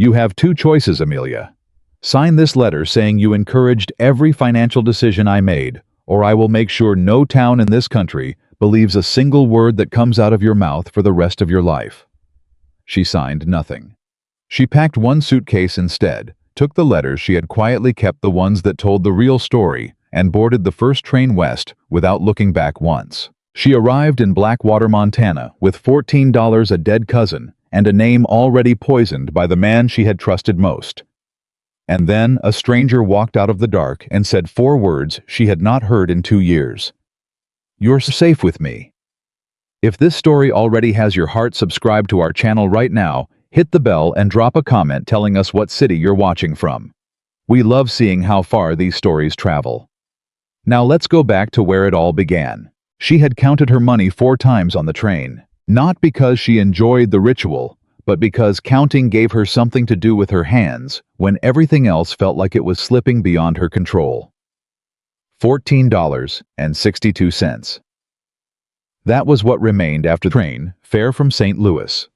You have two choices, Amelia. Sign this letter saying you encouraged every financial decision I made, or I will make sure no town in this country believes a single word that comes out of your mouth for the rest of your life." She signed nothing. She packed one suitcase instead, took the letters she had quietly kept, the ones that told the real story, and boarded the first train west without looking back once. She arrived in Blackwater, Montana, with $14, a dead cousin, and a name already poisoned by the man she had trusted most. And then a stranger walked out of the dark and said 4 words she had not heard in 2 years. "You're safe with me." If this story already has your heart, subscribe to our channel right now, hit the bell and drop a comment telling us what city you're watching from. We love seeing how far these stories travel. Now let's go back to where it all began. She had counted her money 4 times on the train, not because she enjoyed the ritual, but because counting gave her something to do with her hands when everything else felt like it was slipping beyond her control. $14.62. That was what remained after the train fare from St. Louis.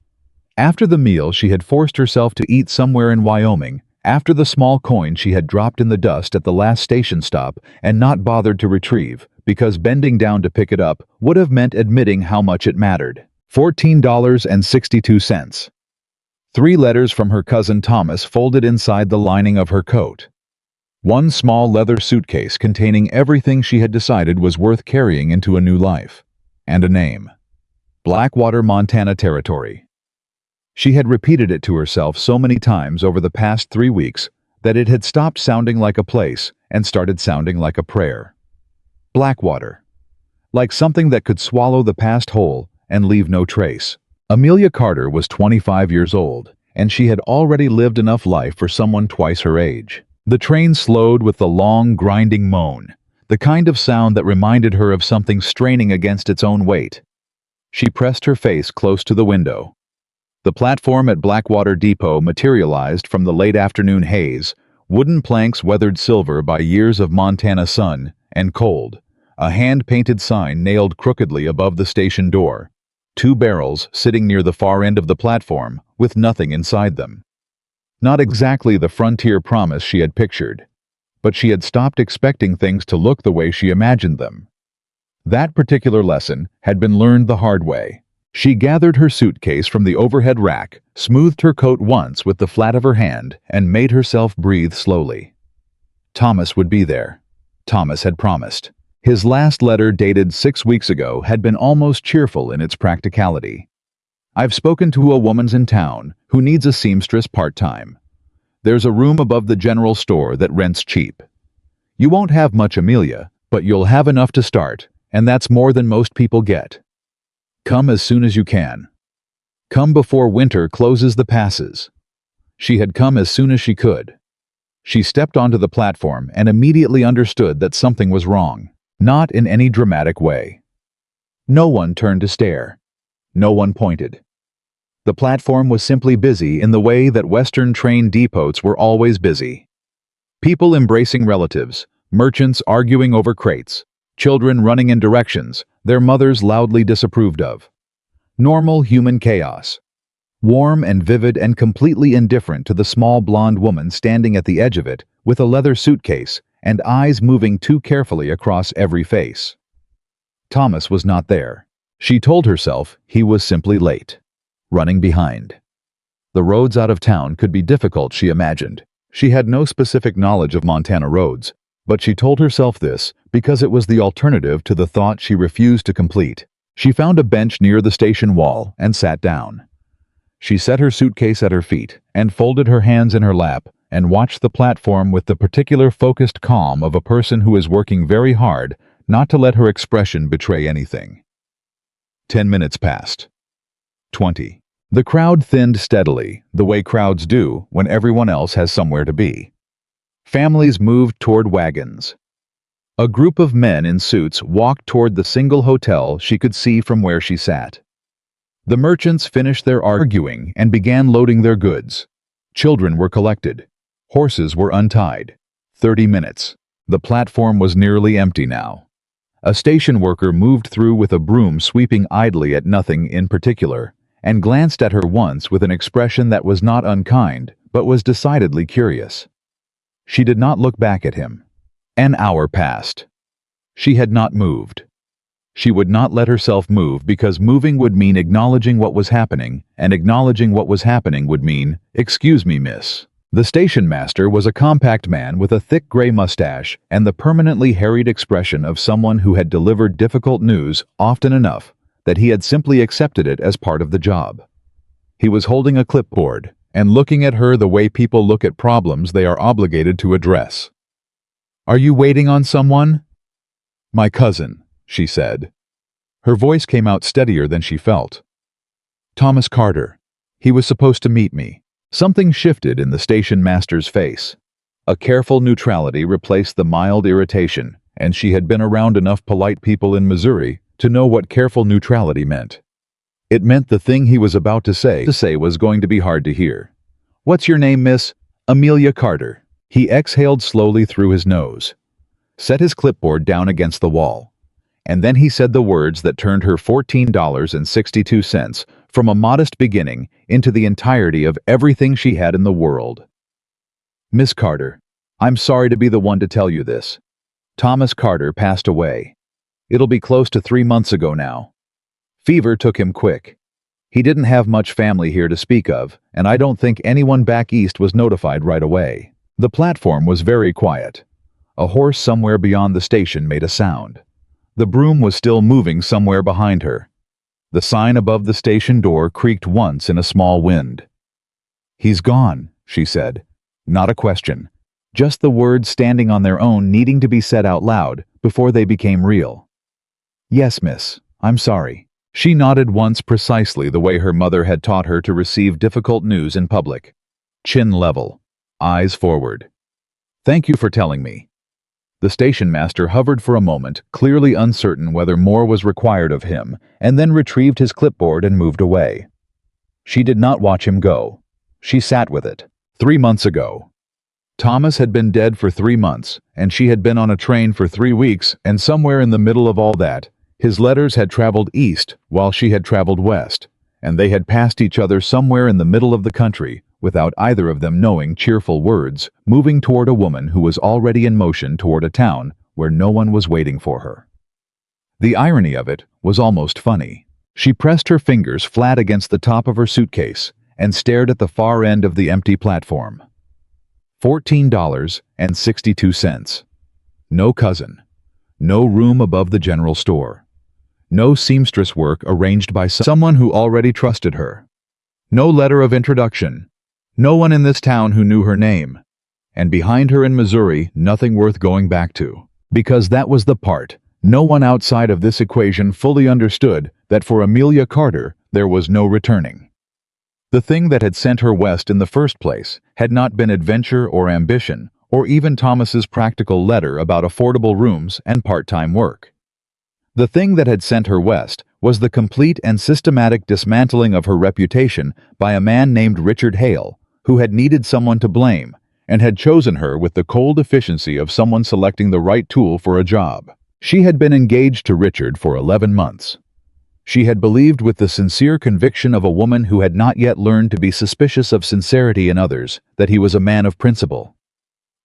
After the meal she had forced herself to eat somewhere in Wyoming, after the small coin she had dropped in the dust at the last station stop and not bothered to retrieve, because bending down to pick it up would have meant admitting how much it mattered. $14.62. 3 letters from her cousin Thomas folded inside the lining of her coat. 1 small leather suitcase containing everything she had decided was worth carrying into a new life. And a name. Blackwater, Montana territory. She had repeated it to herself so many times over the past 3 weeks that it had stopped sounding like a place and started sounding like a prayer. Blackwater. Like something that could swallow the past whole and leave no trace. Amelia Carter was 25 years old, and she had already lived enough life for someone twice her age. The train slowed with the long, grinding moan, the kind of sound that reminded her of something straining against its own weight. She pressed her face close to the window. The platform at Blackwater Depot materialized from the late afternoon haze, wooden planks weathered silver by years of Montana sun and cold, a hand-painted sign nailed crookedly above the station door, 2 barrels sitting near the far end of the platform with nothing inside them. Not exactly the frontier promise she had pictured, but she had stopped expecting things to look the way she imagined them. That particular lesson had been learned the hard way. She gathered her suitcase from the overhead rack, smoothed her coat once with the flat of her hand, and made herself breathe slowly. Thomas would be there. Thomas had promised. His last letter, dated 6 weeks ago, had been almost cheerful in its practicality. "I've spoken to a woman's in town who needs a seamstress part-time. There's a room above the general store that rents cheap. You won't have much, Amelia, but you'll have enough to start, and that's more than most people get. Come as soon as you can. Come before winter closes the passes." She had come as soon as she could. She stepped onto the platform and immediately understood that something was wrong. Not in any dramatic way. No one turned to stare. No one pointed. The platform was simply busy in the way that Western train depots were always busy. People embracing relatives, merchants arguing over crates, children running in directions their mothers loudly disapproved of. Normal human chaos. Warm and vivid and completely indifferent to the small blonde woman standing at the edge of it with a leather suitcase and eyes moving too carefully across every face. Thomas was not there. She told herself he was simply late. Running behind. The roads out of town could be difficult, she imagined. She had no specific knowledge of Montana roads, but she told herself this because it was the alternative to the thought she refused to complete. She found a bench near the station wall and sat down. She set her suitcase at her feet and folded her hands in her lap and watched the platform with the particular focused calm of a person who is working very hard not to let her expression betray anything. 10 minutes passed. 20. The crowd thinned steadily, the way crowds do when everyone else has somewhere to be. Families moved toward wagons. A group of men in suits walked toward the single hotel she could see from where she sat. The merchants finished their arguing and began loading their goods. Children were collected. Horses were untied. 30 minutes. The platform was nearly empty now. A station worker moved through with a broom sweeping idly at nothing in particular, and glanced at her once with an expression that was not unkind, but was decidedly curious. She did not look back at him. An hour passed. She had not moved. She would not let herself move because moving would mean acknowledging what was happening, and acknowledging what was happening would mean, "Excuse me, miss." The station master was a compact man with a thick gray mustache and the permanently harried expression of someone who had delivered difficult news often enough that he had simply accepted it as part of the job. He was holding a clipboard and looking at her the way people look at problems they are obligated to address. "Are you waiting on someone?" "My cousin," she said. Her voice came out steadier than she felt. "Thomas Carter. He was supposed to meet me." Something shifted in the station master's face. A careful neutrality replaced the mild irritation, and she had been around enough polite people in Missouri to know what careful neutrality meant. It meant the thing he was about to say was going to be hard to hear. "What's your name, miss?" "Amelia Carter." He exhaled slowly through his nose, set his clipboard down against the wall, and then he said the words that turned her $14.62 from a modest beginning into the entirety of everything she had in the world. "Miss Carter, I'm sorry to be the one to tell you this. Thomas Carter passed away. It'll be close to 3 months ago now. Fever took him quick. He didn't have much family here to speak of, and I don't think anyone back east was notified right away." The platform was very quiet. A horse somewhere beyond the station made a sound. The broom was still moving somewhere behind her. The sign above the station door creaked once in a small wind. "He's gone," she said. Not a question. Just the words standing on their own needing to be said out loud before they became real. "Yes, miss. I'm sorry." She nodded once precisely the way her mother had taught her to receive difficult news in public. Chin level. Eyes forward. "Thank you for telling me." The station master hovered for a moment, clearly uncertain whether more was required of him, and then retrieved his clipboard and moved away. She did not watch him go. She sat with it. 3 months ago. Thomas had been dead for 3 months, and she had been on a train for 3 weeks, and somewhere in the middle of all that, his letters had traveled east while she had traveled west, and they had passed each other somewhere in the middle of the country, without either of them knowing cheerful words, moving toward a woman who was already in motion toward a town where no one was waiting for her. The irony of it was almost funny. She pressed her fingers flat against the top of her suitcase and stared at the far end of the empty platform. $14.62. No cousin. No room above the general store. No seamstress work arranged by someone who already trusted her. No letter of introduction. No one in this town who knew her name. And behind her in Missouri, nothing worth going back to. Because that was the part. No one outside of this equation fully understood that for Amelia Carter, there was no returning. The thing that had sent her west in the first place had not been adventure or ambition, or even Thomas's practical letter about affordable rooms and part-time work. The thing that had sent her west was the complete and systematic dismantling of her reputation by a man named Richard Hale, who had needed someone to blame, and had chosen her with the cold efficiency of someone selecting the right tool for a job. She had been engaged to Richard for 11 months. She had believed with the sincere conviction of a woman who had not yet learned to be suspicious of sincerity in others that he was a man of principle.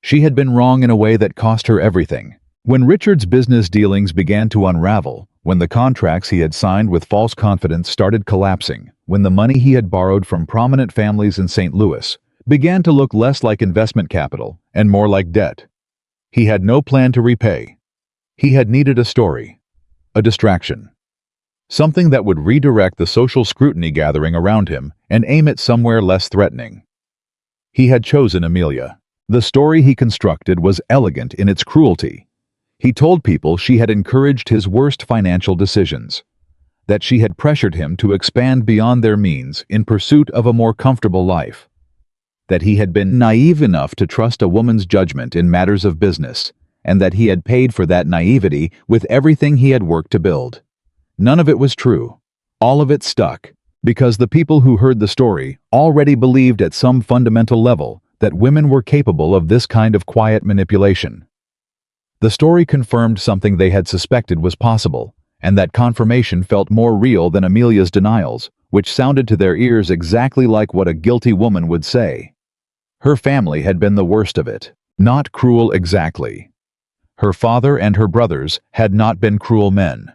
She had been wrong in a way that cost her everything. When Richard's business dealings began to unravel, when the contracts he had signed with false confidence started collapsing, when the money he had borrowed from prominent families in St. Louis began to look less like investment capital and more like debt, he had no plan to repay. He had needed a story, a distraction, something that would redirect the social scrutiny gathering around him and aim it somewhere less threatening. He had chosen Amelia. The story he constructed was elegant in its cruelty. He told people she had encouraged his worst financial decisions, that she had pressured him to expand beyond their means in pursuit of a more comfortable life, that he had been naive enough to trust a woman's judgment in matters of business, and that he had paid for that naivety with everything he had worked to build. None of it was true. All of it stuck, because the people who heard the story already believed at some fundamental level that women were capable of this kind of quiet manipulation. The story confirmed something they had suspected was possible, and that confirmation felt more real than Amelia's denials, which sounded to their ears exactly like what a guilty woman would say. Her family had been the worst of it. Not cruel exactly. Her father and her brothers had not been cruel men.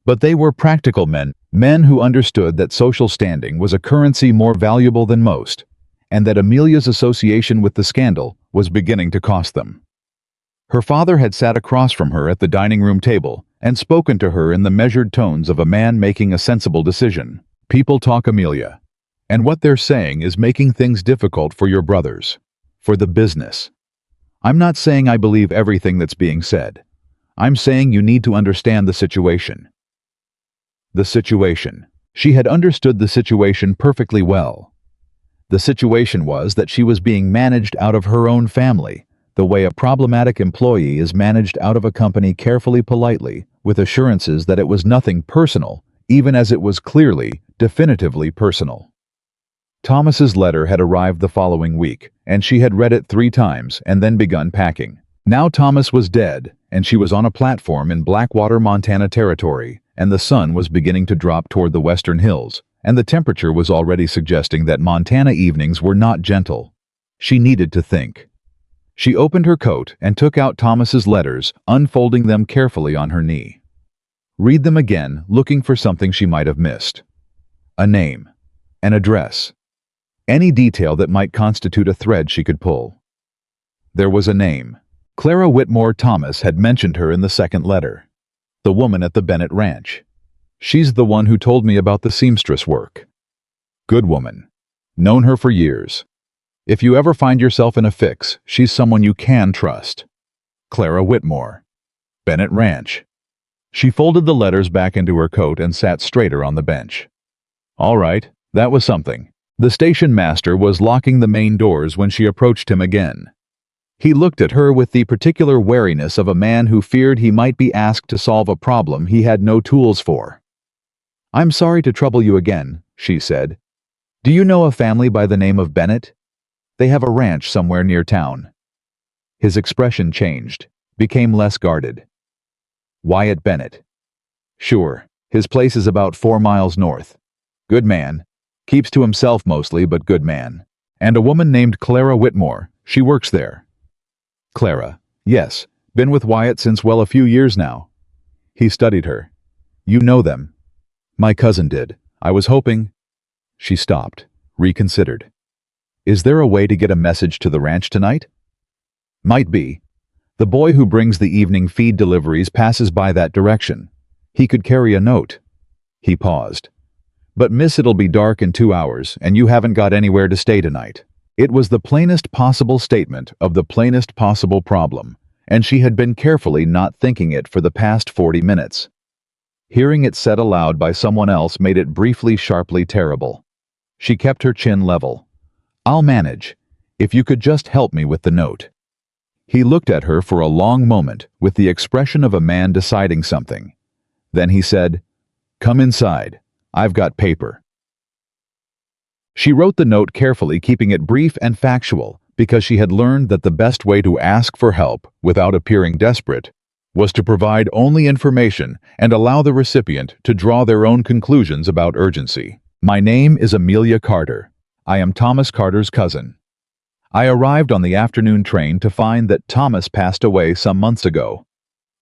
But they were practical men, men who understood that social standing was a currency more valuable than most, and that Amelia's association with the scandal was beginning to cost them. Her father had sat across from her at the dining room table and spoken to her in the measured tones of a man making a sensible decision. People talk, Amelia, and what they're saying is making things difficult for your brothers, for the business. I'm not saying I believe everything that's being said. I'm saying you need to understand the situation. The situation. She had understood the situation perfectly well. The situation was that she was being managed out of her own family, the way a problematic employee is managed out of a company carefully, politely, with assurances that it was nothing personal, even as it was clearly, definitively personal. Thomas's letter had arrived the following week, and she had read it 3 times and then begun packing. Now Thomas was dead, and she was on a platform in Blackwater, Montana territory, and the sun was beginning to drop toward the western hills, and the temperature was already suggesting that Montana evenings were not gentle. She needed to think. She opened her coat and took out Thomas's letters, unfolding them carefully on her knee. Read them again, looking for something she might have missed. A name. An address. Any detail that might constitute a thread she could pull. There was a name. Clara Whitmore Thomas had mentioned her in the second letter. The woman at the Bennett ranch. She's the one who told me about the seamstress work. Good woman. Known her for years. If you ever find yourself in a fix, she's someone you can trust. Clara Whitmore. Bennett Ranch. She folded the letters back into her coat and sat straighter on the bench. All right, that was something. The station master was locking the main doors when she approached him again. He looked at her with the particular wariness of a man who feared he might be asked to solve a problem he had no tools for. I'm sorry to trouble you again, she said. Do you know a family by the name of Bennett? They have a ranch somewhere near town. His expression changed, became less guarded. Wyatt Bennett. Sure, his place is about 4 miles north. Good man. Keeps to himself mostly, but good man. And a woman named Clara Whitmore, she works there. Clara. Yes, been with Wyatt since a few years now. He studied her. You know them. My cousin did. I was hoping. She stopped, reconsidered. Is there a way to get a message to the ranch tonight? Might be. The boy who brings the evening feed deliveries passes by that direction. He could carry a note. He paused. But miss, it'll be dark in 2 hours, and you haven't got anywhere to stay tonight. It was the plainest possible statement of the plainest possible problem, and she had been carefully not thinking it for the past 40 minutes. Hearing it said aloud by someone else made it briefly, sharply terrible. She kept her chin level. I'll manage, if you could just help me with the note. He looked at her for a long moment with the expression of a man deciding something. Then he said, Come inside. I've got paper. She wrote the note carefully, keeping it brief and factual, because she had learned that the best way to ask for help without appearing desperate was to provide only information and allow the recipient to draw their own conclusions about urgency. My name is Amelia Carter. I am Thomas Carter's cousin. I arrived on the afternoon train to find that Thomas passed away some months ago.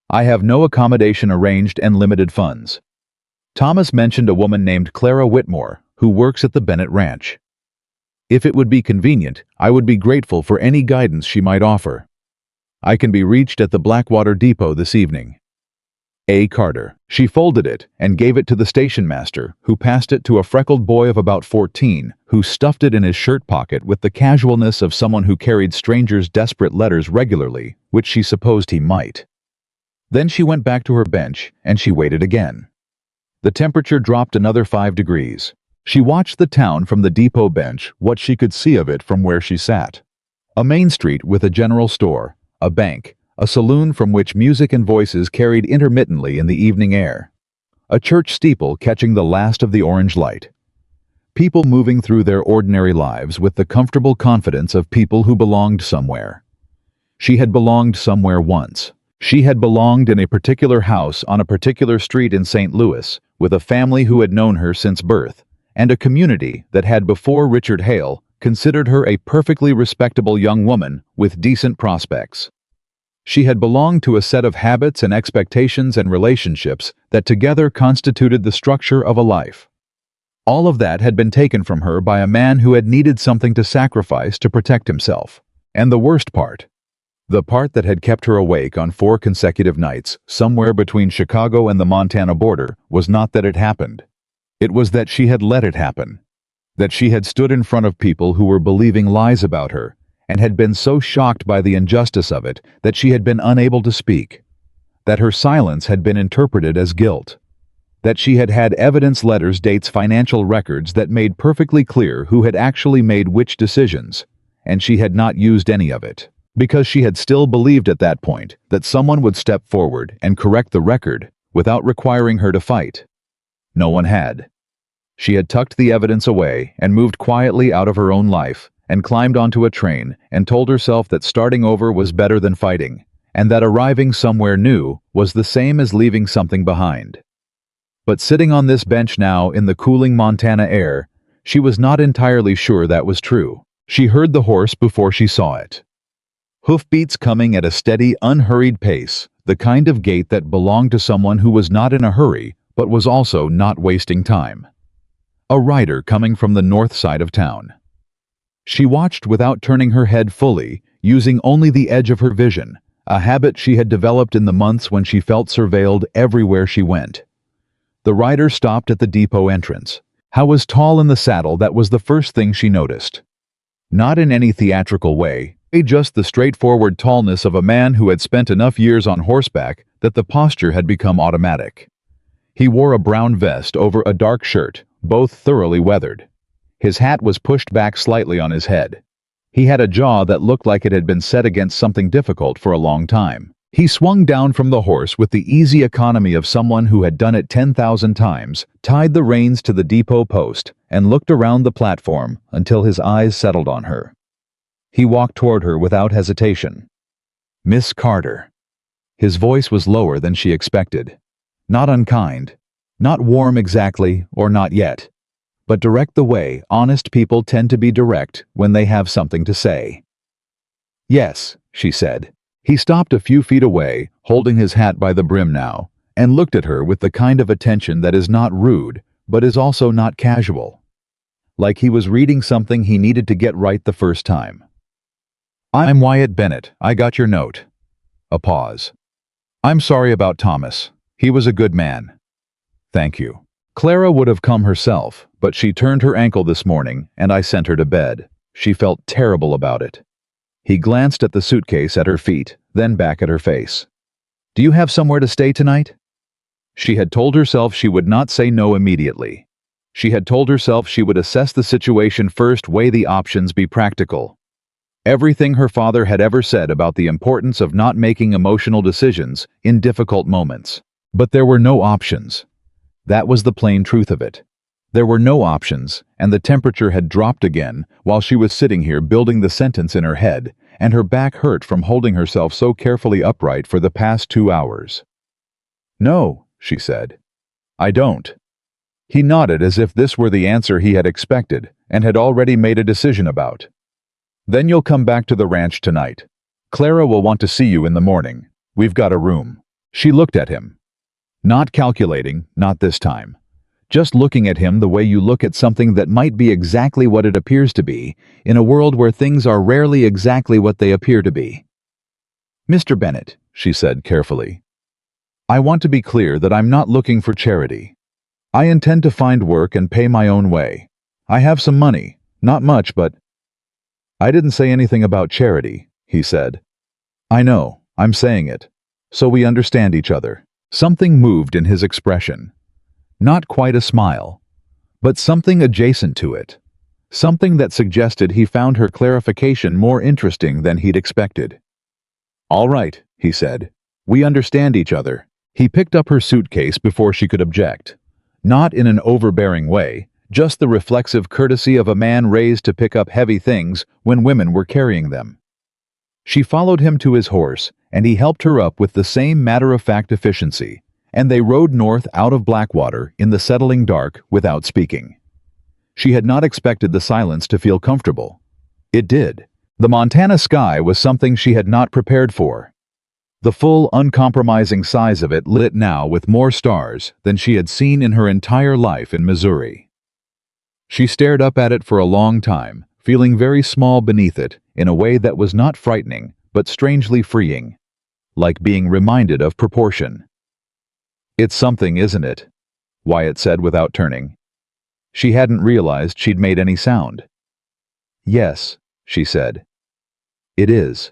I have no accommodation arranged and limited funds. Thomas mentioned a woman named Clara Whitmore, who works at the Bennett Ranch. If it would be convenient, I would be grateful for any guidance she might offer. I can be reached at the Blackwater depot this evening. A. Carter. She folded it and gave it to the station master, who passed it to a freckled boy of about 14, who stuffed it in his shirt pocket with the casualness of someone who carried strangers' desperate letters regularly, which she supposed he might. Then she went back to her bench, and she waited again. The temperature dropped another 5 degrees. She watched the town from the depot bench, what she could see of it from where she sat. A main street with a general store, a bank, a saloon from which music and voices carried intermittently in the evening air. A church steeple catching the last of the orange light. People moving through their ordinary lives with the comfortable confidence of people who belonged somewhere. She had belonged somewhere once. She had belonged in a particular house on a particular street in St. Louis, with a family who had known her since birth, and a community that had before Richard Hale considered her a perfectly respectable young woman with decent prospects. She had belonged to a set of habits and expectations and relationships that together constituted the structure of a life. All of that had been taken from her by a man who had needed something to sacrifice to protect himself. And the worst part, the part that had kept her awake on 4 consecutive nights, somewhere between Chicago and the Montana border, was not that it happened. It was that she had let it happen. That she had stood in front of people who were believing lies about her, and had been so shocked by the injustice of it that she had been unable to speak. That her silence had been interpreted as guilt. That she had had evidence, letters, dates, financial records that made perfectly clear who had actually made which decisions, and she had not used any of it. Because she had still believed at that point that someone would step forward and correct the record without requiring her to fight. No one had. She had tucked the evidence away and moved quietly out of her own life and climbed onto a train and told herself that starting over was better than fighting, and that arriving somewhere new was the same as leaving something behind. But sitting on this bench now in the cooling Montana air, she was not entirely sure that was true. She heard the horse before she saw it. Hoofbeats coming at a steady, unhurried pace, the kind of gait that belonged to someone who was not in a hurry, but was also not wasting time. A rider coming from the north side of town. She watched without turning her head fully, using only the edge of her vision, a habit she had developed in the months when she felt surveilled everywhere she went. The rider stopped at the depot entrance. How was tall in the saddle, that was the first thing she noticed. Not in any theatrical way, just the straightforward tallness of a man who had spent enough years on horseback that the posture had become automatic. He wore a brown vest over a dark shirt, both thoroughly weathered. His hat was pushed back slightly on his head. He had a jaw that looked like it had been set against something difficult for a long time. He swung down from the horse with the easy economy of someone who had done it 10,000 times, tied the reins to the depot post, and looked around the platform until his eyes settled on her. He walked toward her without hesitation. "Miss Carter." His voice was lower than she expected. Not unkind, not warm exactly, or not yet, but direct the way honest people tend to be direct when they have something to say. "Yes," she said. He stopped a few feet away, holding his hat by the brim now, and looked at her with the kind of attention that is not rude, but is also not casual. Like he was reading something he needed to get right the first time. "I'm Wyatt Bennett. I got your note." A pause. "I'm sorry about Thomas. He was a good man." "Thank you." Clara would have come herself, but she turned her ankle this morning, and I sent her to bed. She felt terrible about it. He glanced at the suitcase at her feet, then back at her face. "Do you have somewhere to stay tonight?" She had told herself she would not say no immediately. She had told herself she would assess the situation first, weigh the options, be practical. Everything her father had ever said about the importance of not making emotional decisions in difficult moments. But there were no options. That was the plain truth of it. There were no options, and the temperature had dropped again while she was sitting here building the sentence in her head, and her back hurt from holding herself so carefully upright for the past 2 hours. "No," she said. "I don't." He nodded as if this were the answer he had expected and had already made a decision about. "Then you'll come back to the ranch tonight. Clara will want to see you in the morning. We've got a room." She looked at him. Not calculating, not this time. Just looking at him the way you look at something that might be exactly what it appears to be, in a world where things are rarely exactly what they appear to be. "Mr. Bennett," she said carefully, "I want to be clear that I'm not looking for charity. I intend to find work and pay my own way. I have some money, not much, but—" "I didn't say anything about charity," he said. "I know, I'm saying it. So we understand each other." Something moved in his expression. Not quite a smile, but something adjacent to it. Something that suggested he found her clarification more interesting than he'd expected. "All right," he said. "We understand each other." He picked up her suitcase before she could object. Not in an overbearing way, just the reflexive courtesy of a man raised to pick up heavy things when women were carrying them. She followed him to his horse and he helped her up with the same matter-of-fact efficiency, and they rode north out of Blackwater in the settling dark without speaking. She had not expected the silence to feel comfortable. It did. The Montana sky was something she had not prepared for. The full, uncompromising size of it lit now with more stars than she had seen in her entire life in Missouri. She stared up at it for a long time, feeling very small beneath it in a way that was not frightening but strangely freeing, like being reminded of proportion. "It's something, isn't it?" Wyatt said without turning. She hadn't realized she'd made any sound. "Yes," she said. "It is."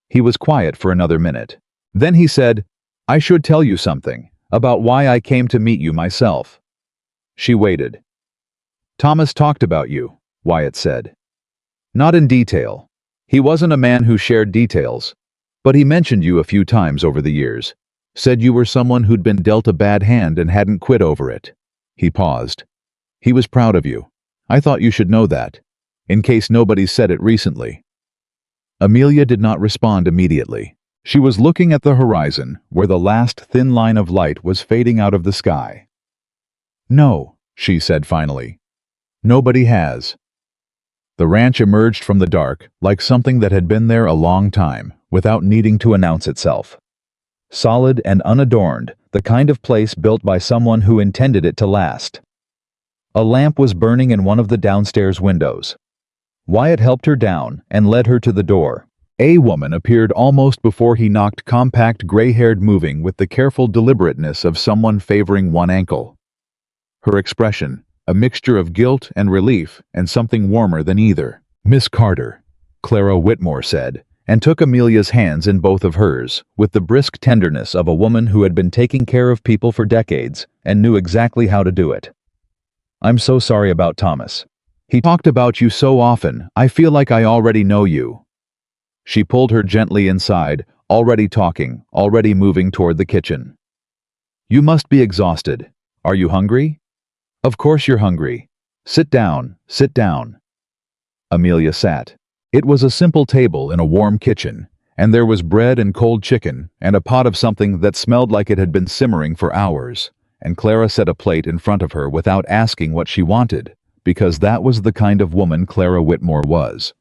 He was quiet for another minute. Then he said, "I should tell you something about why I came to meet you myself." She waited. "Thomas talked about you," Wyatt said. "Not in detail. He wasn't a man who shared details, but he mentioned you a few times over the years. Said you were someone who'd been dealt a bad hand and hadn't quit over it." He paused. "He was proud of you. I thought you should know that, in case nobody said it recently." Amelia did not respond immediately. She was looking at the horizon, where the last thin line of light was fading out of the sky. "No," she said finally. "Nobody has." The ranch emerged from the dark like something that had been there a long time, without needing to announce itself. Solid and unadorned, the kind of place built by someone who intended it to last. A lamp was burning in one of the downstairs windows. Wyatt helped her down and led her to the door. A woman appeared almost before he knocked, compact, gray-haired, moving with the careful deliberateness of someone favoring one ankle. Her expression, a mixture of guilt and relief and something warmer than either. "Miss Carter," Clara Whitmore said, and took Amelia's hands in both of hers, with the brisk tenderness of a woman who had been taking care of people for decades and knew exactly how to do it. "I'm so sorry about Thomas. He talked about you so often, I feel like I already know you." She pulled her gently inside, already talking, already moving toward the kitchen. "You must be exhausted. Are you hungry?" "Of course you're hungry. Sit down, sit down." Amelia sat. It was a simple table in a warm kitchen, and there was bread and cold chicken and a pot of something that smelled like it had been simmering for hours, and Clara set a plate in front of her without asking what she wanted, because that was the kind of woman Clara Whitmore was.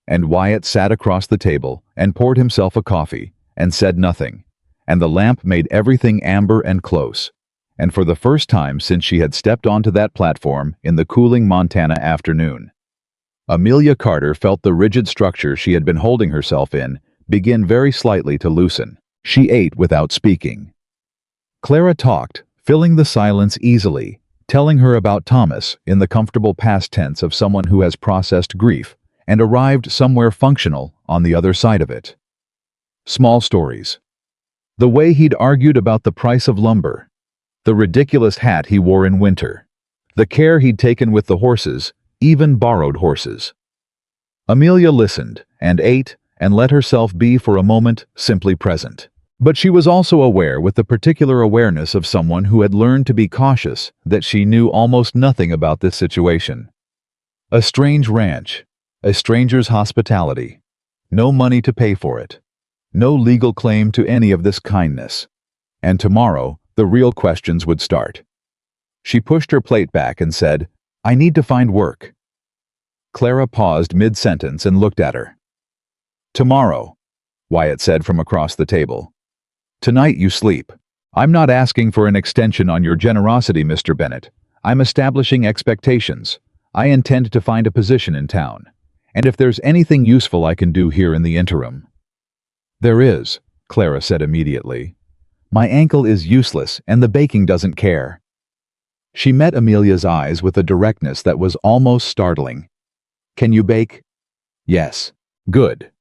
And Wyatt sat across the table and poured himself a coffee and said nothing, and the lamp made everything amber and close, and for the first time since she had stepped onto that platform in the cooling Montana afternoon. Amelia Carter felt the rigid structure she had been holding herself in begin very slightly to loosen. She ate without speaking. Clara talked, filling the silence easily, telling her about Thomas in the comfortable past tense of someone who has processed grief and arrived somewhere functional on the other side of it. Small stories. The way he'd argued about the price of lumber, the ridiculous hat he wore in winter, the care he'd taken with the horses, even borrowed horses. Amelia listened and ate and let herself be for a moment simply present. But she was also aware with the particular awareness of someone who had learned to be cautious that she knew almost nothing about this situation. A strange ranch, a stranger's hospitality, no money to pay for it, no legal claim to any of this kindness. And tomorrow, the real questions would start. She pushed her plate back and said, "I need to find work." Clara paused mid-sentence and looked at her. "Tomorrow," Wyatt said from across the table. "Tonight you sleep. I'm not asking for an extension on your generosity, Mr. Bennett. I'm establishing expectations. I intend to find a position in town. And if there's anything useful I can do here in the interim." "There is," Clara said immediately. "My ankle is useless and the baking doesn't care." She met Amelia's eyes with a directness that was almost startling. "Can you bake?" "Yes." "Good."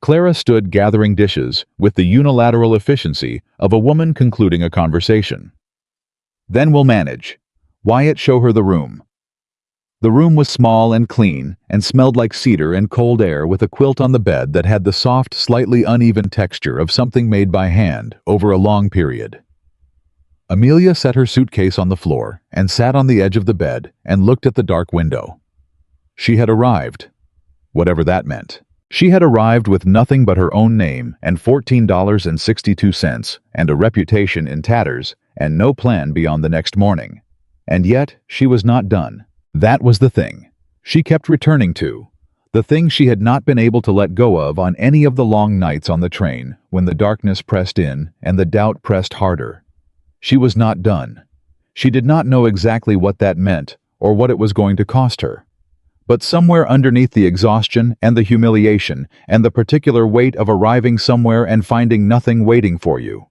Clara stood gathering dishes with the unilateral efficiency of a woman concluding a conversation. "Then we'll manage." Wyatt showed her the room. The room was small and clean and smelled like cedar and cold air, with a quilt on the bed that had the soft, slightly uneven texture of something made by hand over a long period. Amelia set her suitcase on the floor and sat on the edge of the bed and looked at the dark window. She had arrived, whatever that meant. She had arrived with nothing but her own name and $14.62 and a reputation in tatters and no plan beyond the next morning. And yet, she was not done. That was the thing she kept returning to, the thing she had not been able to let go of on any of the long nights on the train when the darkness pressed in and the doubt pressed harder. She was not done. She did not know exactly what that meant or what it was going to cost her. But somewhere underneath the exhaustion and the humiliation and the particular weight of arriving somewhere and finding nothing waiting for you,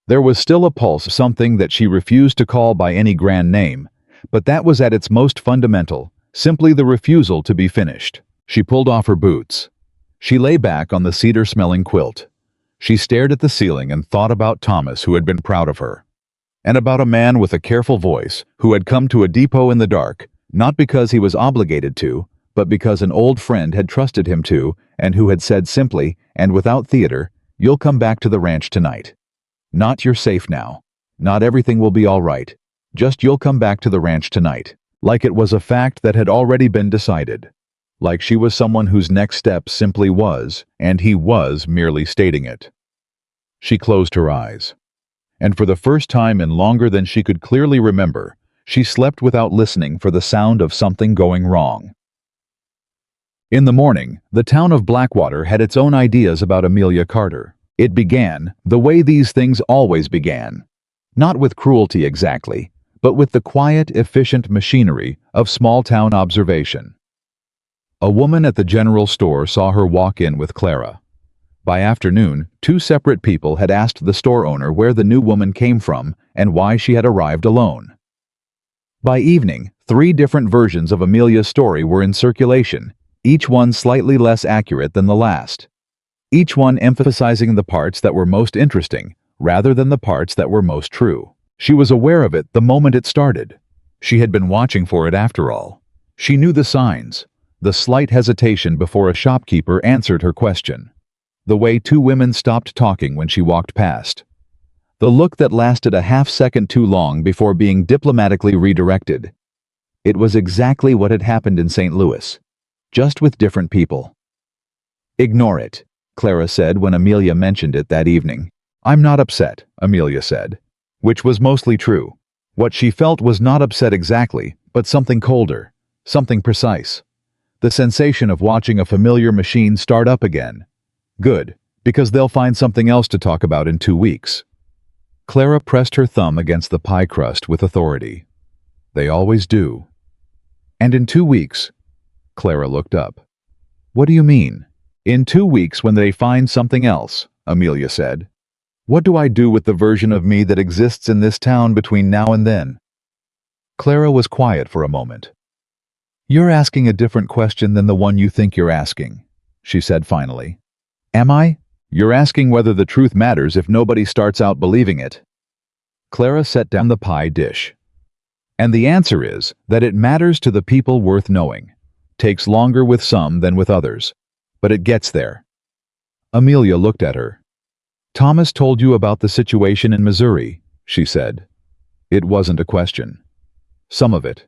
there was still a pulse of something that she refused to call by any grand name, but that was at its most fundamental, simply the refusal to be finished. She pulled off her boots. She lay back on the cedar-smelling quilt. She stared at the ceiling and thought about Thomas, who had been proud of her, and about a man with a careful voice who had come to a depot in the dark, not because he was obligated to, but because an old friend had trusted him to, and who had said simply, and without theater, "You'll come back to the ranch tonight. Not you're safe now. Not everything will be all right. Just you'll come back to the ranch tonight." Like it was a fact that had already been decided. Like she was someone whose next step simply was, and he was merely stating it. She closed her eyes. And for the first time in longer than she could clearly remember, she slept without listening for the sound of something going wrong. In the morning, the town of Blackwater had its own ideas about Amelia Carter. It began the way these things always began. Not with cruelty exactly, but with the quiet, efficient machinery of small-town observation. A woman at the general store saw her walk in with Clara. By afternoon, two separate people had asked the store owner where the new woman came from and why she had arrived alone. By evening, 3 different versions of Amelia's story were in circulation, each one slightly less accurate than the last. Each one emphasizing the parts that were most interesting, rather than the parts that were most true. She was aware of it the moment it started. She had been watching for it after all. She knew the signs, the slight hesitation before a shopkeeper answered her question, the way 2 women stopped talking when she walked past, the look that lasted a half-second too long before being diplomatically redirected. It was exactly what had happened in St. Louis, just with different people. "Ignore it," Clara said when Amelia mentioned it that evening. "I'm not upset," Amelia said, which was mostly true. What she felt was not upset exactly, but something colder, something precise. The sensation of watching a familiar machine start up again. Good, because they'll find something else to talk about in 2 weeks. Clara pressed her thumb against the pie crust with authority. "They always do." "And in 2 weeks?" Clara looked up. "What do you mean?" "In 2 weeks when they find something else," Amelia said. "What do I do with the version of me that exists in this town between now and then?" Clara was quiet for a moment. "You're asking a different question than the one you think you're asking," she said finally. "Am I? You're asking whether the truth matters if nobody starts out believing it." Clara set down the pie dish. "And the answer is that it matters to the people worth knowing. Takes longer with some than with others, but it gets there." Amelia looked at her. "Thomas told you about the situation in Missouri," she said. It wasn't a question. "Some of it.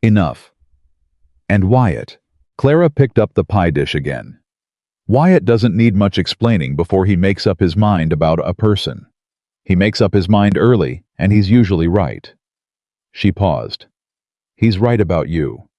Enough." "And Wyatt." Clara picked up the pie dish again. "Wyatt doesn't need much explaining before he makes up his mind about a person. He makes up his mind early, and he's usually right." She paused. "He's right about you."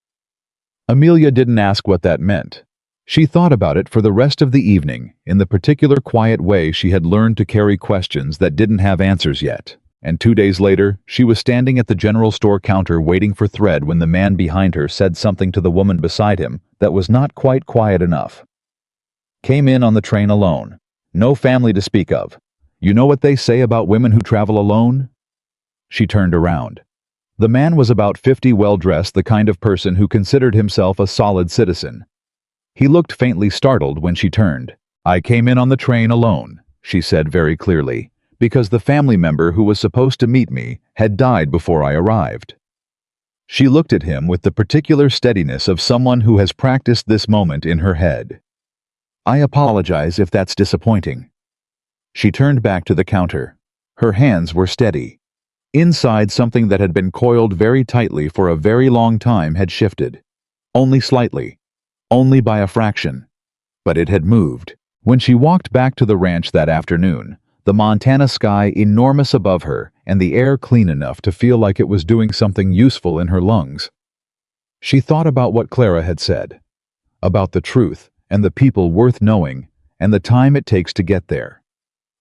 Amelia didn't ask what that meant. She thought about it for the rest of the evening in the particular quiet way she had learned to carry questions that didn't have answers yet. And 2 days later, she was standing at the general store counter waiting for thread when the man behind her said something to the woman beside him that was not quite quiet enough. "Came in on the train alone. No family to speak of. You know what they say about women who travel alone?" She turned around. The man was about 50, well-dressed, the kind of person who considered himself a solid citizen. He looked faintly startled when she turned. "I came in on the train alone," she said very clearly, "because the family member who was supposed to meet me had died before I arrived." She looked at him with the particular steadiness of someone who has practiced this moment in her head. "I apologize if that's disappointing." She turned back to the counter. Her hands were steady. Inside, something that had been coiled very tightly for a very long time had shifted. Only slightly. Only by a fraction. but it had moved. When she walked back to the ranch that afternoon, the Montana sky enormous above her and the air clean enough to feel like it was doing something useful in her lungs. She thought about what Clara had said, about the truth and the people worth knowing and the time it takes to get there.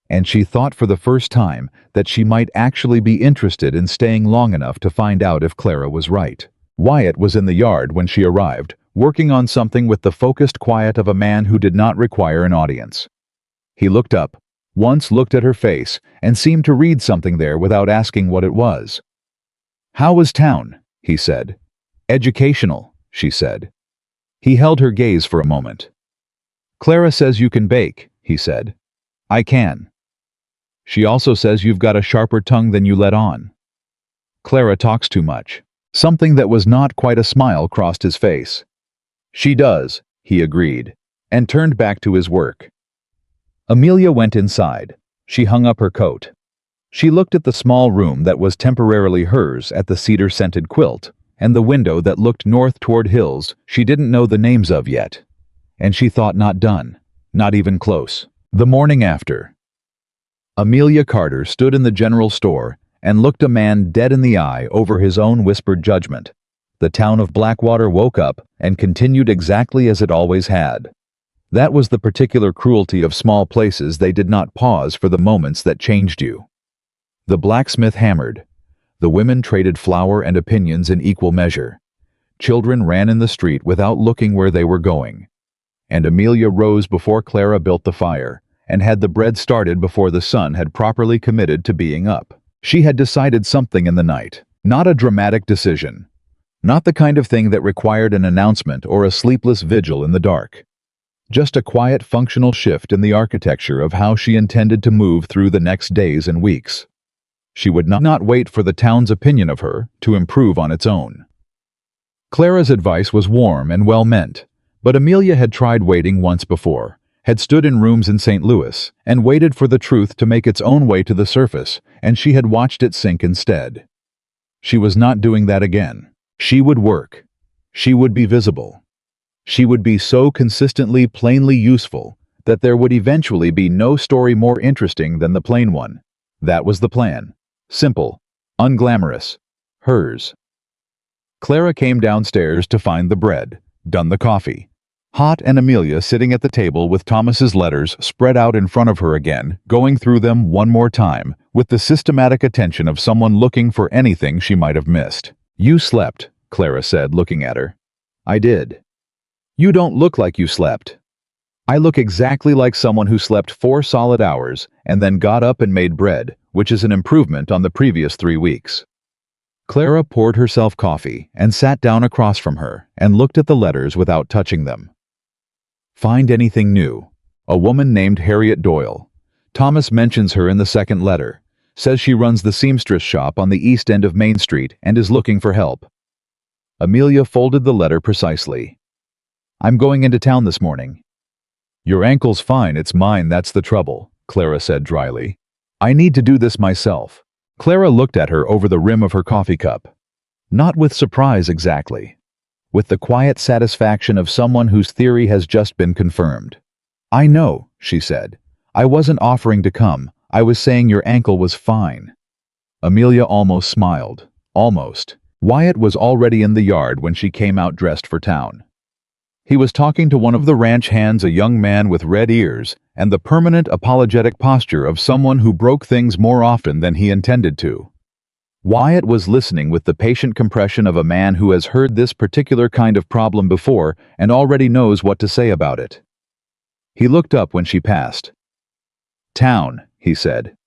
And she thought for the first time that she might actually be interested in staying long enough to find out if Clara was right. Wyatt was in the yard when she arrived, working on something with the focused quiet of a man who did not require an audience. He looked up, once looked at her face, and seemed to read something there without asking what it was. "How was town?" he said. "Educational," she said. He held her gaze for a moment. "Clara says you can bake," he said. "I can. She also says you've got a sharper tongue than you let on." "Clara talks too much." Something that was not quite a smile crossed his face. "She does," he agreed, and turned back to his work. Amelia went inside. She hung up her coat. She looked at the small room that was temporarily hers, at the cedar-scented quilt, and the window that looked north toward hills she didn't know the names of yet. And she thought not done, not even close. The morning after, Amelia Carter stood in the general store and looked a man dead in the eye over his own whispered judgment. The town of Blackwater woke up and continued exactly as it always had. That was the particular cruelty of small places. They did not pause for the moments that changed you. The blacksmith hammered. The women traded flour and opinions in equal measure. Children ran in the street without looking where they were going. And Amelia rose before Clara built the fire, and had the bread started before the sun had properly committed to being up. She had decided something in the night, not a dramatic decision, not the kind of thing that required an announcement or a sleepless vigil in the dark. Just a quiet, functional shift in the architecture of how she intended to move through the next days and weeks. She would not wait for the town's opinion of her to improve on its own. Clara's advice was warm and well-meant, but Amelia had tried waiting once before, had stood in rooms in St. Louis, and waited for the truth to make its own way to the surface, and she had watched it sink instead. She was not doing that again. She would work. She would be visible. She would be so consistently plainly useful that there would eventually be no story more interesting than the plain one. That was the plan. Simple, unglamorous, hers. Clara came downstairs to find the bread, done the coffee, hot, and Amelia sitting at the table with Thomas's letters spread out in front of her again, going through them one more time, with the systematic attention of someone looking for anything she might have missed. "You slept," Clara said, looking at her. "I did." "You don't look like you slept." "I look exactly like someone who slept 4 solid hours and then got up and made bread, which is an improvement on the previous 3 weeks. Clara poured herself coffee and sat down across from her and looked at the letters without touching them. "Find anything new. A woman named Harriet Doyle. Thomas mentions her in the second letter. Says she runs the seamstress shop on the east end of Main Street and is looking for help." Amelia folded the letter precisely. "I'm going into town this morning." "Your ankle's fine, it's mine that's the trouble," Clara said dryly. "I need to do this myself." Clara looked at her over the rim of her coffee cup. Not with surprise exactly. With the quiet satisfaction of someone whose theory has just been confirmed. "I know," she said. "I wasn't offering to come. I was saying your ankle was fine." Amelia almost smiled. Almost. Wyatt was already in the yard when she came out dressed for town. He was talking to one of the ranch hands, a young man with red ears and the permanent apologetic posture of someone who broke things more often than he intended to. Wyatt was listening with the patient compression of a man who has heard this particular kind of problem before and already knows what to say about it. He looked up when she passed. "Town," he said.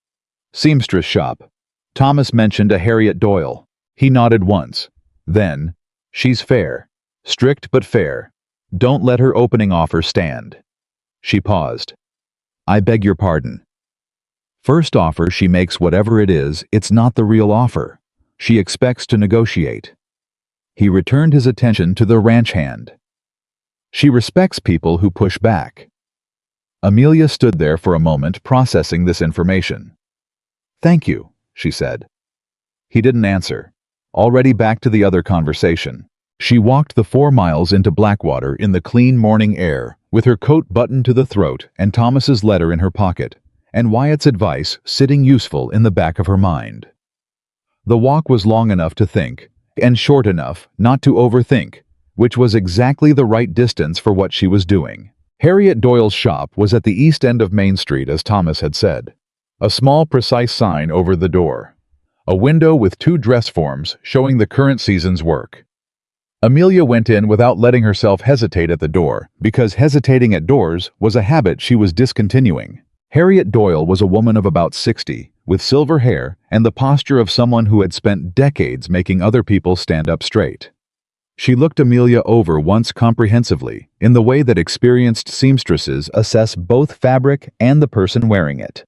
"Seamstress shop. Thomas mentioned a Harriet Doyle." He nodded once. Then, "She's fair. Strict but fair. Don't let her opening offer stand." She paused. "I beg your pardon." "First offer she makes, whatever it is, it's not the real offer. She expects to negotiate." He returned his attention to the ranch hand. "She respects people who push back." Amelia stood there for a moment processing this information. "Thank you," she said. He didn't answer. Already back to the other conversation. She walked the 4 miles into Blackwater in the clean morning air, with her coat buttoned to the throat and Thomas's letter in her pocket, and Wyatt's advice sitting useful in the back of her mind. The walk was long enough to think, and short enough not to overthink, which was exactly the right distance for what she was doing. Harriet Doyle's shop was at the east end of Main Street, as Thomas had said. A small, precise sign over the door. A window with 2 dress forms showing the current season's work. Amelia went in without letting herself hesitate at the door, because hesitating at doors was a habit she was discontinuing. Harriet Doyle was a woman of about 60, with silver hair and the posture of someone who had spent decades making other people stand up straight. She looked Amelia over once comprehensively, in the way that experienced seamstresses assess both fabric and the person wearing it.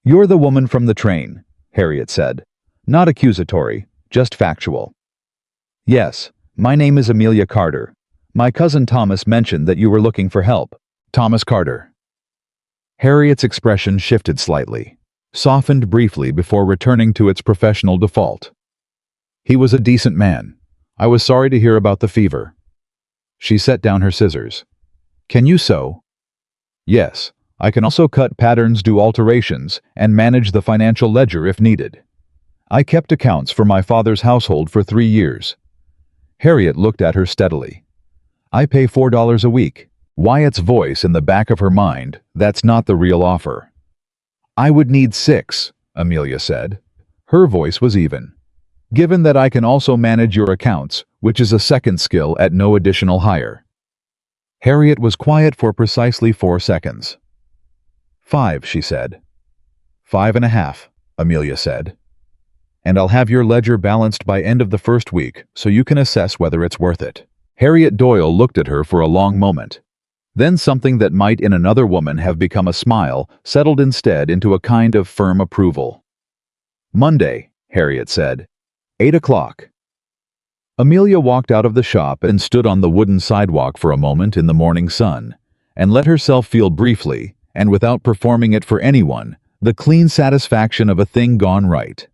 "You're the woman from the train," Harriet said. Not accusatory, just factual. "Yes, my name is Amelia Carter. My cousin Thomas mentioned that you were looking for help." "Thomas Carter." Harriet's expression shifted slightly, softened briefly before returning to its professional default. "He was a decent man. I was sorry to hear about the fever." She set down her scissors. "Can you sew?" "Yes, I can also cut patterns, do alterations, and manage the financial ledger if needed. I kept accounts for my father's household for 3 years." Harriet looked at her steadily. "I pay $4 a week." Wyatt's voice in the back of her mind, "That's not the real offer." "I would need 6, Amelia said. Her voice was even. "Given that I can also manage your accounts, which is a second skill at no additional hire." Harriet was quiet for precisely 4 seconds. "5, she said. 5.5, Amelia said. "And I'll have your ledger balanced by end of the first week, so you can assess whether it's worth it." Harriet Doyle looked at her for a long moment. Then something that might in another woman have become a smile settled instead into a kind of firm approval. "Monday," Harriet said. 8 o'clock. Amelia walked out of the shop and stood on the wooden sidewalk for a moment in the morning sun, and let herself feel briefly, and without performing it for anyone, the clean satisfaction of a thing gone right.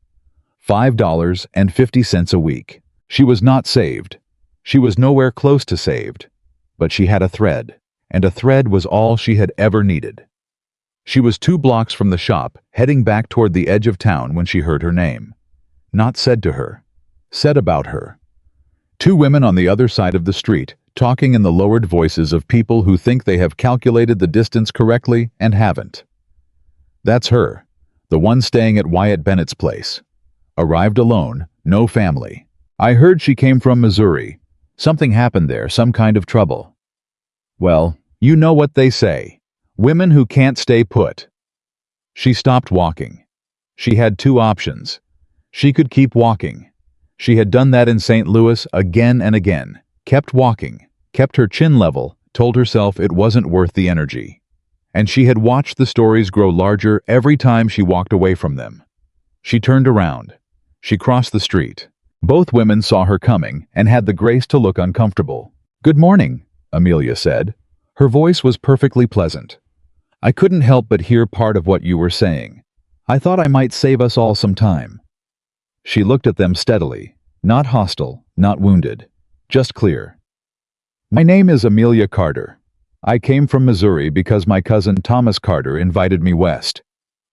$5.50 a week. She was not saved. She was nowhere close to saved. But she had a thread, and a thread was all she had ever needed. She was 2 blocks from the shop, heading back toward the edge of town when she heard her name. Not said to her. Said about her. 2 women on the other side of the street, talking in the lowered voices of people who think they have calculated the distance correctly and haven't. That's her, the one staying at Wyatt Bennett's place. Arrived alone, no family. I heard she came from Missouri. Something happened there, some kind of trouble. Well, you know what they say. Women who can't stay put. She stopped walking. She had 2 options. She could keep walking. She had done that in St. Louis again and again. Kept walking, kept her chin level, told herself it wasn't worth the energy. And she had watched the stories grow larger every time she walked away from them. She turned around. She crossed the street. Both women saw her coming and had the grace to look uncomfortable. "Good morning," Amelia said. Her voice was perfectly pleasant. "I couldn't help but hear part of what you were saying. I thought I might save us all some time." She looked at them steadily, not hostile, not wounded, just clear. "My name is Amelia Carter. I came from Missouri because my cousin Thomas Carter invited me west.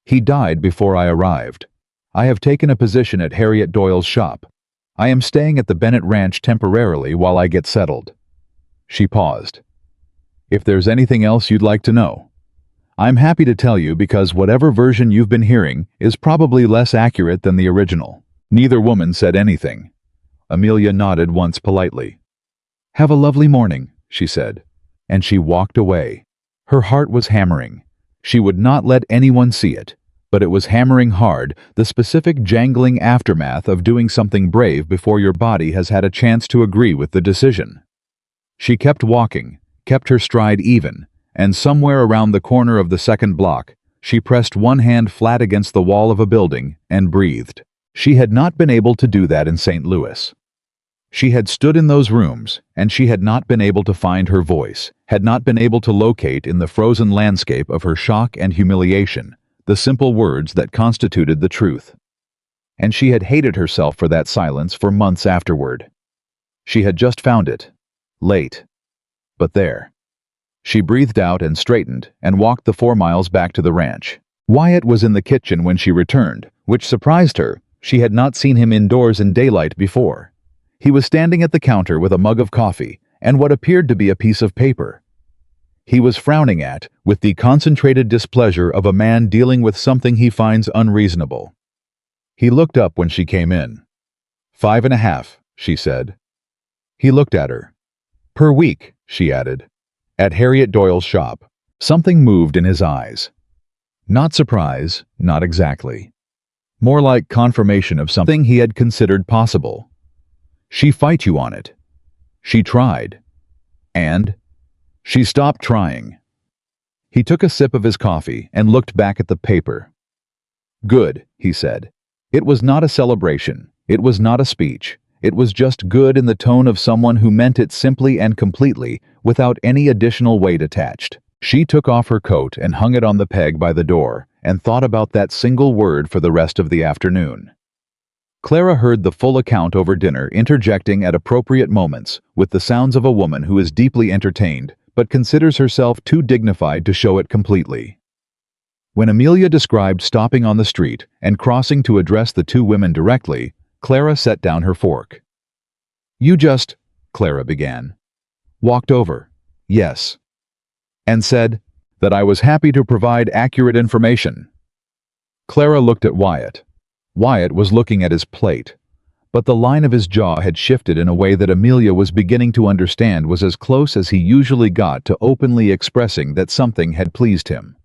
He died before I arrived. I have taken a position at Harriet Doyle's shop. I am staying at the Bennett Ranch temporarily while I get settled." She paused. "If there's anything else you'd like to know, I'm happy to tell you because whatever version you've been hearing is probably less accurate than the original." Neither woman said anything. Amelia nodded once politely. "Have a lovely morning," she said, and she walked away. Her heart was hammering. She would not let anyone see it, but it was hammering hard, the specific jangling aftermath of doing something brave before your body has had a chance to agree with the decision. She kept walking, kept her stride even, and somewhere around the corner of the second block, she pressed one hand flat against the wall of a building and breathed. She had not been able to do that in St. Louis. She had stood in those rooms, and she had not been able to find her voice, had not been able to locate in the frozen landscape of her shock and humiliation the simple words that constituted the truth. And she had hated herself for that silence for months afterward. She had just found it. Late. But there. She breathed out and straightened and walked the 4 miles back to the ranch. Wyatt was in the kitchen when she returned, which surprised her. She had not seen him indoors in daylight before. He was standing at the counter with a mug of coffee and what appeared to be a piece of paper. He was frowning with the concentrated displeasure of a man dealing with something he finds unreasonable. He looked up when she came in. 5.5, she said. He looked at her. Per week, she added. At Harriet Doyle's shop. Something moved in his eyes. Not surprise, not exactly. More like confirmation of something he had considered possible. She fight you on it. She tried. And she stopped trying. He took a sip of his coffee and looked back at the paper. Good, he said. It was not a celebration. It was not a speech. It was just good in the tone of someone who meant it simply and completely, without any additional weight attached. She took off her coat and hung it on the peg by the door, and thought about that single word for the rest of the afternoon. Clara heard the full account over dinner, interjecting at appropriate moments, with the sounds of a woman who is deeply entertained, but considers herself too dignified to show it completely. When Amelia described stopping on the street and crossing to address the two women directly, Clara set down her fork. You just, Clara began. Walked over. Yes. And said that I was happy to provide accurate information. Clara looked at Wyatt. Wyatt was looking at his plate, but the line of his jaw had shifted in a way that Amelia was beginning to understand was as close as he usually got to openly expressing that something had pleased him.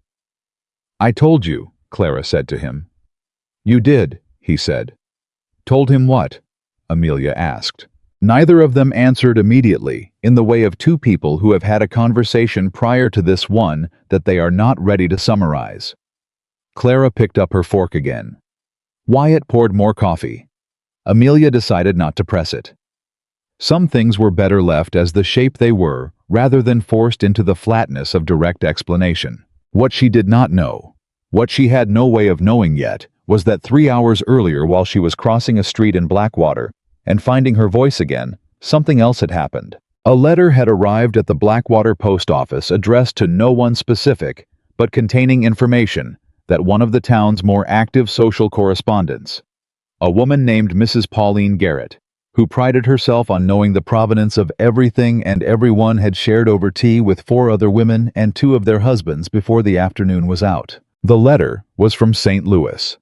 I told you, Clara said to him. You did, he said. Told him what? Amelia asked. Neither of them answered immediately, in the way of two people who have had a conversation prior to this one that they are not ready to summarize. Clara picked up her fork again. Wyatt poured more coffee. Amelia decided not to press it. Some things were better left as the shape they were, rather than forced into the flatness of direct explanation. What she did not know, what she had no way of knowing yet, was that 3 hours earlier while she was crossing a street in Blackwater and finding her voice again, something else had happened. A letter had arrived at the Blackwater post office addressed to no one specific, but containing information that one of the town's more active social correspondents, a woman named Mrs. Pauline Garrett, who prided herself on knowing the provenance of everything and everyone, had shared over tea with 4 other women and 2 of their husbands before the afternoon was out. The letter was from St. Louis.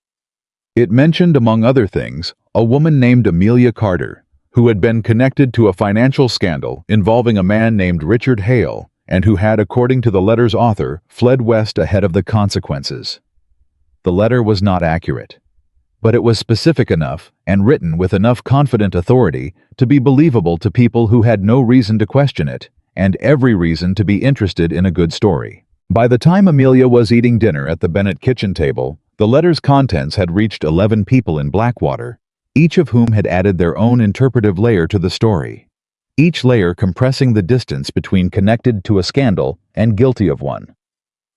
It mentioned, among other things, a woman named Amelia Carter, who had been connected to a financial scandal involving a man named Richard Hale, and who had, according to the letter's author, fled west ahead of the consequences. The letter was not accurate, but it was specific enough and written with enough confident authority to be believable to people who had no reason to question it, and every reason to be interested in a good story. By the time Amelia was eating dinner at the Bennett kitchen table, the letter's contents had reached 11 people in Blackwater, each of whom had added their own interpretive layer to the story, each layer compressing the distance between connected to a scandal and guilty of one.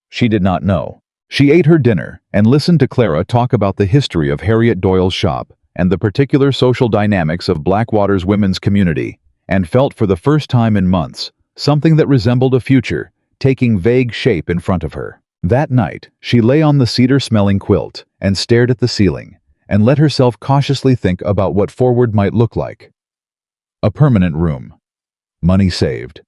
She did not know. She ate her dinner and listened to Clara talk about the history of Harriet Doyle's shop and the particular social dynamics of Blackwater's women's community, and felt for the first time in months something that resembled a future taking vague shape in front of her. That night, she lay on the cedar-smelling quilt and stared at the ceiling, and let herself cautiously think about what forward might look like. A permanent room. Money saved.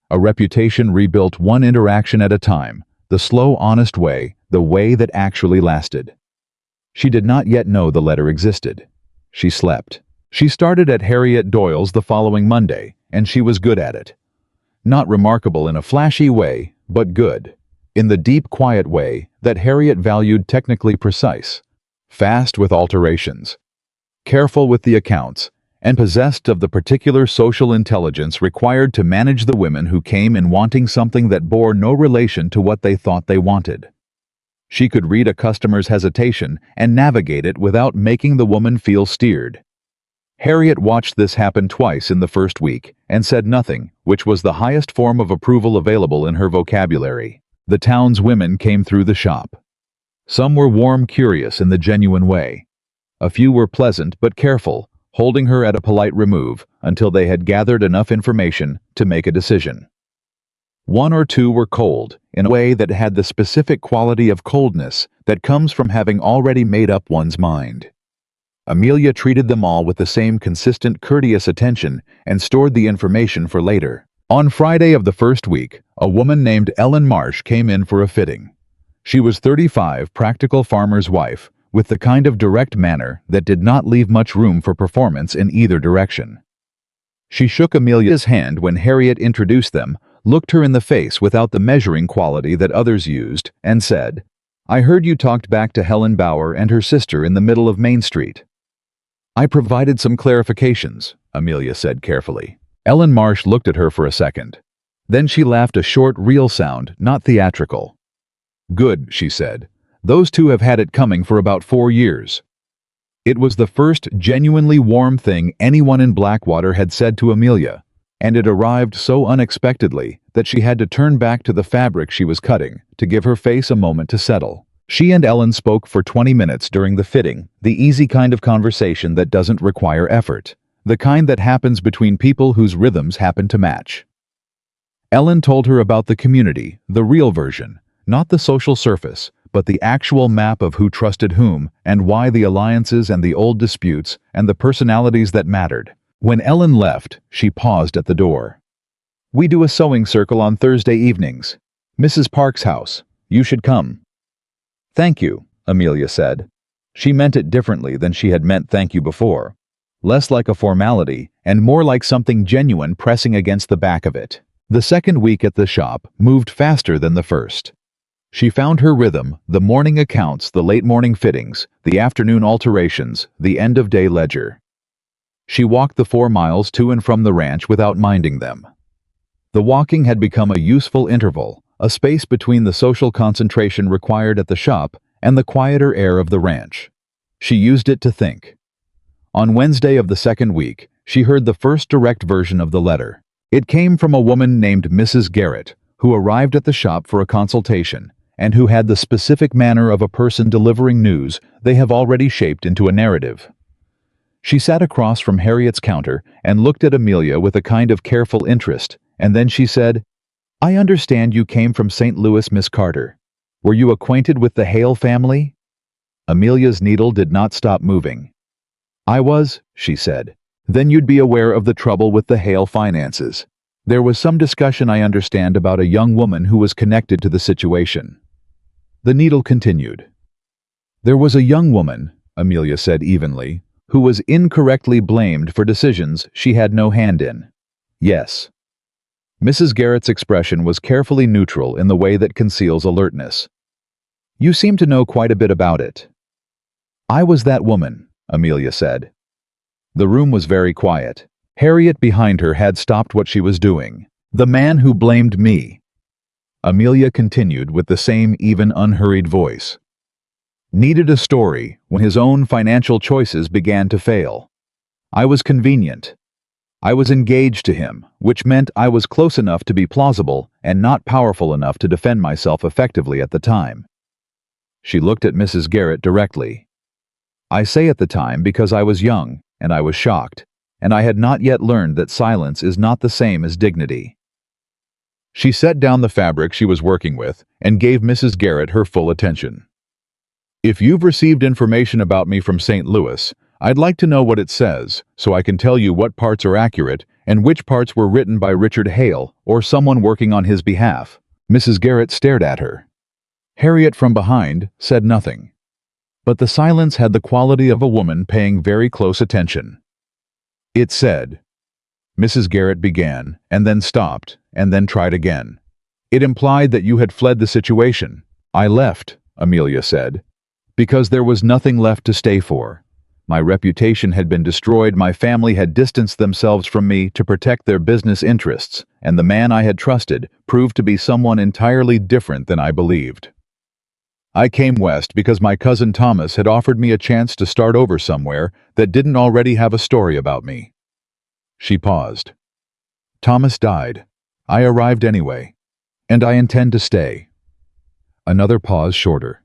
A reputation rebuilt one interaction at a time, the slow, honest way, the way that actually lasted. She did not yet know the letter existed. She slept. She started at Harriet Doyle's the following Monday, and she was good at it. Not remarkable in a flashy way, but good. In the deep, quiet way that Harriet valued, technically precise, fast with alterations, careful with the accounts, and possessed of the particular social intelligence required to manage the women who came in wanting something that bore no relation to what they thought they wanted. She could read a customer's hesitation and navigate it without making the woman feel steered. Harriet watched this happen twice in the first week and said nothing, which was the highest form of approval available in her vocabulary. The town's women came through the shop. Some were warm, curious in the genuine way. A few were pleasant but careful, holding her at a polite remove until they had gathered enough information to make a decision. One or two were cold, in a way that had the specific quality of coldness that comes from having already made up one's mind. Amelia treated them all with the same consistent, courteous attention and stored the information for later. On Friday of the first week, a woman named Ellen Marsh came in for a fitting. She was 35, practical farmer's wife, with the kind of direct manner that did not leave much room for performance in either direction. She shook Amelia's hand when Harriet introduced them, looked her in the face without the measuring quality that others used, and said, "I heard you talked back to Helen Bauer and her sister in the middle of Main Street." "I provided some clarifications," Amelia said carefully. Ellen Marsh looked at her for a second. Then she laughed, a short, real sound, not theatrical. "Good," she said. "Those two have had it coming for about 4 years." It was the first genuinely warm thing anyone in Blackwater had said to Amelia, and it arrived so unexpectedly that she had to turn back to the fabric she was cutting to give her face a moment to settle. She and Ellen spoke for 20 minutes during the fitting, the easy kind of conversation that doesn't require effort, the kind that happens between people whose rhythms happen to match. Ellen told her about the community, the real version, not the social surface, but the actual map of who trusted whom and why, the alliances and the old disputes and the personalities that mattered. When Ellen left, she paused at the door. "We do a sewing circle on Thursday evenings. Mrs. Park's house. You should come." "Thank you," Amelia said. She meant it differently than she had meant thank you before. Less like a formality and more like something genuine pressing against the back of it. The second week at the shop moved faster than the first. She found her rhythm, the morning accounts, the late morning fittings, the afternoon alterations, the end-of-day ledger. She walked the 4 miles to and from the ranch without minding them. The walking had become a useful interval, a space between the social concentration required at the shop and the quieter air of the ranch. She used it to think. On Wednesday of the second week, she heard the first direct version of the letter. It came from a woman named Mrs. Garrett, who arrived at the shop for a consultation, and who had the specific manner of a person delivering news they have already shaped into a narrative. She sat across from Harriet's counter and looked at Amelia with a kind of careful interest, and then she said, "I understand you came from St. Louis, Miss Carter. Were you acquainted with the Hale family?" Amelia's needle did not stop moving. "I was," she said. "Then you'd be aware of the trouble with the Hale finances. There was some discussion, I understand, about a young woman who was connected to the situation." The needle continued. "There was a young woman," Amelia said evenly, "who was incorrectly blamed for decisions she had no hand in." "Yes." Mrs. Garrett's expression was carefully neutral in the way that conceals alertness. "You seem to know quite a bit about it." "I was that woman," Amelia said. The room was very quiet. Harriet behind her had stopped what she was doing. "The man who blamed me," Amelia continued with the same even, unhurried voice, "needed a story when his own financial choices began to fail. I was convenient. I was engaged to him, which meant I was close enough to be plausible and not powerful enough to defend myself effectively at the time." She looked at Mrs. Garrett directly. "I say at the time because I was young, and I was shocked, and I had not yet learned that silence is not the same as dignity." She set down the fabric she was working with and gave Mrs. Garrett her full attention. "If you've received information about me from St. Louis, I'd like to know what it says, so I can tell you what parts are accurate and which parts were written by Richard Hale or someone working on his behalf." Mrs. Garrett stared at her. Harriet from behind said nothing. But the silence had the quality of a woman paying very close attention. "It said," Mrs. Garrett began, and then stopped, and then tried again. "It implied that you had fled the situation." "I left," Amelia said, "because there was nothing left to stay for. My reputation had been destroyed, my family had distanced themselves from me to protect their business interests, and the man I had trusted proved to be someone entirely different than I believed. I came west because my cousin Thomas had offered me a chance to start over somewhere that didn't already have a story about me." She paused. "Thomas died. I arrived anyway. And I intend to stay." Another pause, shorter.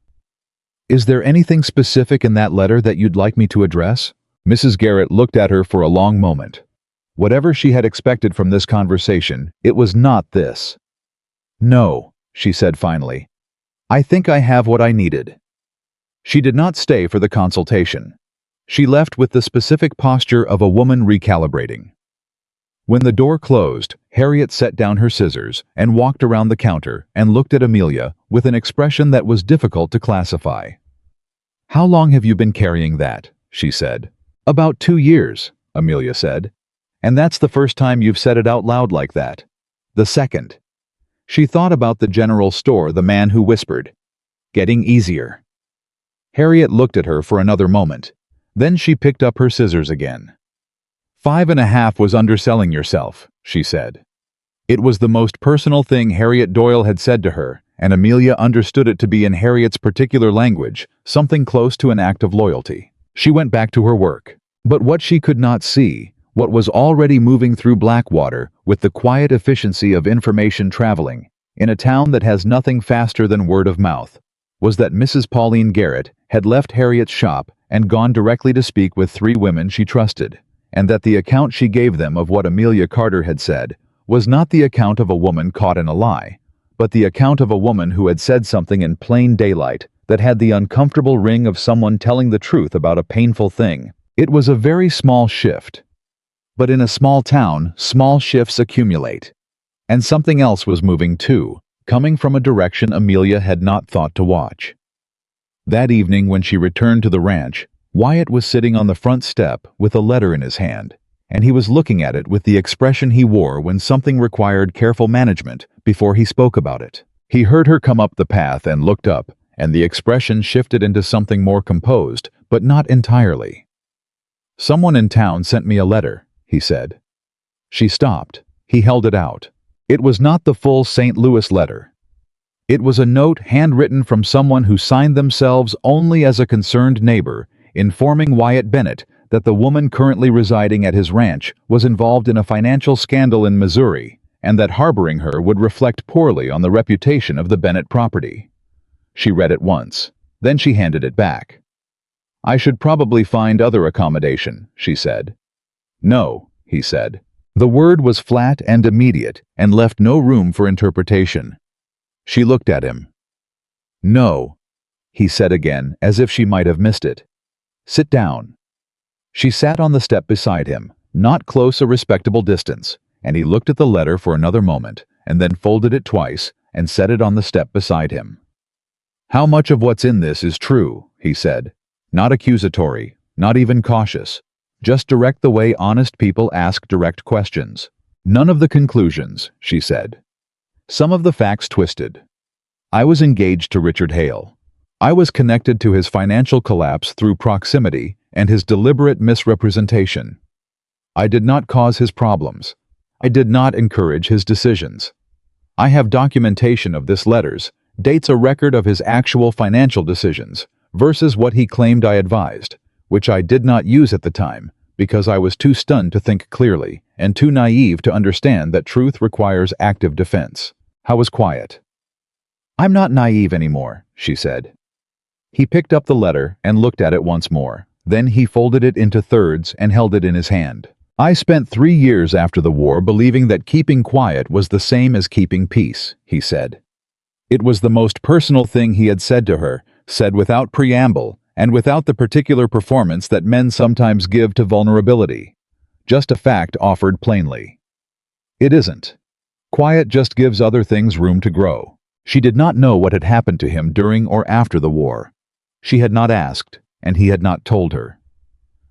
"Is there anything specific in that letter that you'd like me to address?" Mrs. Garrett looked at her for a long moment. Whatever she had expected from this conversation, it was not this. "No," she said finally. "I think I have what I needed." She did not stay for the consultation. She left with the specific posture of a woman recalibrating. When the door closed, Harriet set down her scissors and walked around the counter and looked at Amelia with an expression that was difficult to classify. "How long have you been carrying that?" she said. "About 2 years," Amelia said. "And that's the first time you've said it out loud like that." "The second." She thought about the general store, the man who whispered, "Getting easier." Harriet looked at her for another moment. Then she picked up her scissors again. 5.5 was underselling yourself, she said. It was the most personal thing Harriet Doyle had said to her, and Amelia understood it to be in Harriet's particular language, something close to an act of loyalty. She went back to her work. But what she could not see, what was already moving through Blackwater with the quiet efficiency of information traveling, in a town that has nothing faster than word of mouth, was that Mrs. Pauline Garrett had left Harriet's shop and gone directly to speak with 3 women she trusted, and that the account she gave them of what Amelia Carter had said was not the account of a woman caught in a lie, but the account of a woman who had said something in plain daylight that had the uncomfortable ring of someone telling the truth about a painful thing. It was a very small shift. But in a small town, small shifts accumulate. And something else was moving too, coming from a direction Amelia had not thought to watch. That evening when she returned to the ranch, Wyatt was sitting on the front step with a letter in his hand, and he was looking at it with the expression he wore when something required careful management before he spoke about it. He heard her come up the path and looked up, and the expression shifted into something more composed, but not entirely. "Someone in town sent me a letter," he said. She stopped. He held it out. It was not the full St. Louis letter. It was a note handwritten from someone who signed themselves only as a concerned neighbor, informing Wyatt Bennett that the woman currently residing at his ranch was involved in a financial scandal in Missouri, and that harboring her would reflect poorly on the reputation of the Bennett property. She read it once. Then she handed it back. "I should probably find other accommodation," she said. "No," he said. The word was flat and immediate and left no room for interpretation. She looked at him. "No," he said again, as if she might have missed it. "Sit down." She sat on the step beside him, not close a respectable distance, and he looked at the letter for another moment, and then folded it twice and set it on the step beside him. "How much of what's in this is true?" he said. "Not accusatory, not even cautious. Just direct the way honest people ask direct questions. None of the conclusions," she said. "Some of the facts twisted. I was engaged to Richard Hale. I was connected to his financial collapse through proximity and his deliberate misrepresentation. I did not cause his problems. I did not encourage his decisions. I have documentation of this letters, dates a record of his actual financial decisions versus what he claimed I advised, which I did not use at the time because I was too stunned to think clearly and too naive to understand that truth requires active defense." How was quiet? "I'm not naive anymore," she said. He picked up the letter and looked at it once more. Then he folded it into thirds and held it in his hand. "I spent 3 years after the war believing that keeping quiet was the same as keeping peace," he said. It was the most personal thing he had said to her, said without preamble and without the particular performance that men sometimes give to vulnerability. Just a fact offered plainly. It isn't. Quiet just gives other things room to grow. She did not know what had happened to him during or after the war. She had not asked, and he had not told her.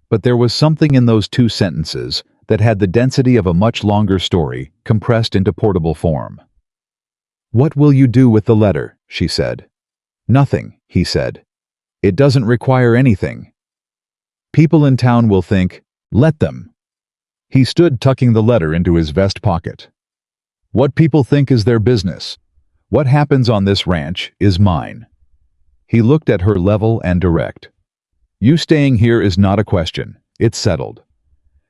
But there was something in those 2 sentences that had the density of a much longer story compressed into portable form. "What will you do with the letter?" she said. "Nothing," he said. "It doesn't require anything. People in town will think, let them." He stood tucking the letter into his vest pocket. "What people think is their business. What happens on this ranch is mine." He looked at her level and direct. "You staying here is not a question. It's settled."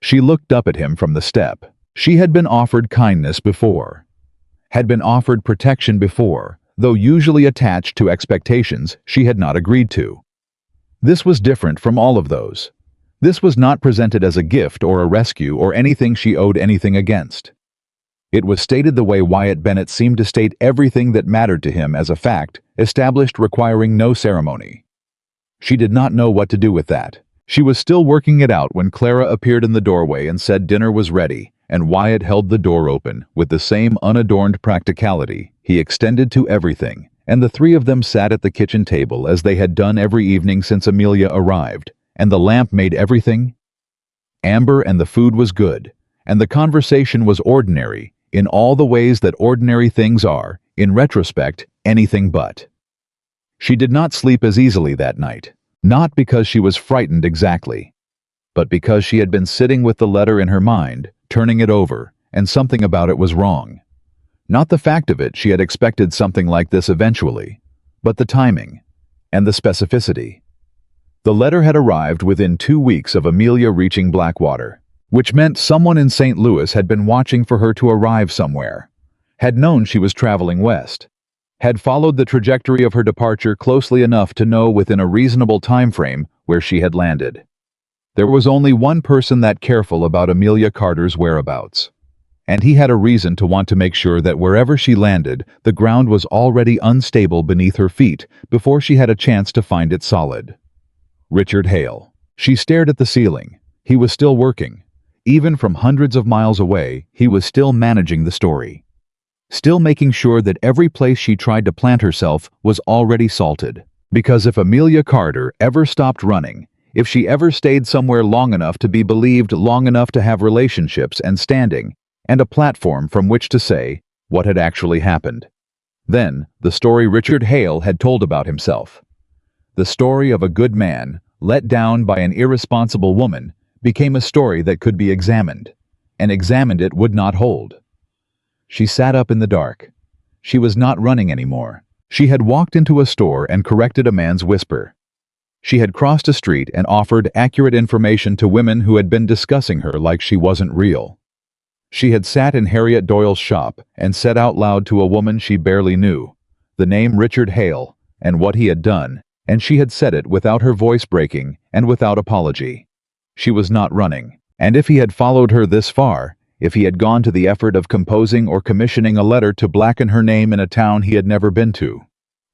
She looked up at him from the step. She had been offered kindness before, had been offered protection before, though usually attached to expectations she had not agreed to. This was different from all of those. This was not presented as a gift or a rescue or anything she owed anything against. It was stated the way Wyatt Bennett seemed to state everything that mattered to him as a fact, established requiring no ceremony. She did not know what to do with that. She was still working it out when Clara appeared in the doorway and said dinner was ready, and Wyatt held the door open with the same unadorned practicality he extended to everything, and the three of them sat at the kitchen table as they had done every evening since Amelia arrived, and the lamp made everything amber, and the food was good, and the conversation was ordinary, in all the ways that ordinary things are, in retrospect, anything but. She did not sleep as easily that night, not because she was frightened exactly, but because she had been sitting with the letter in her mind, turning it over, and something about it was wrong. Not the fact of it, she had expected something like this eventually, but the timing, and the specificity. The letter had arrived within 2 weeks of Amelia reaching Blackwater, which meant someone in St. Louis had been watching for her to arrive somewhere, had known she was traveling west, had followed the trajectory of her departure closely enough to know within a reasonable time frame where she had landed. There was only one person that careful about Amelia Carter's whereabouts, and he had a reason to want to make sure that wherever she landed, the ground was already unstable beneath her feet before she had a chance to find it solid. Richard Hale. She stared at the ceiling. He was still working. Even from hundreds of miles away, he was still managing the story. Still making sure that every place she tried to plant herself was already salted. Because if Amelia Carter ever stopped running, if she ever stayed somewhere long enough to be believed, long enough to have relationships and standing, and a platform from which to say what had actually happened, then the story Richard Hale had told about himself, the story of a good man let down by an irresponsible woman, became a story that could be examined, and examined it would not hold. She sat up in the dark. She was not running anymore. She had walked into a store and corrected a man's whisper. She had crossed a street and offered accurate information to women who had been discussing her like she wasn't real. She had sat in Harriet Doyle's shop and said out loud to a woman she barely knew the name Richard Hale and what he had done, and she had said it without her voice breaking and without apology. She was not running, and if he had followed her this far, if he had gone to the effort of composing or commissioning a letter to blacken her name in a town he had never been to,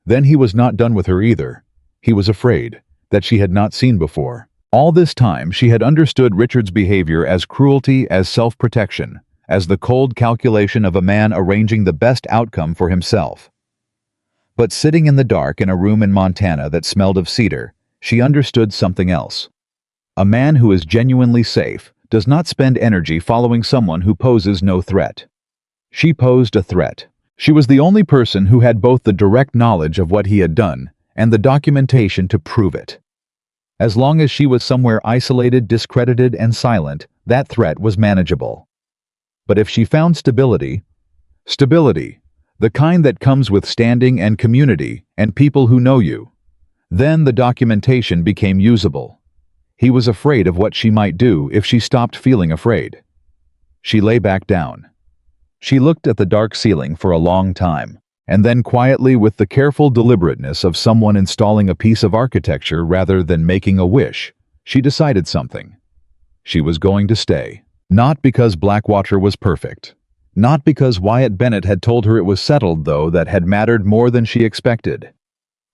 then he was not done with her either. He was afraid that she had not seen before. All this time she had understood Richard's behavior as cruelty, as self-protection, as the cold calculation of a man arranging the best outcome for himself. But sitting in the dark in a room in Montana that smelled of cedar, she understood something else. A man who is genuinely safe does not spend energy following someone who poses no threat. She posed a threat. She was the only person who had both the direct knowledge of what he had done and the documentation to prove it. As long as she was somewhere isolated, discredited, and silent, that threat was manageable. But if she found stability, the kind that comes with standing and community and people who know you, then the documentation became usable. He was afraid of what she might do if she stopped feeling afraid. She lay back down. She looked at the dark ceiling for a long time, and then quietly, with the careful deliberateness of someone installing a piece of architecture rather than making a wish, she decided something. She was going to stay. Not because Blackwater was perfect. Not because Wyatt Bennett had told her it was settled, though that had mattered more than she expected.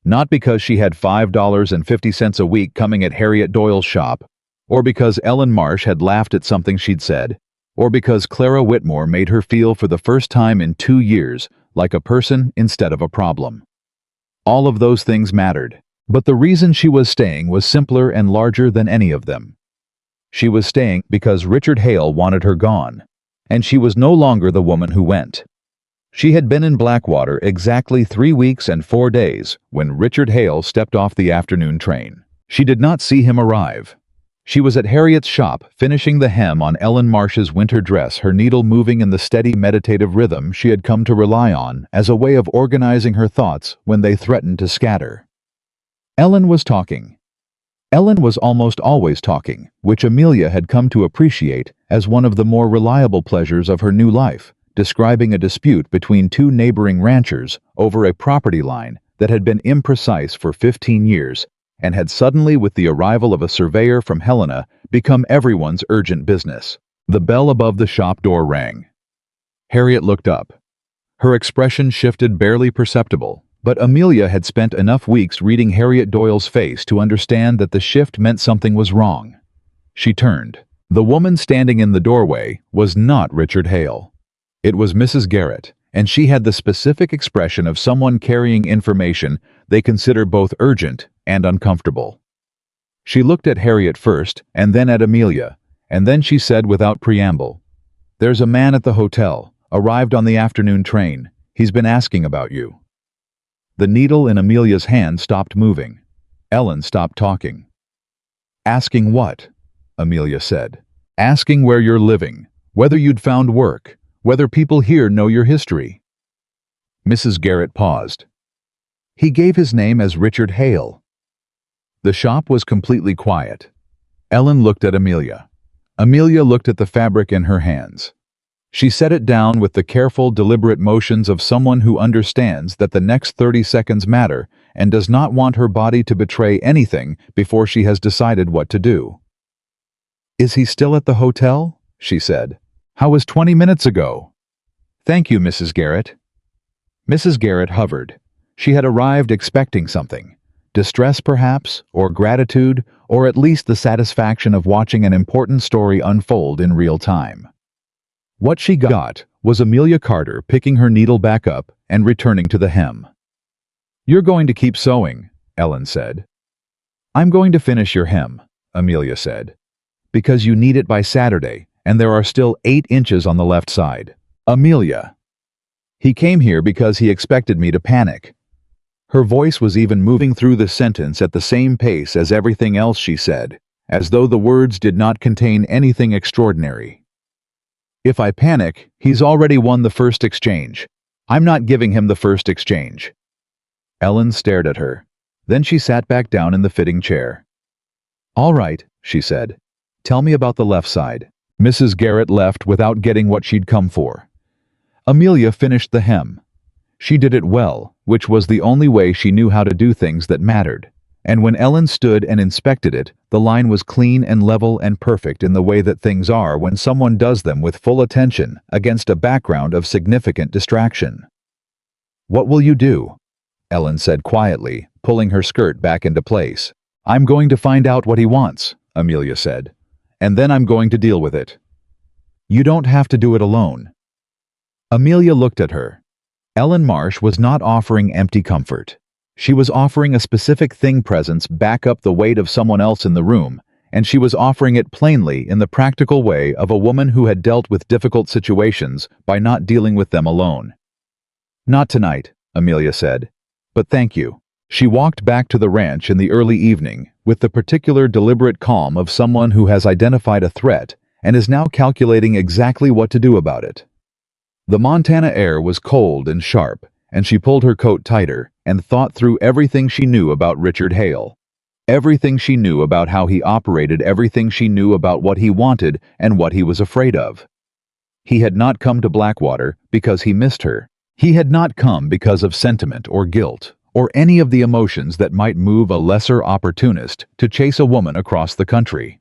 Not because she had $5.50 a week coming at Harriet Doyle's shop, or because Ellen Marsh had laughed at something she'd said, or because Clara Whitmore made her feel for the first time in 2 years like a person instead of a problem. All of those things mattered, but the reason she was staying was simpler and larger than any of them. She was staying because Richard Hale wanted her gone, and she was no longer the woman who went. She had been in Blackwater exactly 3 weeks and 4 days when Richard Hale stepped off the afternoon train. She did not see him arrive. She was at Harriet's shop, finishing the hem on Ellen Marsh's winter dress, her needle moving in the steady meditative rhythm she had come to rely on as a way of organizing her thoughts when they threatened to scatter. Ellen was talking. Ellen was almost always talking, which Amelia had come to appreciate as one of the more reliable pleasures of her new life, describing a dispute between 2 neighboring ranchers over a property line that had been imprecise for 15 years and had suddenly, with the arrival of a surveyor from Helena, become everyone's urgent business. The bell above the shop door rang. Harriet looked up. Her expression shifted barely perceptible, but Amelia had spent enough weeks reading Harriet Doyle's face to understand that the shift meant something was wrong. She turned. The woman standing in the doorway was not Richard Hale. It was Mrs. Garrett, and she had the specific expression of someone carrying information they consider both urgent and uncomfortable. She looked at Harriet first, and then at Amelia, and then she said without preamble, "There's a man at the hotel, arrived on the afternoon train. He's been asking about you." The needle in Amelia's hand stopped moving. Ellen stopped talking. "Asking what?" Amelia said. "Asking where you're living, whether you'd found work, whether people here know your history." Mrs. Garrett paused. "He gave his name as Richard Hale." The shop was completely quiet. Ellen looked at Amelia. Amelia looked at the fabric in her hands. She set it down with the careful, deliberate motions of someone who understands that the next 30 seconds matter and does not want her body to betray anything before she has decided what to do. "Is he still at the hotel?" she said. "How was 20 minutes ago?" "Thank you, Mrs. Garrett." Mrs. Garrett hovered. She had arrived expecting something. Distress, perhaps, or gratitude, or at least the satisfaction of watching an important story unfold in real time. What she got was Amelia Carter picking her needle back up and returning to the hem. "You're going to keep sewing," Ellen said. "I'm going to finish your hem," Amelia said, "because you need it by Saturday, and there are still 8 inches on the left side." "Amelia." "He came here because he expected me to panic." Her voice was even moving through the sentence at the same pace as everything else she said, as though the words did not contain anything extraordinary. "If I panic, he's already won the first exchange. I'm not giving him the first exchange." Ellen stared at her. Then she sat back down in the fitting chair. "All right," she said. "Tell me about the left side." Mrs. Garrett left without getting what she'd come for. Amelia finished the hem. She did it well, which was the only way she knew how to do things that mattered. And when Ellen stood and inspected it, the line was clean and level and perfect in the way that things are when someone does them with full attention against a background of significant distraction. "What will you do?" Ellen said quietly, pulling her skirt back into place. "I'm going to find out what he wants," Amelia said, "and then I'm going to deal with it." "You don't have to do it alone." Amelia looked at her. Ellen Marsh was not offering empty comfort. She was offering a specific thing presence back up the weight of someone else in the room, and she was offering it plainly in the practical way of a woman who had dealt with difficult situations by not dealing with them alone. "Not tonight," Amelia said, "but thank you." She walked back to the ranch in the early evening with the particular deliberate calm of someone who has identified a threat and is now calculating exactly what to do about it. The Montana air was cold and sharp, and she pulled her coat tighter and thought through everything she knew about Richard Hale. Everything she knew about how he operated, everything she knew about what he wanted and what he was afraid of. He had not come to Blackwater because he missed her. He had not come because of sentiment or guilt, or any of the emotions that might move a lesser opportunist to chase a woman across the country.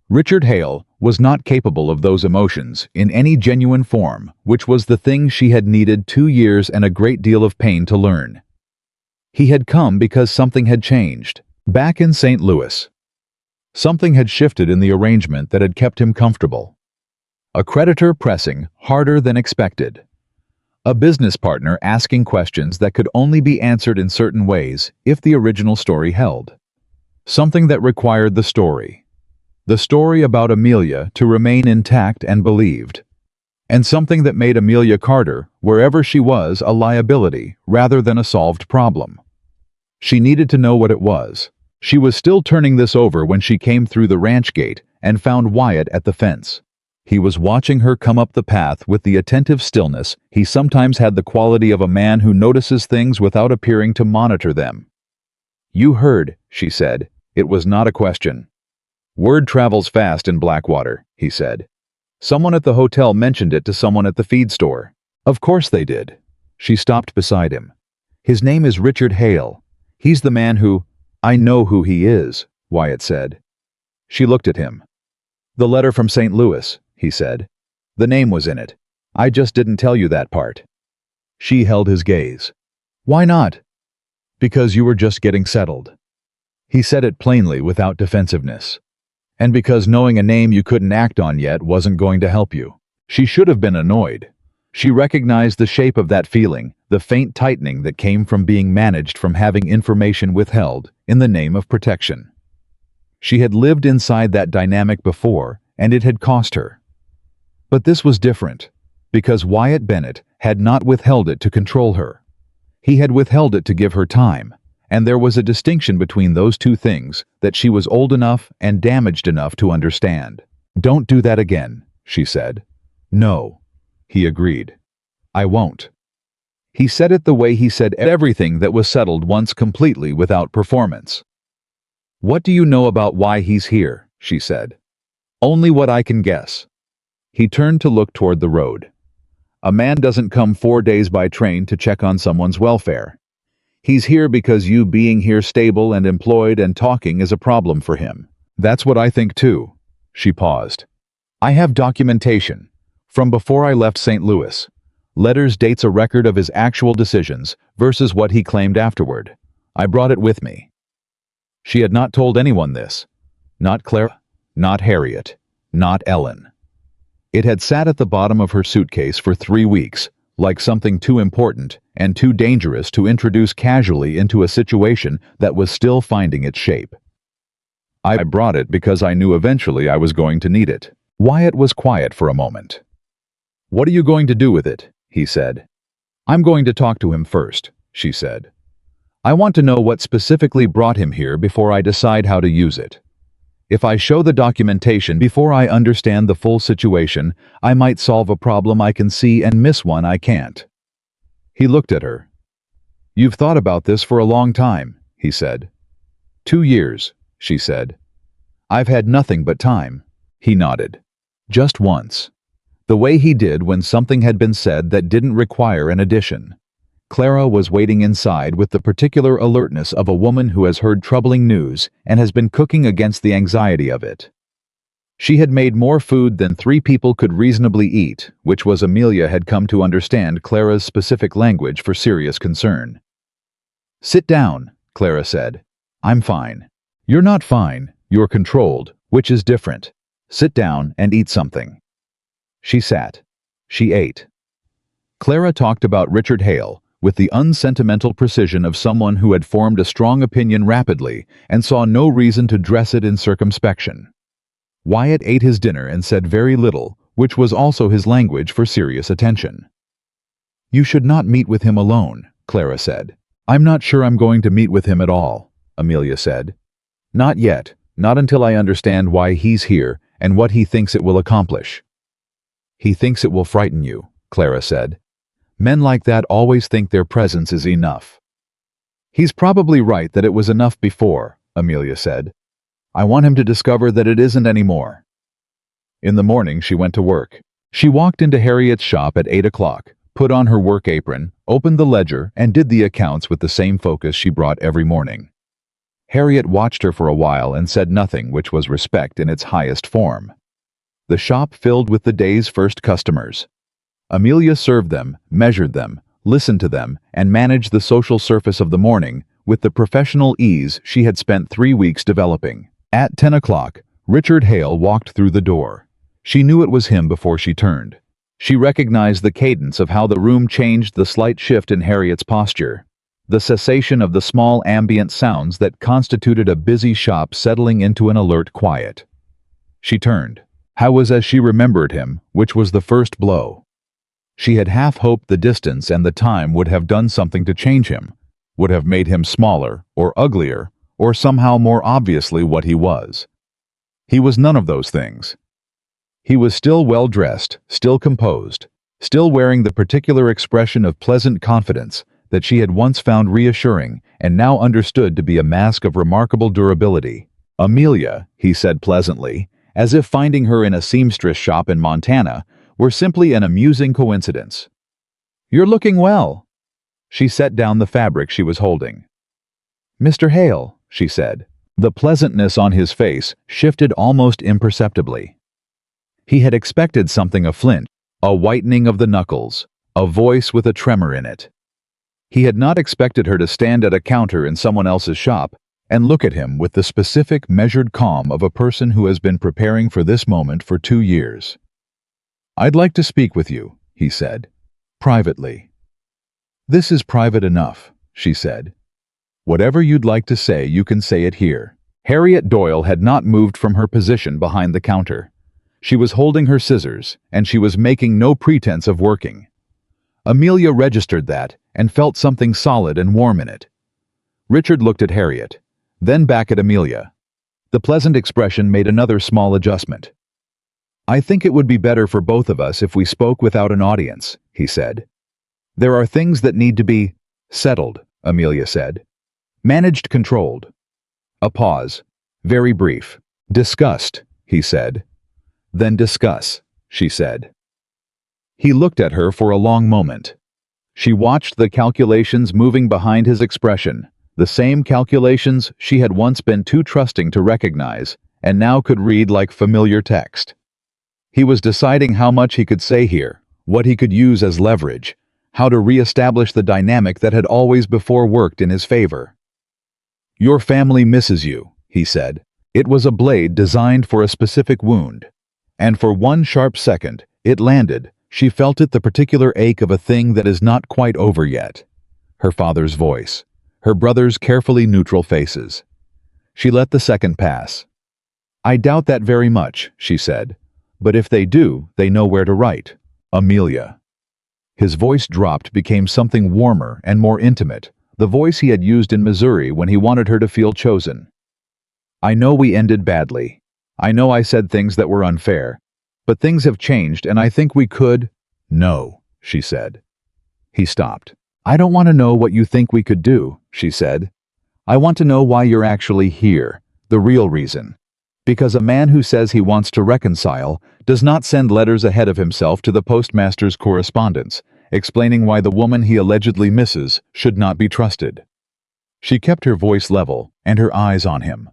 Richard Hale was not capable of those emotions in any genuine form, which was the thing she had needed 2 years and a great deal of pain to learn. He had come because something had changed, back in St. Louis. Something had shifted in the arrangement that had kept him comfortable. A creditor pressing harder than expected. A business partner asking questions that could only be answered in certain ways if the original story held. Something that required the story about Amelia, to remain intact and believed. And something that made Amelia Carter, wherever she was, a liability rather than a solved problem. She needed to know what it was. She was still turning this over when she came through the ranch gate and found Wyatt at the fence. He was watching her come up the path with the attentive stillness he sometimes had, the quality of a man who notices things without appearing to monitor them. "You heard," she said. It was not a question. "Word travels fast in Blackwater," he said. "Someone at the hotel mentioned it to someone at the feed store." "Of course they did." She stopped beside him. "His name is Richard Hale. He's the man who—" I know who he is, Wyatt said. She looked at him. The letter from St. Louis, he said. The name was in it. I just didn't tell you that part. She held his gaze. Why not? Because you were just getting settled. He said it plainly without defensiveness. And because knowing a name you couldn't act on yet wasn't going to help you. She should have been annoyed. She recognized the shape of that feeling, the faint tightening that came from being managed, from having information withheld in the name of protection. She had lived inside that dynamic before, and it had cost her. But this was different, because Wyatt Bennett had not withheld it to control her. He had withheld it to give her time, and there was a distinction between those two things that she was old enough and damaged enough to understand. Don't do that again, she said. No, he agreed. I won't. He said it the way he said everything that was settled once, completely without performance. What do you know about why he's here? She said. Only what I can guess. He turned to look toward the road. A man doesn't come 4 days by train to check on someone's welfare. He's here because you being here stable and employed and talking is a problem for him. That's what I think too. She paused. I have documentation. From before I left St. Louis. Letters, dates, a record of his actual decisions versus what he claimed afterward. I brought it with me. She had not told anyone this. Not Clara, not Harriet, not Ellen. It had sat at the bottom of her suitcase for 3 weeks, like something too important and too dangerous to introduce casually into a situation that was still finding its shape. I brought it because I knew eventually I was going to need it. Wyatt was quiet for a moment. What are you going to do with it? He said. I'm going to talk to him first, she said. I want to know what specifically brought him here before I decide how to use it. If I show the documentation before I understand the full situation, I might solve a problem I can see and miss one I can't. He looked at her. You've thought about this for a long time, he said. 2 years, she said. I've had nothing but time. He nodded. Just once. The way he did when something had been said that didn't require an addition. Clara was waiting inside with the particular alertness of a woman who has heard troubling news and has been cooking against the anxiety of it. She had made more food than 3 people could reasonably eat, which was Amelia had come to understand Clara's specific language for serious concern. Sit down, Clara said. I'm fine. You're not fine, you're controlled, which is different. Sit down and eat something. She sat. She ate. Clara talked about Richard Hale with the unsentimental precision of someone who had formed a strong opinion rapidly and saw no reason to dress it in circumspection. Wyatt ate his dinner and said very little, which was also his language for serious attention. You should not meet with him alone, Clara said. I'm not sure I'm going to meet with him at all, Amelia said. Not yet, not until I understand why he's here and what he thinks it will accomplish. He thinks it will frighten you, Clara said. Men like that always think their presence is enough. He's probably right that it was enough before, Amelia said. I want him to discover that it isn't anymore. In the morning she went to work. She walked into Harriet's shop at 8 o'clock, put on her work apron, opened the ledger, and did the accounts with the same focus she brought every morning. Harriet watched her for a while and said nothing, which was respect in its highest form. The shop filled with the day's first customers. Amelia served them, measured them, listened to them, and managed the social surface of the morning with the professional ease she had spent 3 weeks developing. At 10 o'clock, Richard Hale walked through the door. She knew it was him before she turned. She recognized the cadence of how the room changed, the slight shift in Harriet's posture, the cessation of the small ambient sounds that constituted a busy shop settling into an alert quiet. She turned. How was as she remembered him, which was the first blow. She had half hoped the distance and the time would have done something to change him, would have made him smaller, or uglier, or somehow more obviously what he was. He was none of those things. He was still well-dressed, still composed, still wearing the particular expression of pleasant confidence that she had once found reassuring and now understood to be a mask of remarkable durability. Amelia, he said pleasantly, as if finding her in a seamstress shop in Montana were simply an amusing coincidence. You're looking well. She set down the fabric she was holding. Mr. Hale, she said. The pleasantness on his face shifted almost imperceptibly. He had expected something of Flint, a whitening of the knuckles, a voice with a tremor in it. He had not expected her to stand at a counter in someone else's shop and look at him with the specific, measured calm of a person who has been preparing for this moment for 2 years. "I'd like to speak with you," he said, privately. "This is private enough," she said. "Whatever you'd like to say, you can say it here." Harriet Doyle had not moved from her position behind the counter. She was holding her scissors, and she was making no pretense of working. Amelia registered that and felt something solid and warm in it. Richard looked at Harriet, then back at Amelia. The pleasant expression made another small adjustment. "I think it would be better for both of us if we spoke without an audience," he said. "There are things that need to be settled," Amelia said. "Managed, controlled." A pause, very brief. "Discussed," he said. "Then discuss," she said. He looked at her for a long moment. She watched the calculations moving behind his expression, the same calculations she had once been too trusting to recognize, and now could read like familiar text. He was deciding how much he could say here, what he could use as leverage, how to re-establish the dynamic that had always before worked in his favor. "Your family misses you," he said. It was a blade designed for a specific wound. And for one sharp second, it landed. She felt it, the particular ache of a thing that is not quite over yet. Her father's voice. Her brother's carefully neutral faces. She let the second pass. "I doubt that very much," she said. "But if they do, they know where to write. Amelia." His voice dropped, became something warmer and more intimate, the voice he had used in Missouri when he wanted her to feel chosen. "I know we ended badly. I know I said things that were unfair. But things have changed, and I think we could—" "No," she said. He stopped. "I don't want to know what you think we could do," she said. "I want to know why you're actually here, the real reason. Because a man who says he wants to reconcile does not send letters ahead of himself to the postmaster's correspondence, explaining why the woman he allegedly misses should not be trusted." She kept her voice level and her eyes on him.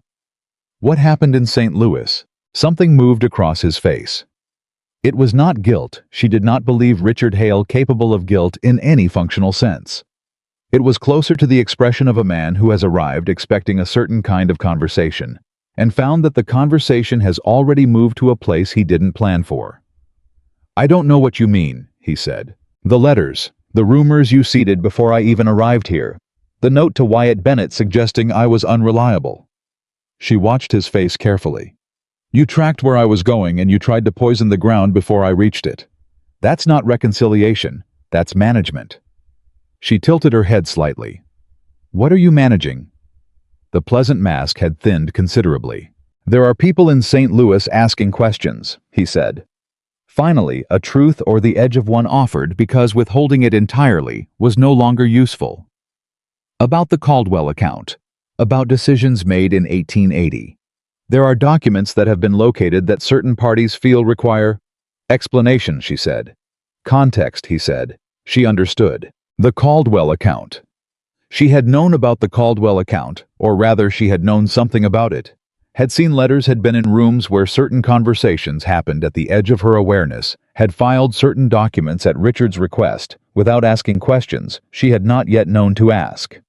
"What happened in St. Louis?" Something moved across his face. It was not guilt. She did not believe Richard Hale capable of guilt in any functional sense. It was closer to the expression of a man who has arrived expecting a certain kind of conversation, and found that the conversation has already moved to a place he didn't plan for. "I don't know what you mean," he said. "The letters, the rumors you seeded before I even arrived here, the note to Wyatt Bennett suggesting I was unreliable." She watched his face carefully. "You tracked where I was going and you tried to poison the ground before I reached it. That's not reconciliation, that's management." She tilted her head slightly. "What are you managing?" The pleasant mask had thinned considerably. "There are people in St. Louis asking questions," he said. Finally, a truth or the edge of one offered because withholding it entirely was no longer useful. "About the Caldwell account. About decisions made in 1880. There are documents that have been located that certain parties feel require explanation," she said. "Context," he said. She understood. The Caldwell account. She had known about the Caldwell account, or rather she had known something about it. Had seen letters, had been in rooms where certain conversations happened at the edge of her awareness, had filed certain documents at Richard's request, without asking questions she had not yet known to ask.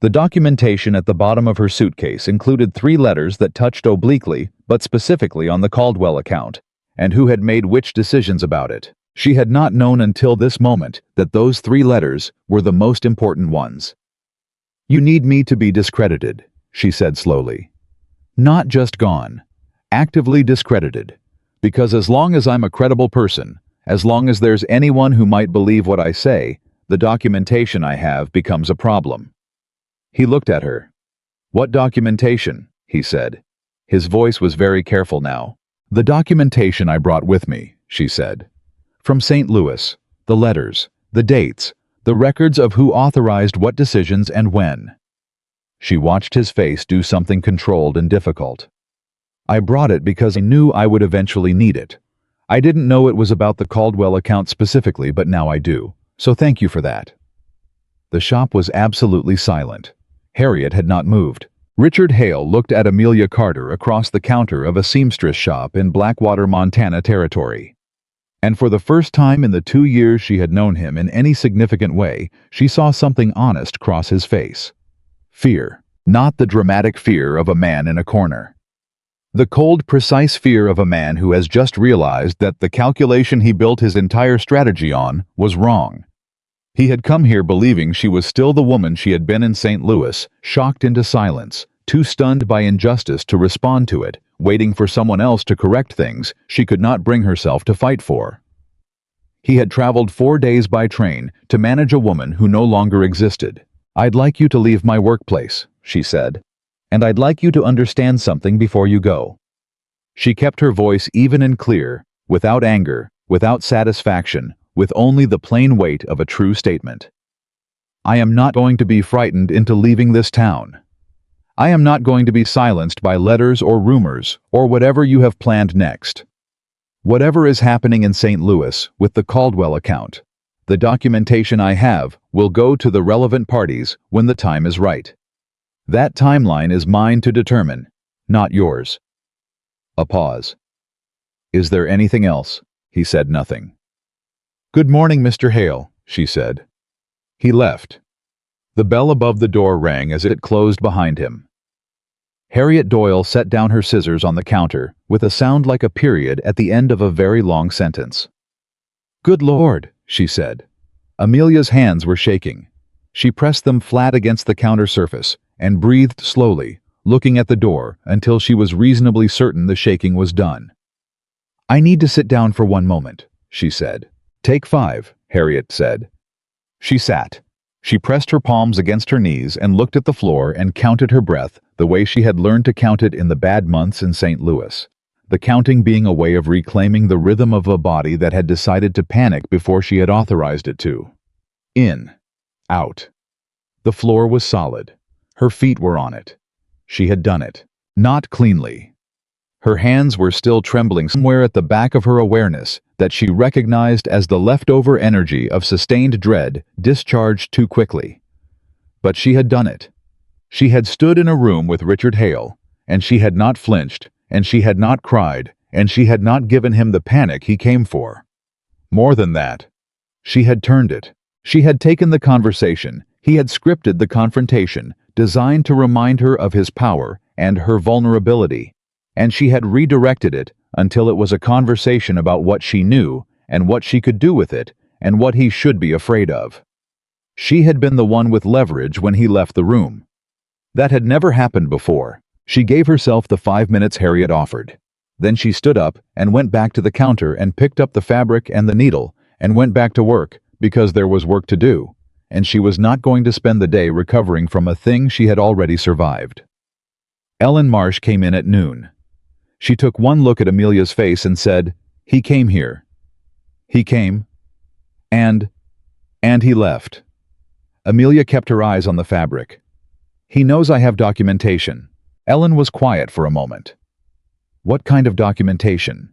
The documentation at the bottom of her suitcase included 3 letters that touched obliquely but specifically on the Caldwell account, and who had made which decisions about it. She had not known until this moment that those 3 letters were the most important ones. "You need me to be discredited," she said slowly. "Not just gone. Actively discredited. Because as long as I'm a credible person, as long as there's anyone who might believe what I say, the documentation I have becomes a problem." He looked at her. "What documentation?" he said. His voice was very careful now. "The documentation I brought with me," she said. "From St. Louis, the letters, the dates, the records of who authorized what decisions and when." She watched his face do something controlled and difficult. "I brought it because I knew I would eventually need it. I didn't know it was about the Caldwell account specifically, but now I do. So thank you for that." The shop was absolutely silent. Harriet had not moved. Richard Hale looked at Amelia Carter across the counter of a seamstress shop in Blackwater, Montana territory. And for the first time in the 2 years she had known him in any significant way, she saw something honest cross his face. Fear. Not the dramatic fear of a man in a corner. The cold, precise fear of a man who has just realized that the calculation he built his entire strategy on was wrong. He had come here believing she was still the woman she had been in St. Louis, shocked into silence, too stunned by injustice to respond to it, waiting for someone else to correct things she could not bring herself to fight for. He had traveled 4 days by train to manage a woman who no longer existed. "I'd like you to leave my workplace," she said. "And I'd like you to understand something before you go." She kept her voice even and clear, without anger, without satisfaction, with only the plain weight of a true statement. "I am not going to be frightened into leaving this town. I am not going to be silenced by letters or rumors or whatever you have planned next. Whatever is happening in St. Louis with the Caldwell account, the documentation I have will go to the relevant parties when the time is right. That timeline is mine to determine, not yours." A pause. "Is there anything else?" He said nothing. "Good morning, Mr. Hale," she said. He left. The bell above the door rang as it closed behind him. Harriet Doyle set down her scissors on the counter with a sound like a period at the end of a very long sentence. "Good Lord," she said. Amelia's hands were shaking. She pressed them flat against the counter surface and breathed slowly, looking at the door until she was reasonably certain the shaking was done. "I need to sit down for one moment," she said. "Take 5, Harriet said. She sat. She pressed her palms against her knees and looked at the floor and counted her breath the way she had learned to count it in the bad months in St. Louis, the counting being a way of reclaiming the rhythm of a body that had decided to panic before she had authorized it to. In. Out. The floor was solid. Her feet were on it. She had done it. Not cleanly. Her hands were still trembling somewhere at the back of her awareness that she recognized as the leftover energy of sustained dread discharged too quickly. But she had done it. She had stood in a room with Richard Hale, and she had not flinched, and she had not cried, and she had not given him the panic he came for. More than that, she had turned it. She had taken the conversation, he had scripted the confrontation, designed to remind her of his power and her vulnerability, and she had redirected it until it was a conversation about what she knew and what she could do with it and what he should be afraid of. She had been the one with leverage when he left the room. That had never happened before. She gave herself the 5 minutes Harriet offered. Then she stood up and went back to the counter and picked up the fabric and the needle and went back to work because there was work to do, and she was not going to spend the day recovering from a thing she had already survived. Ellen Marsh came in at noon. She took one look at Amelia's face and said, "He came here. He came. And he left." Amelia kept her eyes on the fabric. "He knows I have documentation." Ellen was quiet for a moment. "What kind of documentation?"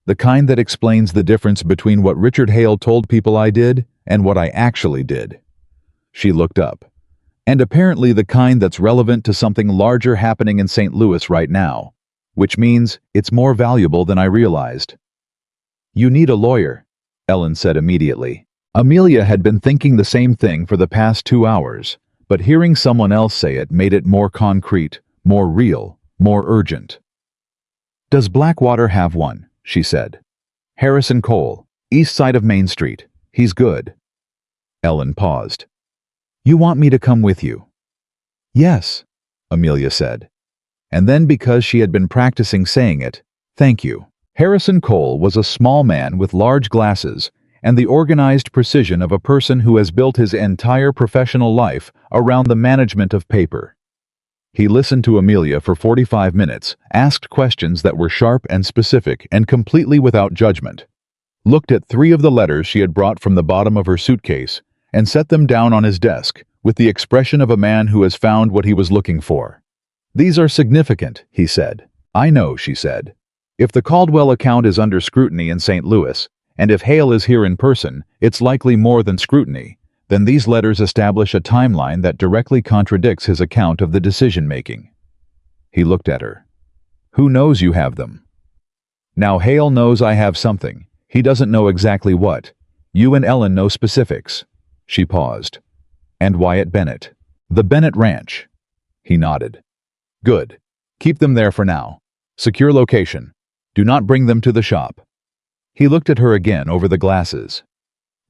"The kind that explains the difference between what Richard Hale told people I did and what I actually did." She looked up. "And apparently the kind that's relevant to something larger happening in St. Louis right now. Which means it's more valuable than I realized." "You need a lawyer," Ellen said immediately. Amelia had been thinking the same thing for the past 2 hours, but hearing someone else say it made it more concrete, more real, more urgent. "Does Blackwater have one?" she said. "Harrison Cole, east side of Main Street. He's good." Ellen paused. "You want me to come with you?" "Yes," Amelia said. And then, because she had been practicing saying it, "Thank you." Harrison Cole was a small man with large glasses and the organized precision of a person who has built his entire professional life around the management of paper. He listened to Amelia for 45 minutes, asked questions that were sharp and specific and completely without judgment, looked at 3 of the letters she had brought from the bottom of her suitcase, and set them down on his desk with the expression of a man who has found what he was looking for. "These are significant," he said. "I know," she said. "If the Caldwell account is under scrutiny in St. Louis, and if Hale is here in person, it's likely more than scrutiny, then these letters establish a timeline that directly contradicts his account of the decision-making. He looked at her. Who knows you have them? Now Hale knows I have something. He doesn't know exactly what. You and Ellen know specifics. She paused. And Wyatt Bennett. The Bennett Ranch. He nodded. Good. Keep them there for now. Secure location. Do not bring them to the shop. He looked at her again over the glasses.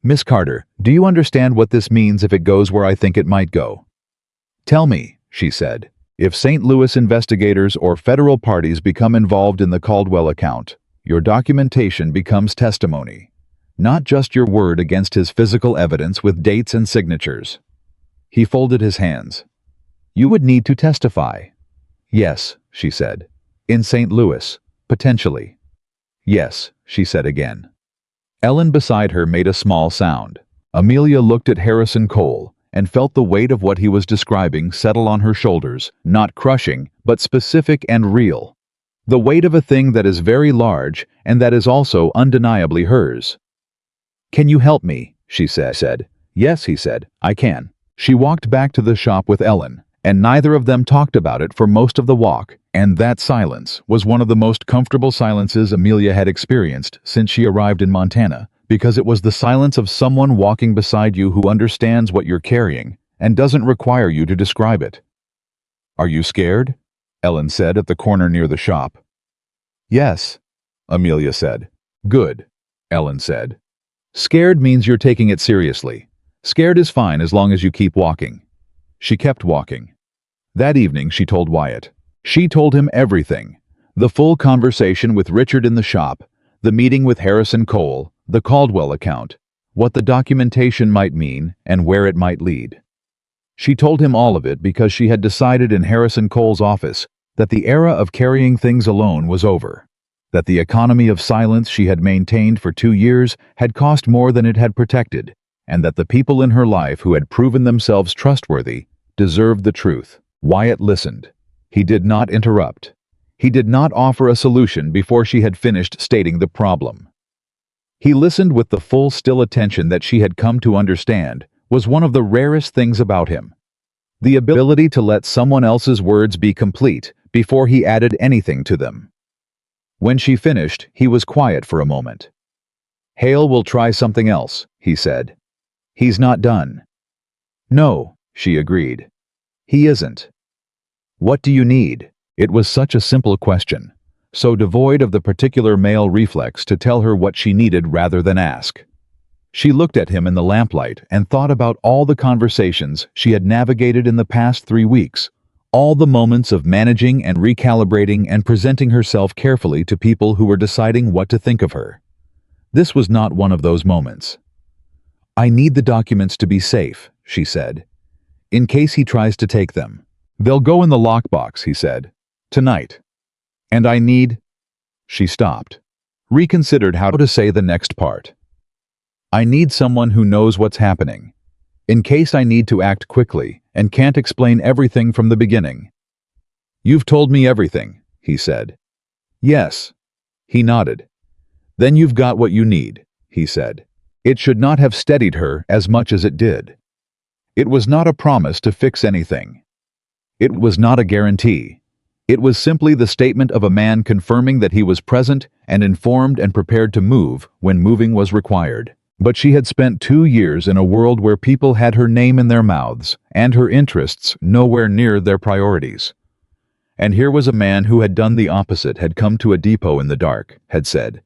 Miss Carter, do you understand what this means if it goes where I think it might go? Tell me, she said, if St. Louis investigators or federal parties become involved in the Caldwell account, your documentation becomes testimony, not just your word against his physical evidence with dates and signatures. He folded his hands. You would need to testify. Yes, she said. In St. Louis, potentially. Yes, she said again. Ellen beside her made a small sound. Amelia looked at Harrison Cole and felt the weight of what he was describing settle on her shoulders, not crushing, but specific and real. The weight of a thing that is very large and that is also undeniably hers. Can you help me? She said. Yes, he said, I can. She walked back to the shop with Ellen, and neither of them talked about it for most of the walk, and that silence was one of the most comfortable silences Amelia had experienced since she arrived in Montana, because it was the silence of someone walking beside you who understands what you're carrying and doesn't require you to describe it. Are you scared? Ellen said at the corner near the shop. Yes, Amelia said. Good, Ellen said. Scared means you're taking it seriously. Scared is fine as long as you keep walking. She kept walking. That evening she told Wyatt. She told him everything. The full conversation with Richard in the shop, the meeting with Harrison Cole, the Caldwell account, what the documentation might mean and where it might lead. She told him all of it because she had decided in Harrison Cole's office that the era of carrying things alone was over, that the economy of silence she had maintained for 2 years had cost more than it had protected, and that the people in her life who had proven themselves trustworthy deserved the truth. Wyatt listened. He did not interrupt. He did not offer a solution before she had finished stating the problem. He listened with the full still attention that she had come to understand was one of the rarest things about him. The ability to let someone else's words be complete before he added anything to them. When she finished, he was quiet for a moment. Hale will try something else, he said. He's not done. No, she agreed. He isn't. What do you need? It was such a simple question, so devoid of the particular male reflex to tell her what she needed rather than ask. She looked at him in the lamplight and thought about all the conversations she had navigated in the past 3 weeks, all the moments of managing and recalibrating and presenting herself carefully to people who were deciding what to think of her. This was not one of those moments. I need the documents to be safe, she said, in case he tries to take them. They'll go in the lockbox, he said, tonight. And I need... She stopped, reconsidered how to say the next part. I need someone who knows what's happening, in case I need to act quickly and can't explain everything from the beginning. You've told me everything, he said. Yes. He nodded. Then you've got what you need, he said. It should not have steadied her as much as it did. It was not a promise to fix anything. It was not a guarantee. It was simply the statement of a man confirming that he was present and informed and prepared to move when moving was required. But she had spent 2 years in a world where people had her name in their mouths and her interests nowhere near their priorities. And here was a man who had done the opposite, had come to a depot in the dark, had said,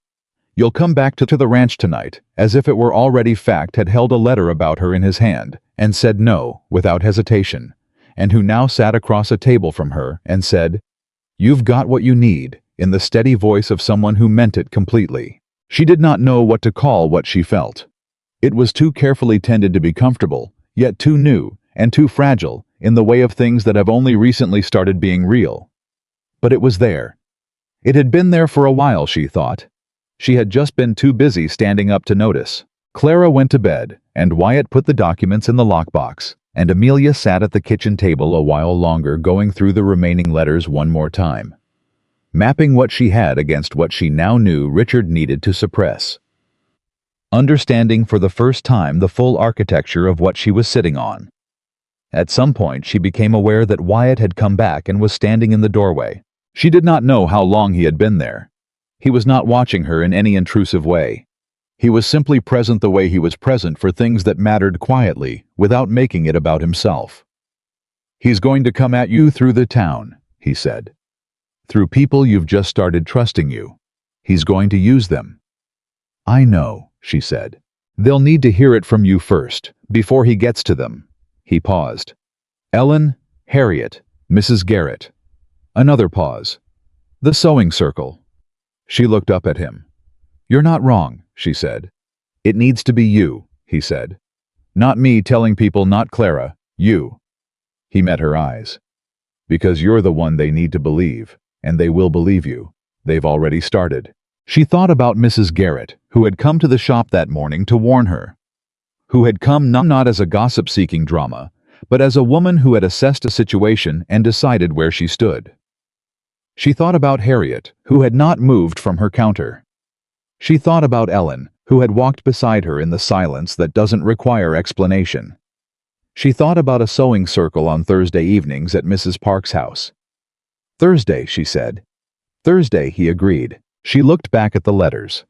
"You'll come back to the ranch tonight," as if it were already fact, had held a letter about her in his hand, and said no, without hesitation, and who now sat across a table from her and said, "You've got what you need," in the steady voice of someone who meant it completely. She did not know what to call what she felt. It was too carefully tended to be comfortable, yet too new and too fragile in the way of things that have only recently started being real. But it was there. It had been there for a while, she thought. She had just been too busy standing up to notice. Clara went to bed, and Wyatt put the documents in the lockbox, and Amelia sat at the kitchen table a while longer, going through the remaining letters one more time, mapping what she had against what she now knew Richard needed to suppress. Understanding for the first time the full architecture of what she was sitting on. At some point, she became aware that Wyatt had come back and was standing in the doorway. She did not know how long he had been there. He was not watching her in any intrusive way. He was simply present the way he was present for things that mattered quietly, without making it about himself. "He's going to come at you through the town," he said. "Through people you've just started trusting you. He's going to use them." "I know," she said. "They'll need to hear it from you first, before he gets to them." He paused. "Ellen, Harriet, Mrs. Garrett." Another pause. "The sewing circle." She looked up at him. "You're not wrong," she said. "It needs to be you," he said. "Not me telling people, not Clara, you." He met her eyes. "Because you're the one they need to believe, and they will believe you. They've already started." She thought about Mrs. Garrett, who had come to the shop that morning to warn her. Who had come not as a gossip-seeking drama, but as a woman who had assessed a situation and decided where she stood. She thought about Harriet, who had not moved from her counter. She thought about Ellen, who had walked beside her in the silence that doesn't require explanation. She thought about a sewing circle on Thursday evenings at Mrs. Park's house. "Thursday," she said. "Thursday," he agreed. She looked back at the letters.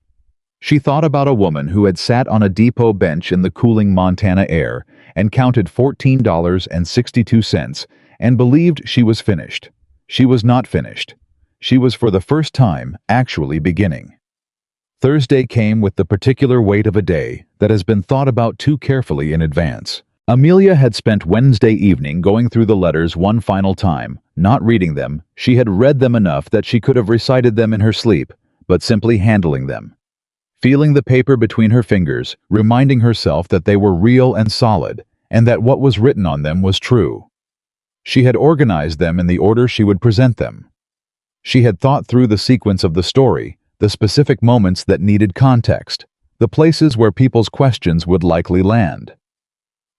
She thought about a woman who had sat on a depot bench in the cooling Montana air and counted $14.62 and believed she was finished. She was not finished. She was for the first time actually beginning. Thursday came with the particular weight of a day that has been thought about too carefully in advance. Amelia had spent Wednesday evening going through the letters one final time, not reading them. She had read them enough that she could have recited them in her sleep, but simply handling them. Feeling the paper between her fingers, reminding herself that they were real and solid, and that what was written on them was true. She had organized them in the order she would present them. She had thought through the sequence of the story, the specific moments that needed context, the places where people's questions would likely land.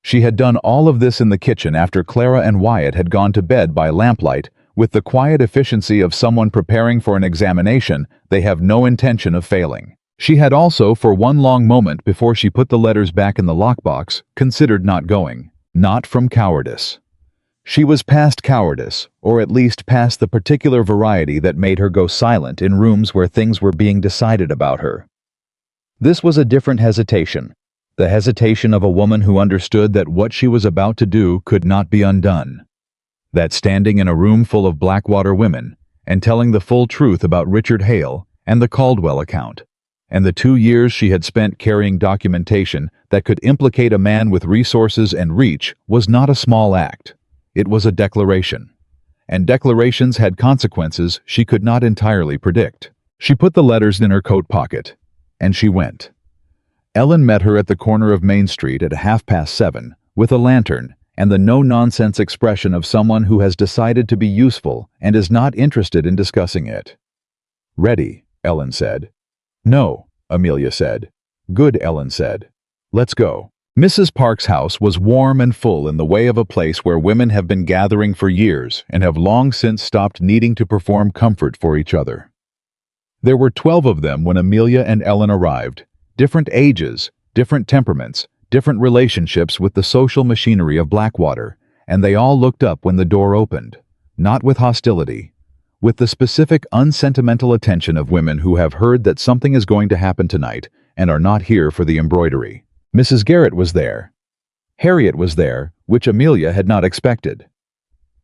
She had done all of this in the kitchen after Clara and Wyatt had gone to bed by lamplight, with the quiet efficiency of someone preparing for an examination they have no intention of failing. She had also, for one long moment before she put the letters back in the lockbox, considered not going. Not from cowardice. She was past cowardice, or at least past the particular variety that made her go silent in rooms where things were being decided about her. This was a different hesitation. The hesitation of a woman who understood that what she was about to do could not be undone. That standing in a room full of Blackwater women, and telling the full truth about Richard Hale and the Caldwell account, and the 2 years she had spent carrying documentation that could implicate a man with resources and reach, was not a small act. It was a declaration. And declarations had consequences she could not entirely predict. She put the letters in her coat pocket, and she went. Ellen met her at the corner of Main Street at 7:30, with a lantern and the no-nonsense expression of someone who has decided to be useful and is not interested in discussing it. "Ready," Ellen said. "No," Amelia said. "Good," Ellen said. "Let's go." Mrs. Park's house was warm and full in the way of a place where women have been gathering for years and have long since stopped needing to perform comfort for each other. There were 12 of them when Amelia and Ellen arrived, different ages, different temperaments, different relationships with the social machinery of Blackwater, and they all looked up when the door opened, not with hostility, with the specific unsentimental attention of women who have heard that something is going to happen tonight and are not here for the embroidery. Mrs. Garrett was there. Harriet was there, which Amelia had not expected.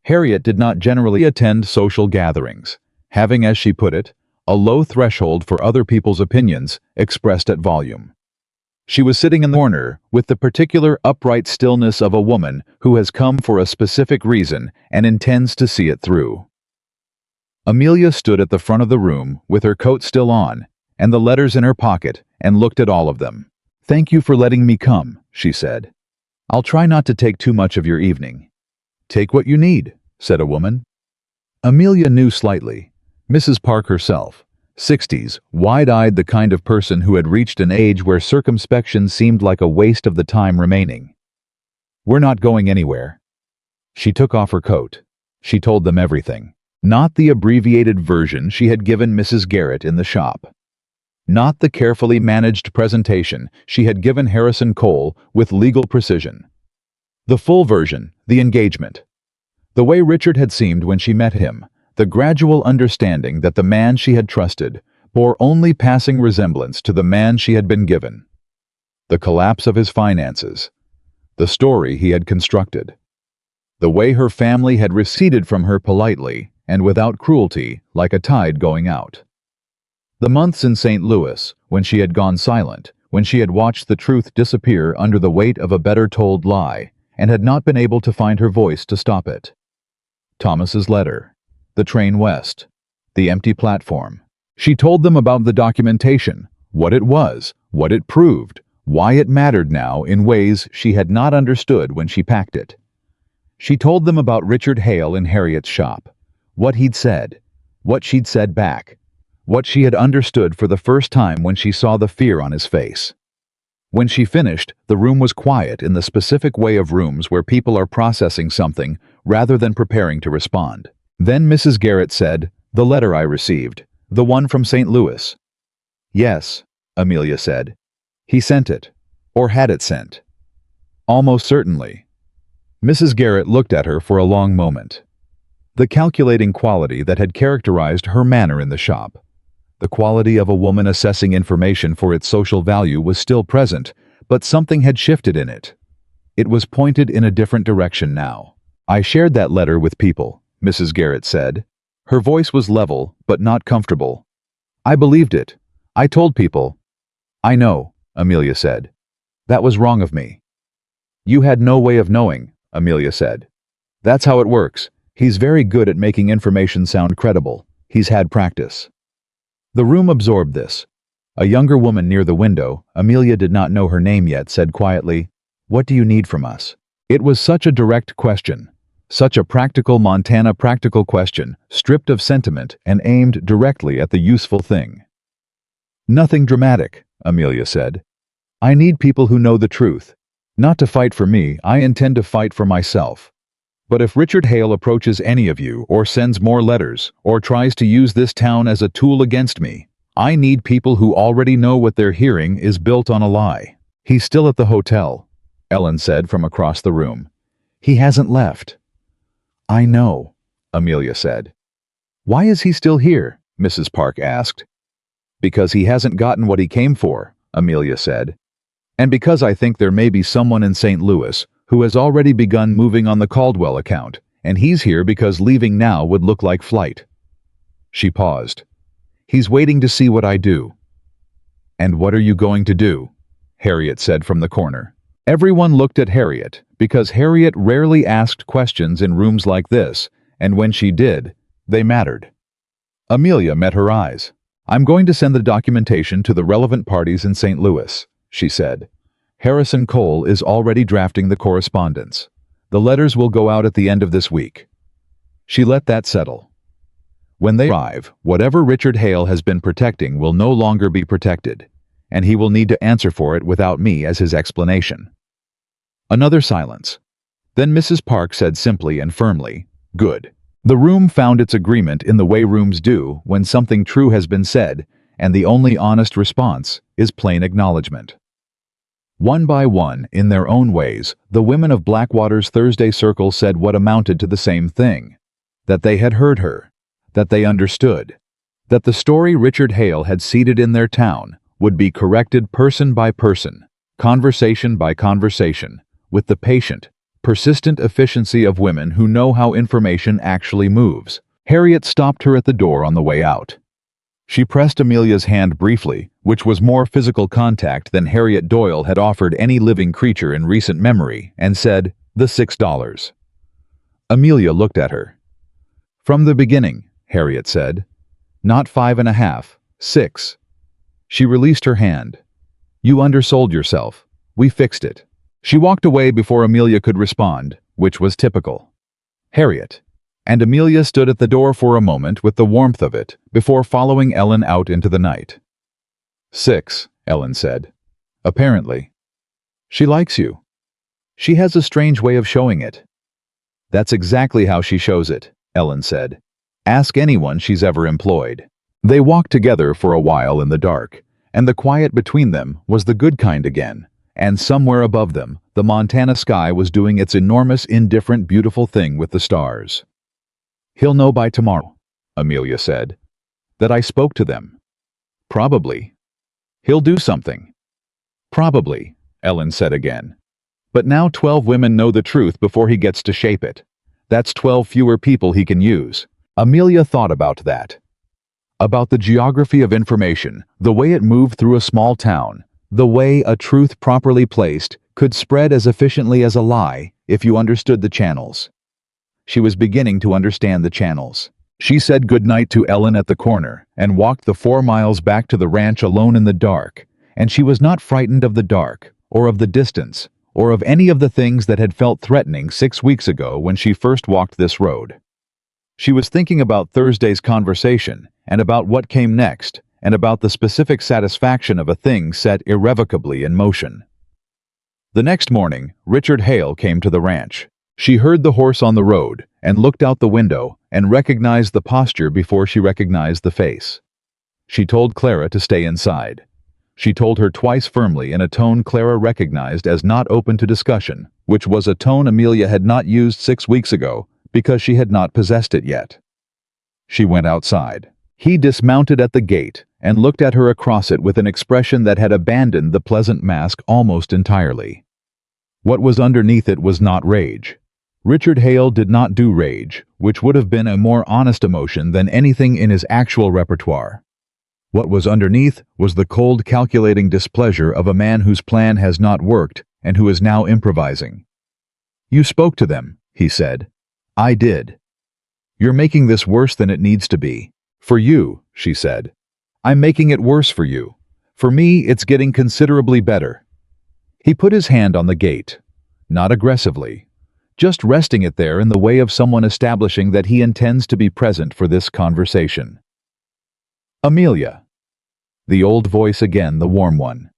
Harriet did not generally attend social gatherings, having, as she put it, a low threshold for other people's opinions expressed at volume. She was sitting in the corner with the particular upright stillness of a woman who has come for a specific reason and intends to see it through. Amelia stood at the front of the room with her coat still on and the letters in her pocket and looked at all of them. "Thank you for letting me come," she said. "I'll try not to take too much of your evening." "Take what you need," said a woman. Amelia knew slightly. Mrs. Park herself, 60s, wide-eyed, the kind of person who had reached an age where circumspection seemed like a waste of the time remaining. "We're not going anywhere." She took off her coat. She told them everything. Not the abbreviated version she had given Mrs. Garrett in the shop. Not the carefully managed presentation she had given Harrison Cole with legal precision. The full version, the engagement. The way Richard had seemed when she met him, the gradual understanding that the man she had trusted bore only passing resemblance to the man she had been given. The collapse of his finances. The story he had constructed. The way her family had receded from her politely and without cruelty, like a tide going out. The months in St. Louis, when she had gone silent, when she had watched the truth disappear under the weight of a better-told lie, and had not been able to find her voice to stop it. Thomas's letter. The train west. The empty platform. She told them about the documentation, what it was, what it proved, why it mattered now in ways she had not understood when she packed it. She told them about Richard Hale in Harriet's shop, what he'd said, what she'd said back, what she had understood for the first time when she saw the fear on his face. When she finished, the room was quiet in the specific way of rooms where people are processing something rather than preparing to respond. Then Mrs. Garrett said, "The letter I received, the one from St. Louis." "Yes," Amelia said. "He sent it, or had it sent." "Almost certainly." Mrs. Garrett looked at her for a long moment. The calculating quality that had characterized her manner in the shop, the quality of a woman assessing information for its social value, was still present, but something had shifted in it. It was pointed in a different direction now. "I shared that letter with people," Mrs. Garrett said. Her voice was level, but not comfortable. "I believed it. I told people." "I know," Amelia said. "That was wrong of me." "You had no way of knowing," Amelia said. "That's how it works. He's very good at making information sound credible. He's had practice." The room absorbed this. A younger woman near the window, Amelia did not know her name yet, said quietly, "What do you need from us?" It was such a direct question. Such a practical Montana practical question, stripped of sentiment and aimed directly at the useful thing. "Nothing dramatic," Amelia said. "I need people who know the truth. Not to fight for me, I intend to fight for myself. But if Richard Hale approaches any of you, or sends more letters, or tries to use this town as a tool against me, I need people who already know what they're hearing is built on a lie." "He's still at the hotel," Ellen said from across the room. "He hasn't left." "I know," Amelia said. "Why is he still here?" Mrs. Park asked. "Because he hasn't gotten what he came for," Amelia said. "And because I think there may be someone in St. Louis who has already begun moving on the Caldwell account, and he's here because leaving now would look like flight." She paused. "He's waiting to see what I do." "And what are you going to do?" Harriet said from the corner. Everyone looked at Harriet, because Harriet rarely asked questions in rooms like this, and when she did, they mattered. Amelia met her eyes. "I'm going to send the documentation to the relevant parties in St. Louis," she said. "Harrison Cole is already drafting the correspondence. The letters will go out at the end of this week." She let that settle. When they arrive, whatever Richard Hale has been protecting will no longer be protected, and he will need to answer for it without me as his explanation. Another silence. Then Mrs. Park said simply and firmly, "Good." The room found its agreement in the way rooms do when something true has been said, and the only honest response is plain acknowledgement. One by one, in their own ways, the women of Blackwater's Thursday Circle said what amounted to the same thing. That they had heard her. That they understood. That the story Richard Hale had seeded in their town would be corrected person by person, conversation by conversation, with the patient, persistent efficiency of women who know how information actually moves. Harriet stopped her at the door on the way out. She pressed Amelia's hand briefly, which was more physical contact than Harriet Doyle had offered any living creature in recent memory, and said, "The $6. Amelia looked at her. "From the beginning," Harriet said. "Not 5.5, 6. She released her hand. "You undersold yourself. We fixed it." She walked away before Amelia could respond, which was typical. Harriet. And Amelia stood at the door for a moment with the warmth of it, before following Ellen out into the night. 6, Ellen said. "Apparently. She likes you. She has a strange way of showing it." "That's exactly how she shows it," Ellen said. "Ask anyone she's ever employed." They walked together for a while in the dark, and the quiet between them was the good kind again, and somewhere above them, the Montana sky was doing its enormous, indifferent, beautiful thing with the stars. "He'll know by tomorrow," Amelia said. "That I spoke to them." "Probably." "He'll do something." "Probably," Ellen said again. "But now 12 women know the truth before he gets to shape it. That's 12 fewer people he can use." Amelia thought about that. About the geography of information, the way it moved through a small town, the way a truth properly placed could spread as efficiently as a lie if you understood the channels. She was beginning to understand the channels. She said goodnight to Ellen at the corner and walked the 4 miles back to the ranch alone in the dark, and she was not frightened of the dark, or of the distance, or of any of the things that had felt threatening 6 weeks ago when she first walked this road. She was thinking about Thursday's conversation, and about what came next, and about the specific satisfaction of a thing set irrevocably in motion. The next morning, Richard Hale came to the ranch. She heard the horse on the road, and looked out the window, and recognized the posture before she recognized the face. She told Clara to stay inside. She told her twice firmly in a tone Clara recognized as not open to discussion, which was a tone Amelia had not used 6 weeks ago, because she had not possessed it yet. She went outside. He dismounted at the gate and looked at her across it with an expression that had abandoned the pleasant mask almost entirely. What was underneath it was not rage. Richard Hale did not do rage, which would have been a more honest emotion than anything in his actual repertoire. What was underneath was the cold, calculating displeasure of a man whose plan has not worked and who is now improvising. "You spoke to them," he said. "I did. You're making this worse than it needs to be." "For you," she said. "I'm making it worse for you. For me, it's getting considerably better." He put his hand on the gate, not aggressively, just resting it there in the way of someone establishing that he intends to be present for this conversation. "Amelia." The old voice again, the warm one.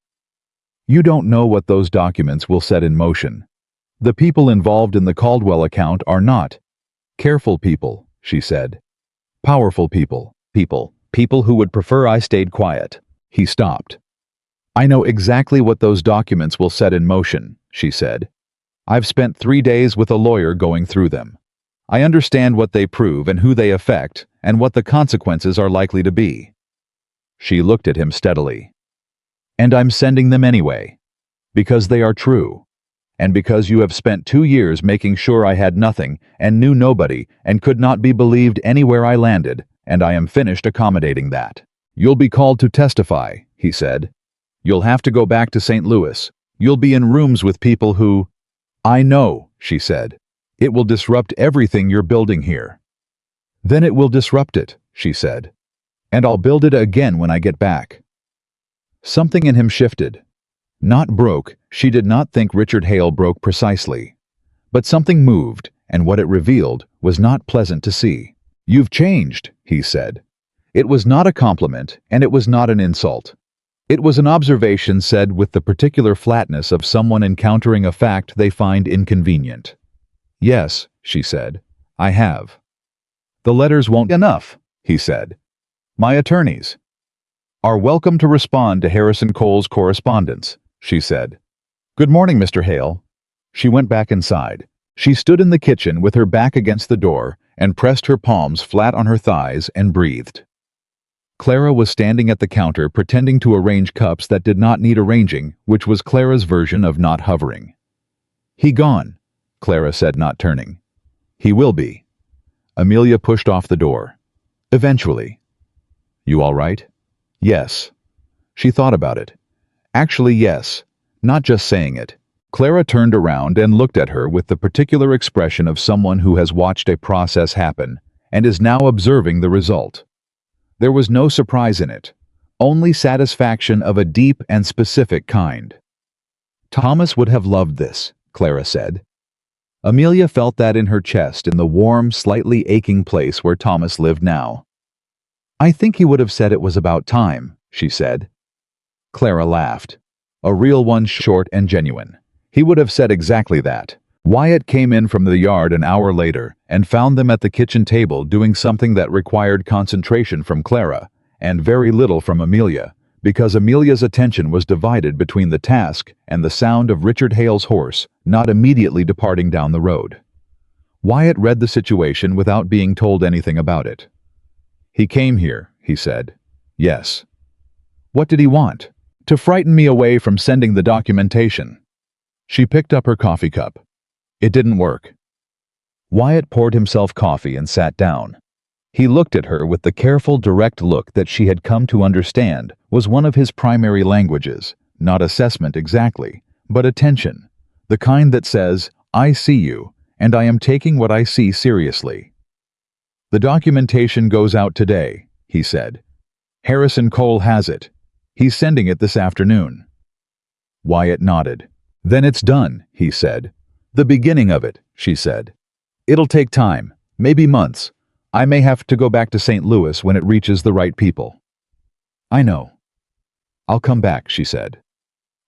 "You don't know what those documents will set in motion. The people involved in the Caldwell account are not careful people," she said. "Powerful people. People who would prefer I stayed quiet." He stopped. "I know exactly what those documents will set in motion," she said. "I've spent 3 days with a lawyer going through them. I understand what they prove and who they affect, and what the consequences are likely to be." She looked at him steadily. "And I'm sending them anyway. Because they are true. And because you have spent 2 years making sure I had nothing, and knew nobody, and could not be believed anywhere I landed, and I am finished accommodating that. You'll be called to testify," he said. "You'll have to go back to St. Louis. You'll be in rooms with people who—" "I know," she said. "It will disrupt everything you're building here." "Then it will disrupt it," she said. "And I'll build it again when I get back." Something in him shifted. Not broke, she did not think Richard Hale broke precisely. But something moved, and what it revealed was not pleasant to see. "You've changed," he said. It was not a compliment, and it was not an insult. It was an observation said with the particular flatness of someone encountering a fact they find inconvenient. "Yes," she said, "I have." "The letters won't be enough," he said. "My attorneys are welcome to respond to Harrison Cole's correspondence," she said. "Good morning, Mr. Hale." She went back inside. She stood in the kitchen with her back against the door and pressed her palms flat on her thighs and breathed. Clara was standing at the counter pretending to arrange cups that did not need arranging, which was Clara's version of not hovering. "He gone," Clara said, not turning. "He will be." Amelia pushed off the door. "Eventually." "You all right?" "Yes." She thought about it. Actually, yes. Not just saying it. Clara turned around and looked at her with the particular expression of someone who has watched a process happen and is now observing the result. There was no surprise in it, only satisfaction of a deep and specific kind. "Thomas would have loved this," Clara said. Amelia felt that in her chest, in the warm, slightly aching place where Thomas lived now. "I think he would have said it was about time," she said. Clara laughed. A real one, short and genuine. He would have said exactly that. Wyatt came in from the yard an hour later and found them at the kitchen table doing something that required concentration from Clara and very little from Amelia, because Amelia's attention was divided between the task and the sound of Richard Hale's horse not immediately departing down the road. Wyatt read the situation without being told anything about it. "He came here," he said. "Yes." "What did he want?" "To frighten me away from sending the documentation." She picked up her coffee cup. "It didn't work." Wyatt poured himself coffee and sat down. He looked at her with the careful, direct look that she had come to understand was one of his primary languages, not assessment exactly, but attention, the kind that says, "I see you, and I am taking what I see seriously." "The documentation goes out today," he said. "Harrison Cole has it. He's sending it this afternoon." Wyatt nodded. "Then it's done," he said. "The beginning of it," she said. "It'll take time, maybe months. I may have to go back to St. Louis when it reaches the right people." "I know." "I'll come back," she said.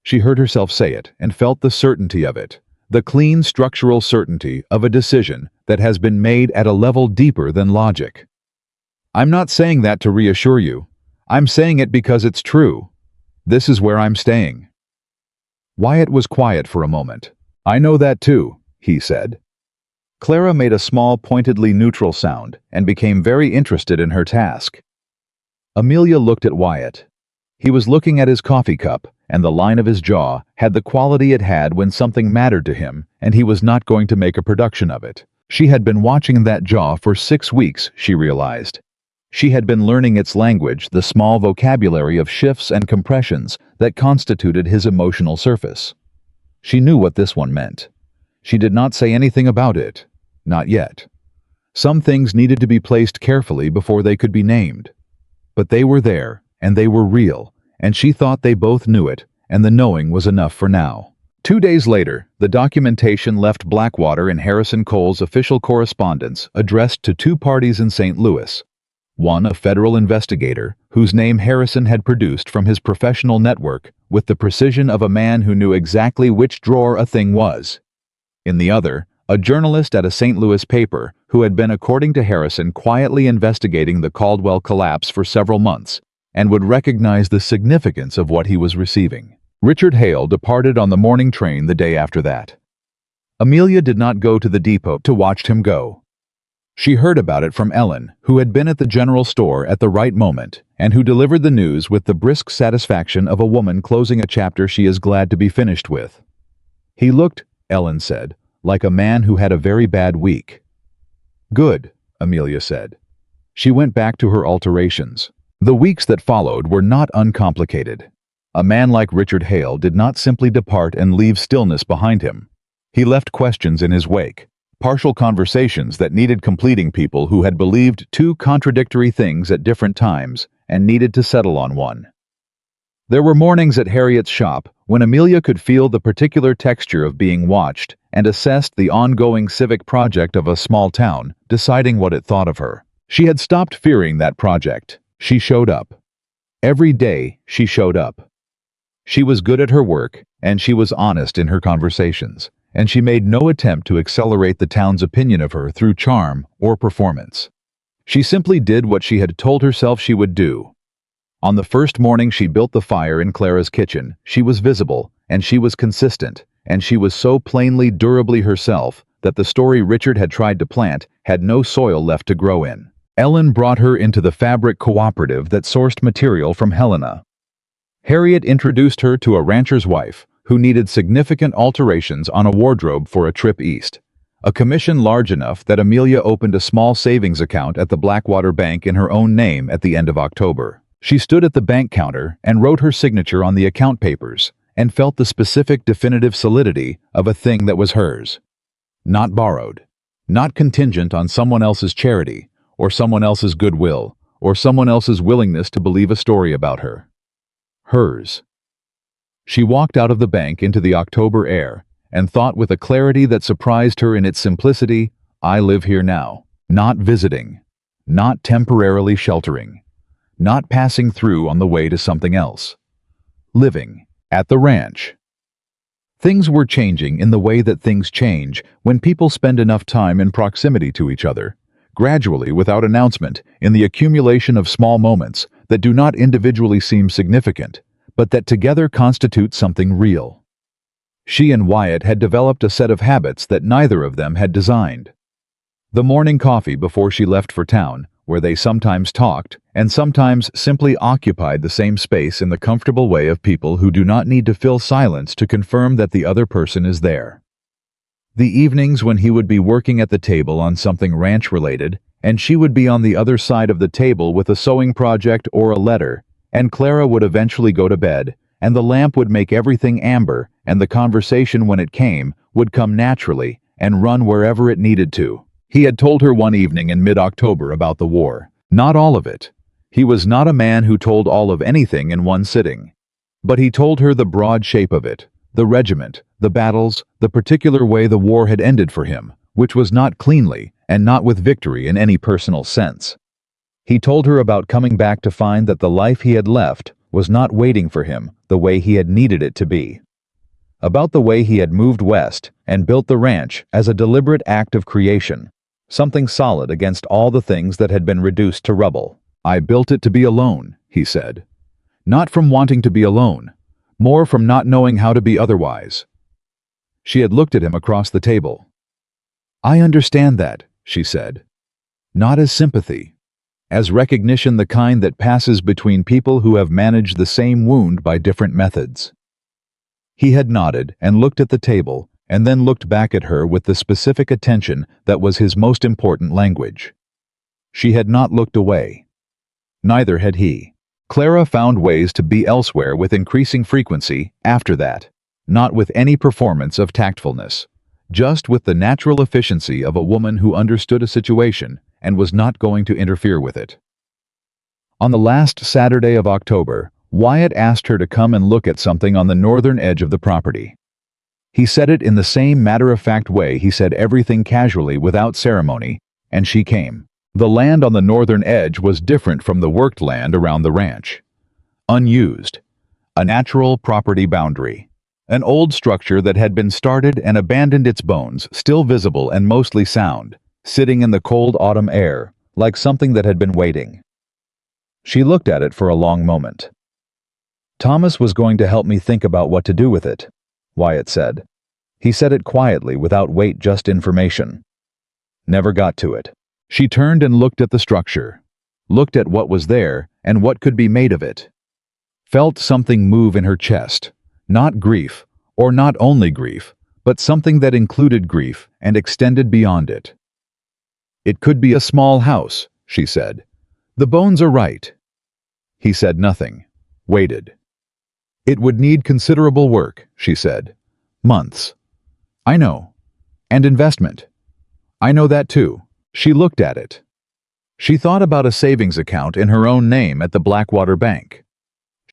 She heard herself say it and felt the certainty of it, the clean structural certainty of a decision that has been made at a level deeper than logic. "I'm not saying that to reassure you. I'm saying it because it's true. This is where I'm staying." Wyatt was quiet for a moment. "I know that too," he said. Clara made a small, pointedly neutral sound and became very interested in her task. Amelia looked at Wyatt. He was looking at his coffee cup, and the line of his jaw had the quality it had when something mattered to him and he was not going to make a production of it. She had been watching that jaw for 6 weeks, she realized. She had been learning its language, the small vocabulary of shifts and compressions that constituted his emotional surface. She knew what this one meant. She did not say anything about it. Not yet. Some things needed to be placed carefully before they could be named. But they were there, and they were real, and she thought they both knew it, and the knowing was enough for now. 2 days later, the documentation left Blackwater in Harrison Cole's official correspondence addressed to 2 parties in St. Louis. One, a federal investigator, whose name Harrison had produced from his professional network with the precision of a man who knew exactly which drawer a thing was. In the other, a journalist at a St. Louis paper who had been, according to Harrison, quietly investigating the Caldwell collapse for several months and would recognize the significance of what he was receiving. Richard Hale departed on the morning train the day after that. Amelia did not go to the depot to watch him go. She heard about it from Ellen, who had been at the general store at the right moment and who delivered the news with the brisk satisfaction of a woman closing a chapter she is glad to be finished with. "He looked," Ellen said, "like a man who had a very bad week." "Good," Amelia said. She went back to her alterations. The weeks that followed were not uncomplicated. A man like Richard Hale did not simply depart and leave stillness behind him. He left questions in his wake, partial conversations that needed completing, people who had believed 2 contradictory things at different times and needed to settle on one. There were mornings at Harriet's shop when Amelia could feel the particular texture of being watched and assessed the ongoing civic project of a small town, deciding what it thought of her. She had stopped fearing that project. She showed up. Every day, she showed up. She was good at her work, and she was honest in her conversations, and she made no attempt to accelerate the town's opinion of her through charm or performance. She simply did what she had told herself she would do. On the first morning she built the fire in Clara's kitchen, she was visible, and she was consistent, and she was so plainly, durably herself that the story Richard had tried to plant had no soil left to grow in. Ellen brought her into the fabric cooperative that sourced material from Helena. Harriet introduced her to a rancher's wife who needed significant alterations on a wardrobe for a trip east, a commission large enough that Amelia opened a small savings account at the Blackwater Bank in her own name at the end of October. She stood at the bank counter and wrote her signature on the account papers and felt the specific, definitive solidity of a thing that was hers. Not borrowed, not contingent on someone else's charity or someone else's goodwill or someone else's willingness to believe a story about her. Hers. She walked out of the bank into the October air and thought with a clarity that surprised her in its simplicity, "I live here now, not visiting, not temporarily sheltering, not passing through on the way to something else. Living at the ranch." Things were changing in the way that things change when people spend enough time in proximity to each other, gradually, without announcement, in the accumulation of small moments that do not individually seem significant, but that together constitute something real. She and Wyatt had developed a set of habits that neither of them had designed. The morning coffee before she left for town, where they sometimes talked and sometimes simply occupied the same space in the comfortable way of people who do not need to fill silence to confirm that the other person is there. The evenings when he would be working at the table on something ranch-related, and she would be on the other side of the table with a sewing project or a letter, and Clara would eventually go to bed, and the lamp would make everything amber, and the conversation, when it came, would come naturally and run wherever it needed to. He had told her one evening in mid-October about the war. Not all of it. He was not a man who told all of anything in one sitting. But he told her the broad shape of it, the regiment, the battles, the particular way the war had ended for him, which was not cleanly and not with victory in any personal sense. He told her about coming back to find that the life he had left was not waiting for him the way he had needed it to be. About the way he had moved west and built the ranch as a deliberate act of creation, something solid against all the things that had been reduced to rubble. "I built it to be alone," he said. "Not from wanting to be alone, more from not knowing how to be otherwise." She had looked at him across the table. "I understand that," she said. "Not as sympathy, as recognition, the kind that passes between people who have managed the same wound by different methods." He had nodded and looked at the table, and then looked back at her with the specific attention that was his most important language. She had not looked away. Neither had he. Clara found ways to be elsewhere with increasing frequency after that, not with any performance of tactfulness, just with the natural efficiency of a woman who understood a situation and was not going to interfere with it. On the last Saturday of October, Wyatt asked her to come and look at something on the northern edge of the property. He said it in the same matter-of-fact way he said everything casually without ceremony, and she came. The land on the northern edge was different from the worked land around the ranch. Unused. A natural property boundary. An old structure that had been started and abandoned, its bones still visible and mostly sound, sitting in the cold autumn air, like something that had been waiting. She looked at it for a long moment. "Thomas was going to help me think about what to do with it," Wyatt said. He said it quietly, without weight, just information. Never got to it. She turned and looked at the structure, looked at what was there and what could be made of it. Felt something move in her chest, not grief, or not only grief, but something that included grief and extended beyond it. "It could be a small house," she said. "The bones are right." He said nothing, waited. "It would need considerable work," she said. "Months." "I know. And investment." "I know that too." She looked at it. She thought about a savings account in her own name at the Blackwater Bank.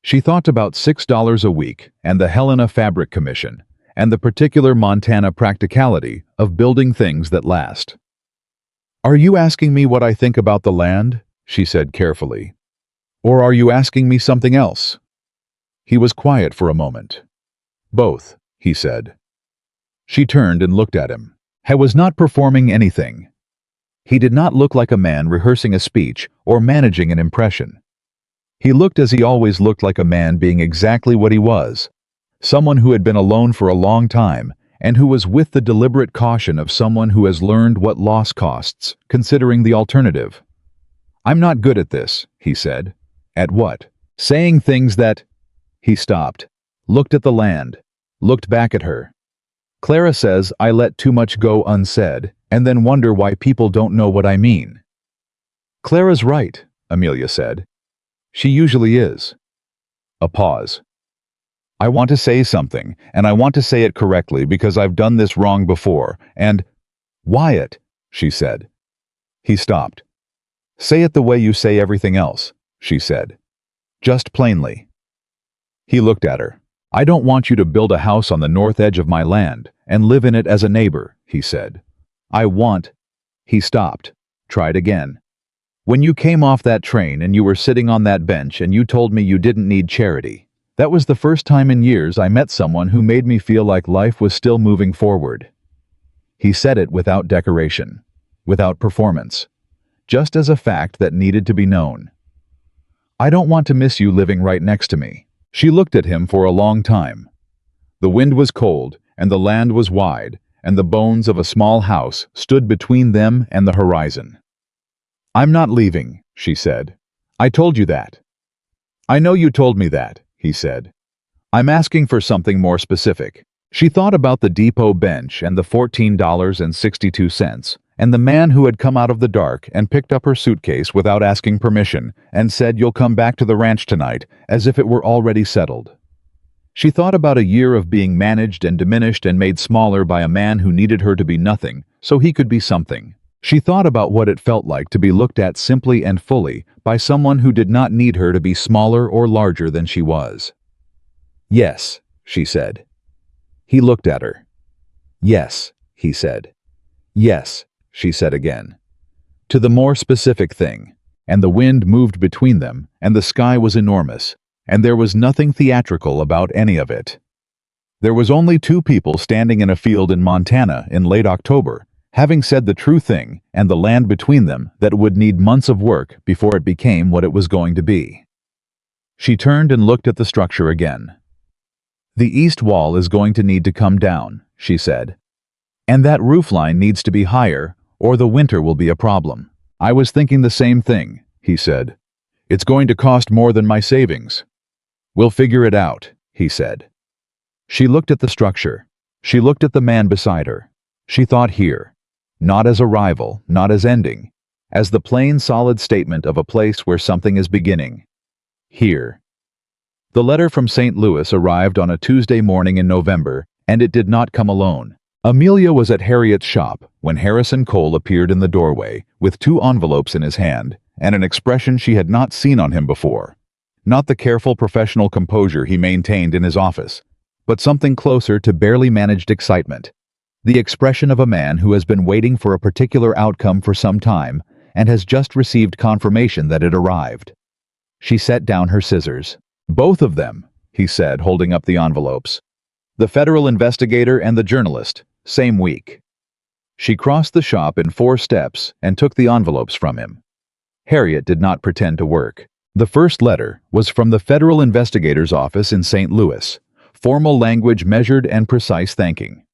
She thought about $6 a week and the Helena Fabric Commission and the particular Montana practicality of building things that last. "Are you asking me what I think about the land?" she said carefully. "Or are you asking me something else?" He was quiet for a moment. "Both," he said. She turned and looked at him. He was not performing anything. He did not look like a man rehearsing a speech or managing an impression. He looked as he always looked, like a man being exactly what he was, someone who had been alone for a long time and who was with the deliberate caution of someone who has learned what loss costs, considering the alternative. "I'm not good at this," he said. "At what?" "Saying things that—" He stopped, looked at the land, looked back at her. "Clara says I let too much go unsaid, and then wonder why people don't know what I mean." "Clara's right," Amelia said. "She usually is." A pause. "I want to say something, and I want to say it correctly because I've done this wrong before, and—" "Wyatt," she said. He stopped. "Say it the way you say everything else," she said. "Just plainly." He looked at her. "I don't want you to build a house on the north edge of my land and live in it as a neighbor," he said. "I want—" He stopped. Tried again. "When you came off that train and you were sitting on that bench and you told me you didn't need charity, that was the first time in years I met someone who made me feel like life was still moving forward." He said it without decoration, without performance, just as a fact that needed to be known. I don't want to miss you living right next to me." She looked at him for a long time. The wind was cold, and the land was wide, and the bones of a small house stood between them and the horizon. "I'm not leaving," she said. "I told you that." "I know you told me that," he said. "I'm asking for something more specific." She thought about the depot bench and the $14.62, and the man who had come out of the dark and picked up her suitcase without asking permission and said, "You'll come back to the ranch tonight," as if it were already settled. She thought about a year of being managed and diminished and made smaller by a man who needed her to be nothing so he could be something. She thought about what it felt like to be looked at simply and fully by someone who did not need her to be smaller or larger than she was. "Yes," she said. He looked at her. "Yes," he said. "Yes," she said again. To the more specific thing, and the wind moved between them, and the sky was enormous, and there was nothing theatrical about any of it. There was only two people standing in a field in Montana in late October, having said the true thing, and the land between them that would need months of work before it became what it was going to be. She turned and looked at the structure again. "The east wall is going to need to come down," she said. "And that roof line needs to be higher, or the winter will be a problem." "I was thinking the same thing," he said. "It's going to cost more than my savings." "We'll figure it out," he said. She looked at the structure. She looked at the man beside her. She thought here, not as a rival, not as ending, as the plain solid statement of a place where something is beginning. Here. The letter from St. Louis arrived on a Tuesday morning in November, and it did not come alone. Amelia was at Harriet's shop when Harrison Cole appeared in the doorway with 2 envelopes in his hand and an expression she had not seen on him before. Not the careful professional composure he maintained in his office, but something closer to barely managed excitement. The expression of a man who has been waiting for a particular outcome for some time and has just received confirmation that it arrived. She set down her scissors. "Both of them," he said, holding up the envelopes. "The federal investigator and the journalist, same week." She crossed the shop in 4 steps and took the envelopes from him. Harriet did not pretend to work. The first letter was from the federal investigator's office in St. Louis, formal language measured and precise thanking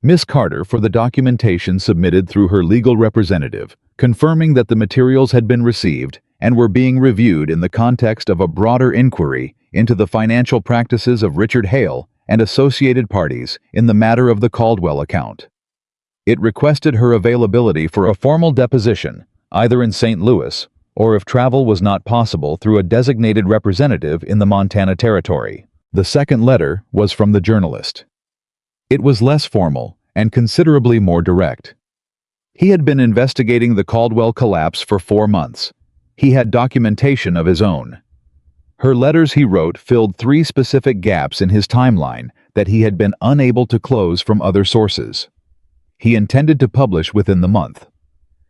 Miss Carter for the documentation submitted through her legal representative, confirming that the materials had been received and were being reviewed in the context of a broader inquiry into the financial practices of Richard Hale and associated parties in the matter of the Caldwell account. It requested her availability for a formal deposition, either in St. Louis or, if travel was not possible, through a designated representative in the Montana Territory. The second letter was from the journalist. It was less formal and considerably more direct. He had been investigating the Caldwell collapse for 4 months. He had documentation of his own. Her letters, he wrote, filled 3 specific gaps in his timeline that he had been unable to close from other sources. He intended to publish within the month.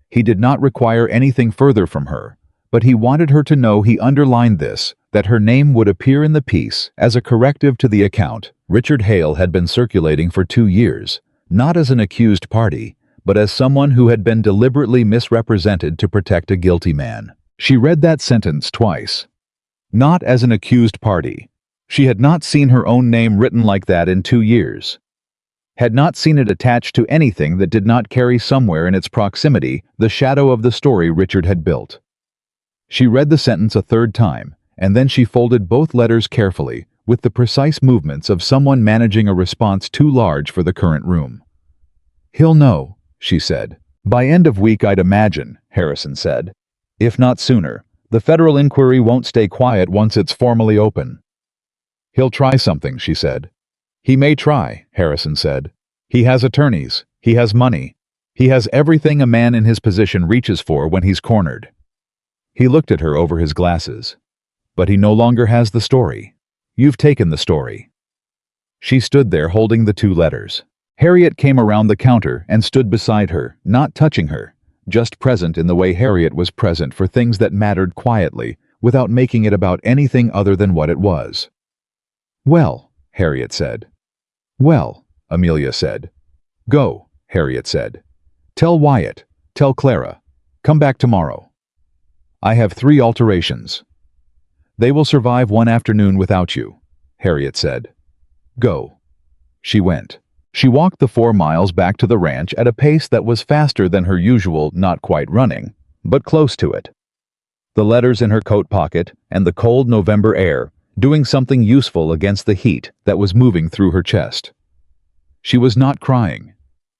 He did not require anything further from her, but he wanted her to know, he underlined this, that her name would appear in the piece as a corrective to the account Richard Hale had been circulating for 2 years, not as an accused party, but as someone who had been deliberately misrepresented to protect a guilty man. She read that sentence twice. Not as an accused party. She had not seen her own name written like that in 2 years. Had not seen it attached to anything that did not carry somewhere in its proximity the shadow of the story Richard had built. She read the sentence a 3rd time, and then she folded both letters carefully, with the precise movements of someone managing a response too large for the current room. "He'll know," she said. "By end of week, I'd imagine," Harrison said. "If not sooner. The federal inquiry won't stay quiet once it's formally open." "He'll try something," she said. "He may try," Harrison said. "He has attorneys. He has money. He has everything a man in his position reaches for when he's cornered." He looked at her over his glasses. "But he no longer has the story. You've taken the story." She stood there holding the 2 letters. Harriet came around the counter and stood beside her, not touching her, just present in the way Harriet was present for things that mattered quietly, without making it about anything other than what it was. "Well," Harriet said. "Well," Amelia said. "Go," Harriet said. "Tell Wyatt. Tell Clara. Come back tomorrow." "I have 3 alterations." "They will survive one afternoon without you," Harriet said. "Go." She went. She walked the 4 miles back to the ranch at a pace that was faster than her usual not quite running, but close to it. The letters in her coat pocket and the cold November air doing something useful against the heat that was moving through her chest. She was not crying.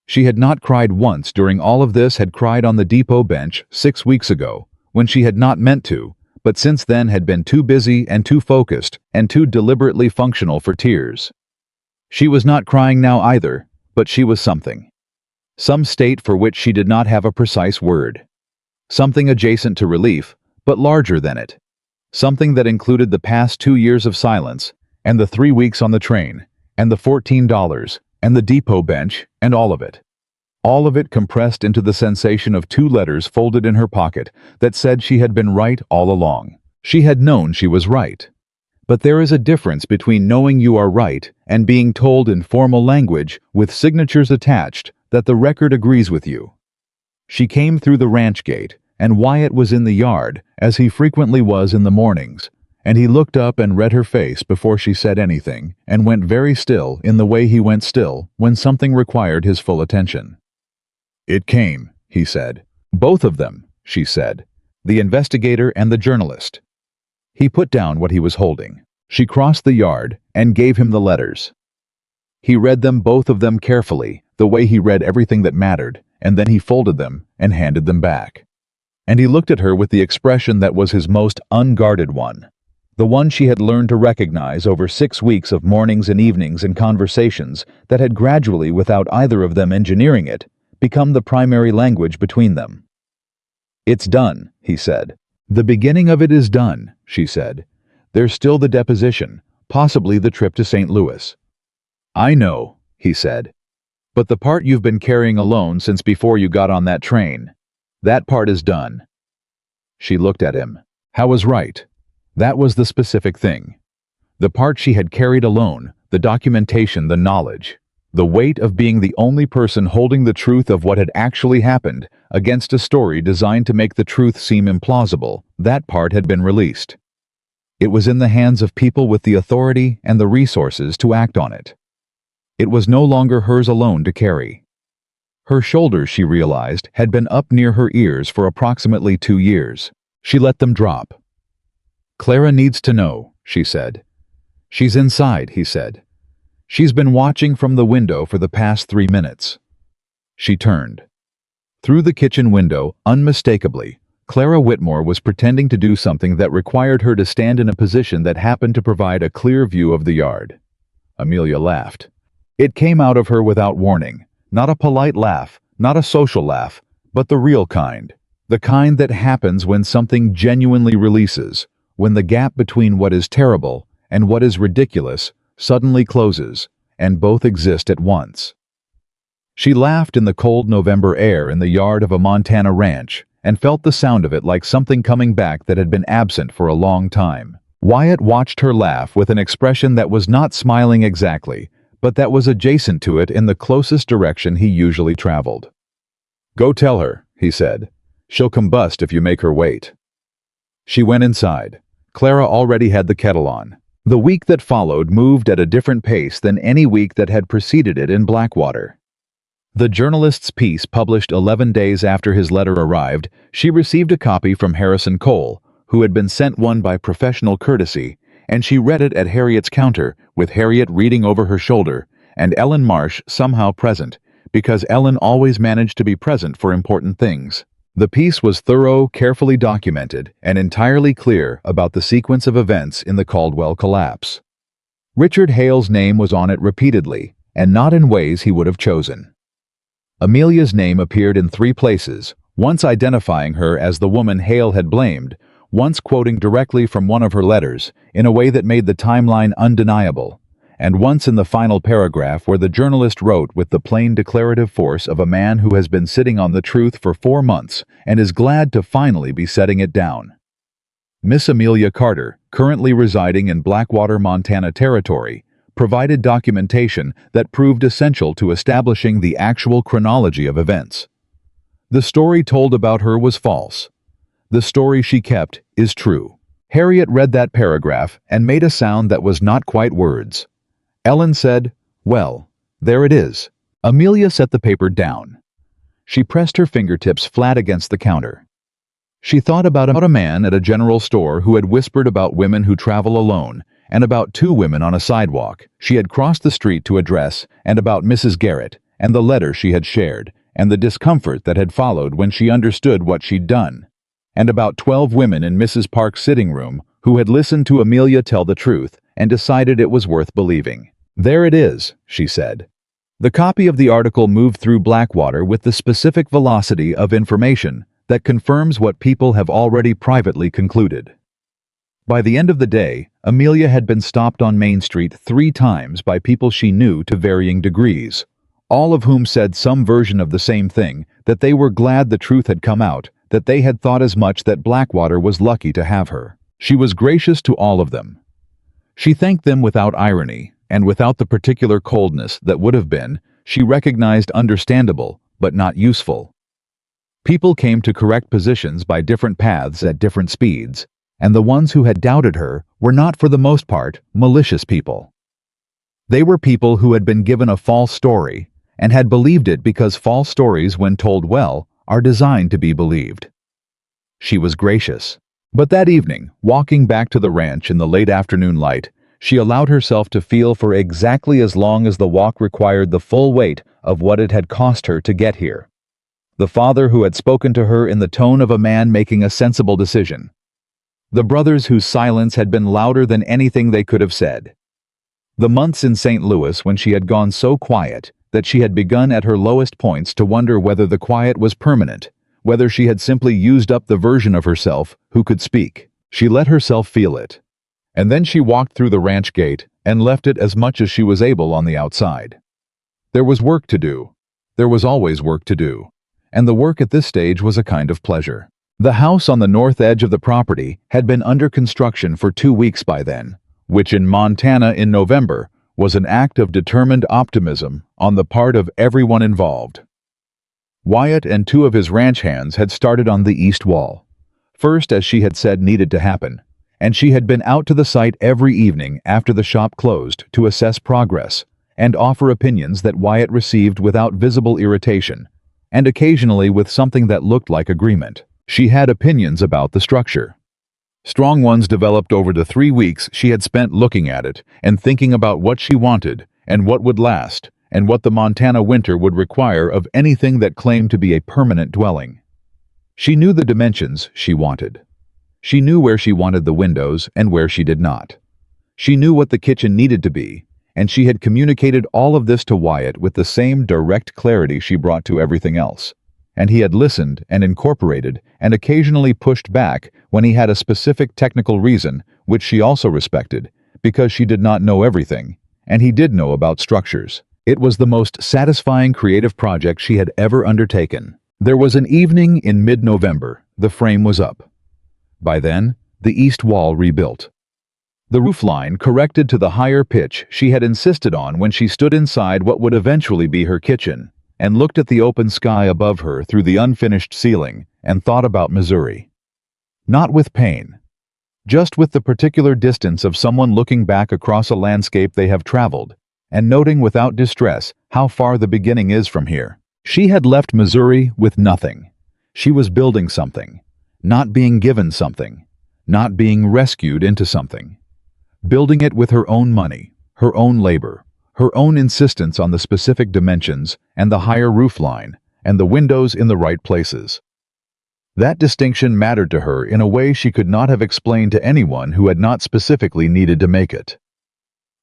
She had not cried once during all of this, had cried on the depot bench 6 weeks ago, when she had not meant to, but since then had been too busy and too focused and too deliberately functional for tears. She was not crying now either, but she was something. Some state for which she did not have a precise word. Something adjacent to relief, but larger than it. Something that included the past 2 years of silence, and the 3 weeks on the train, and the $14, and the depot bench, and all of it. All of it compressed into the sensation of 2 letters folded in her pocket that said she had been right all along. She had known she was right. But there is a difference between knowing you are right and being told in formal language with signatures attached that the record agrees with you. She came through the ranch gate, and Wyatt was in the yard, as he frequently was in the mornings, and he looked up and read her face before she said anything, and went very still in the way he went still when something required his full attention. "It came," he said. "Both of them," she said. "The investigator and the journalist." He put down what he was holding. She crossed the yard and gave him the letters. He read them, both of them, carefully, the way he read everything that mattered, and then he folded them and handed them back. And he looked at her with the expression that was his most unguarded one, the one she had learned to recognize over 6 weeks of mornings and evenings and conversations that had gradually, without either of them engineering it, become the primary language between them. "It's done," he said. "The beginning of it is done," she said. "There's still the deposition, possibly the trip to St. Louis." "I know," he said. "But the part you've been carrying alone since before you got on that train, that part is done." She looked at him. How was right? That was the specific thing. The part she had carried alone, the documentation, the knowledge, the weight of being the only person holding the truth of what had actually happened against a story designed to make the truth seem implausible, that part had been released. It was in the hands of people with the authority and the resources to act on it. It was no longer hers alone to carry. Her shoulders, she realized, had been up near her ears for approximately 2 years. She let them drop. "Clara needs to know," she said. "She's inside," he said. "She's been watching from the window for the past 3 minutes." She turned. Through the kitchen window, unmistakably, Clara Whitmore was pretending to do something that required her to stand in a position that happened to provide a clear view of the yard. Amelia laughed. It came out of her without warning. Not a polite laugh, not a social laugh, but the real kind. The kind that happens when something genuinely releases, when the gap between what is terrible and what is ridiculous suddenly closes, and both exist at once. She laughed in the cold November air in the yard of a Montana ranch, and felt the sound of it like something coming back that had been absent for a long time. Wyatt watched her laugh with an expression that was not smiling exactly, but that was adjacent to it in the closest direction he usually traveled. "Go tell her," he said. "She'll combust if you make her wait." She went inside. Clara already had the kettle on. The week that followed moved at a different pace than any week that had preceded it in Blackwater. The journalist's piece, published 11 days after his letter arrived, she received a copy from Harrison Cole, who had been sent one by professional courtesy, and she read it at Harriet's counter, with Harriet reading over her shoulder, and Ellen Marsh somehow present, because Ellen always managed to be present for important things. The piece was thorough, carefully documented, and entirely clear about the sequence of events in the Caldwell collapse. Richard Hale's name was on it repeatedly, and not in ways he would have chosen. Amelia's name appeared in 3 places, once identifying her as the woman Hale had blamed, once quoting directly from one of her letters in a way that made the timeline undeniable, and once in the final paragraph where the journalist wrote with the plain declarative force of a man who has been sitting on the truth for 4 months and is glad to finally be setting it down. Miss Amelia Carter, currently residing in Blackwater, Montana territory, provided documentation that proved essential to establishing the actual chronology of events. The story told about her was false. The story she kept is true. Harriet read that paragraph and made a sound that was not quite words. Ellen said, "Well, there it is." Amelia set the paper down. She pressed her fingertips flat against the counter. She thought about a man at a general store who had whispered about women who travel alone, and about two women on a sidewalk she had crossed the street to address, and about Mrs. Garrett, and the letter she had shared, and the discomfort that had followed when she understood what she'd done, and about 12 women in Mrs. Park's sitting room who had listened to Amelia tell the truth and decided it was worth believing. "There it is," she said. The copy of the article moved through Blackwater with the specific velocity of information that confirms what people have already privately concluded. By the end of the day, Amelia had been stopped on Main Street 3 times by people she knew to varying degrees, all of whom said some version of the same thing, that they were glad the truth had come out, that they had thought as much that Blackwater was lucky to have her. She was gracious to all of them. She thanked them without irony, and without the particular coldness that would have been, she recognized understandable, but not useful. People came to correct positions by different paths at different speeds, and the ones who had doubted her were not for the most part malicious people. They were people who had been given a false story, and had believed it because false stories, when told well, are designed to be believed. She was gracious. But that evening, walking back to the ranch in the late afternoon light, she allowed herself to feel for exactly as long as the walk required the full weight of what it had cost her to get here. The father who had spoken to her in the tone of a man making a sensible decision. The brothers whose silence had been louder than anything they could have said. The months in St. Louis when she had gone so quiet that she had begun at her lowest points to wonder whether the quiet was permanent, whether she had simply used up the version of herself who could speak. She let herself feel it. And then she walked through the ranch gate and left it as much as she was able on the outside. There was work to do. There was always work to do. And the work at this stage was a kind of pleasure. The house on the north edge of the property had been under construction for 2 weeks by then, which in Montana in November was an act of determined optimism on the part of everyone involved. Wyatt and 2 of his ranch hands had started on the east wall, first as she had said needed to happen, and she had been out to the site every evening after the shop closed to assess progress and offer opinions that Wyatt received without visible irritation, and occasionally with something that looked like agreement. She had opinions about the structure. Strong ones developed over the 3 weeks she had spent looking at it and thinking about what she wanted and what would last and what the Montana winter would require of anything that claimed to be a permanent dwelling. She knew the dimensions she wanted. She knew where she wanted the windows and where she did not. She knew what the kitchen needed to be, and she had communicated all of this to Wyatt with the same direct clarity she brought to everything else. And he had listened and incorporated and occasionally pushed back when he had a specific technical reason, which she also respected, because she did not know everything, and he did know about structures. It was the most satisfying creative project she had ever undertaken. There was an evening in mid-November. The frame was up. By then, the east wall rebuilt. The roofline corrected to the higher pitch she had insisted on when she stood inside what would eventually be her kitchen, and looked at the open sky above her through the unfinished ceiling and thought about Missouri. Not with pain. Just with the particular distance of someone looking back across a landscape they have traveled, and noting without distress how far the beginning is from here. She had left Missouri with nothing. She was building something, not being given something, not being rescued into something. Building it with her own money, her own labor, her own insistence on the specific dimensions and the higher roofline and the windows in the right places. That distinction mattered to her in a way she could not have explained to anyone who had not specifically needed to make it.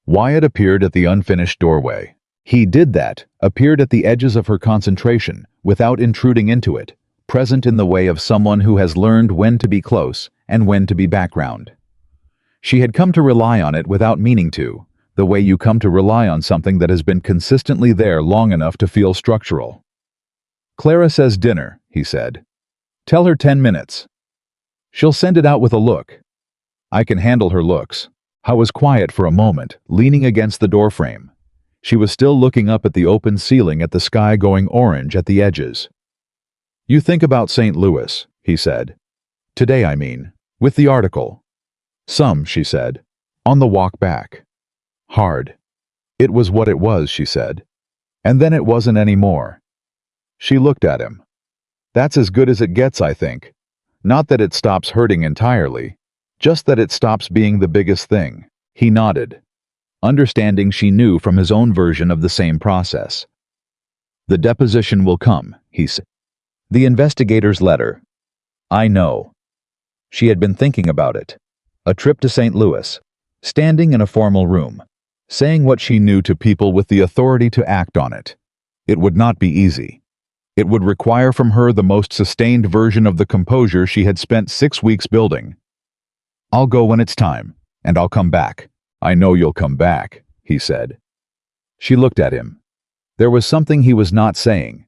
Wyatt appeared at the unfinished doorway. He did that, appeared at the edges of her concentration, without intruding into it, present in the way of someone who has learned when to be close and when to be background. She had come to rely on it without meaning to, the way you come to rely on something that has been consistently there long enough to feel structural. "Clara says dinner," he said. "Tell her 10 minutes. She'll send it out with a look. I can handle her looks." I was quiet for a moment, leaning against the doorframe. She was still looking up at the open ceiling at the sky going orange at the edges. "You think about St. Louis," he said. "Today, I mean, with the article. Some, she said. On the walk back. Hard. It was what it was, she said. And then it wasn't any more. She looked at him. That's as good as it gets, I think. Not that it stops hurting entirely, just that it stops being the biggest thing. He nodded, understanding she knew from his own version of the same process. The deposition will come, he said. The investigator's letter. I know. She had been thinking about it. A trip to St. Louis, standing in a formal room, saying what she knew to people with the authority to act on it. It would not be easy. It would require from her the most sustained version of the composure she had spent 6 weeks building. I'll go when it's time, and I'll come back. I know you'll come back, he said. She looked at him. There was something he was not saying.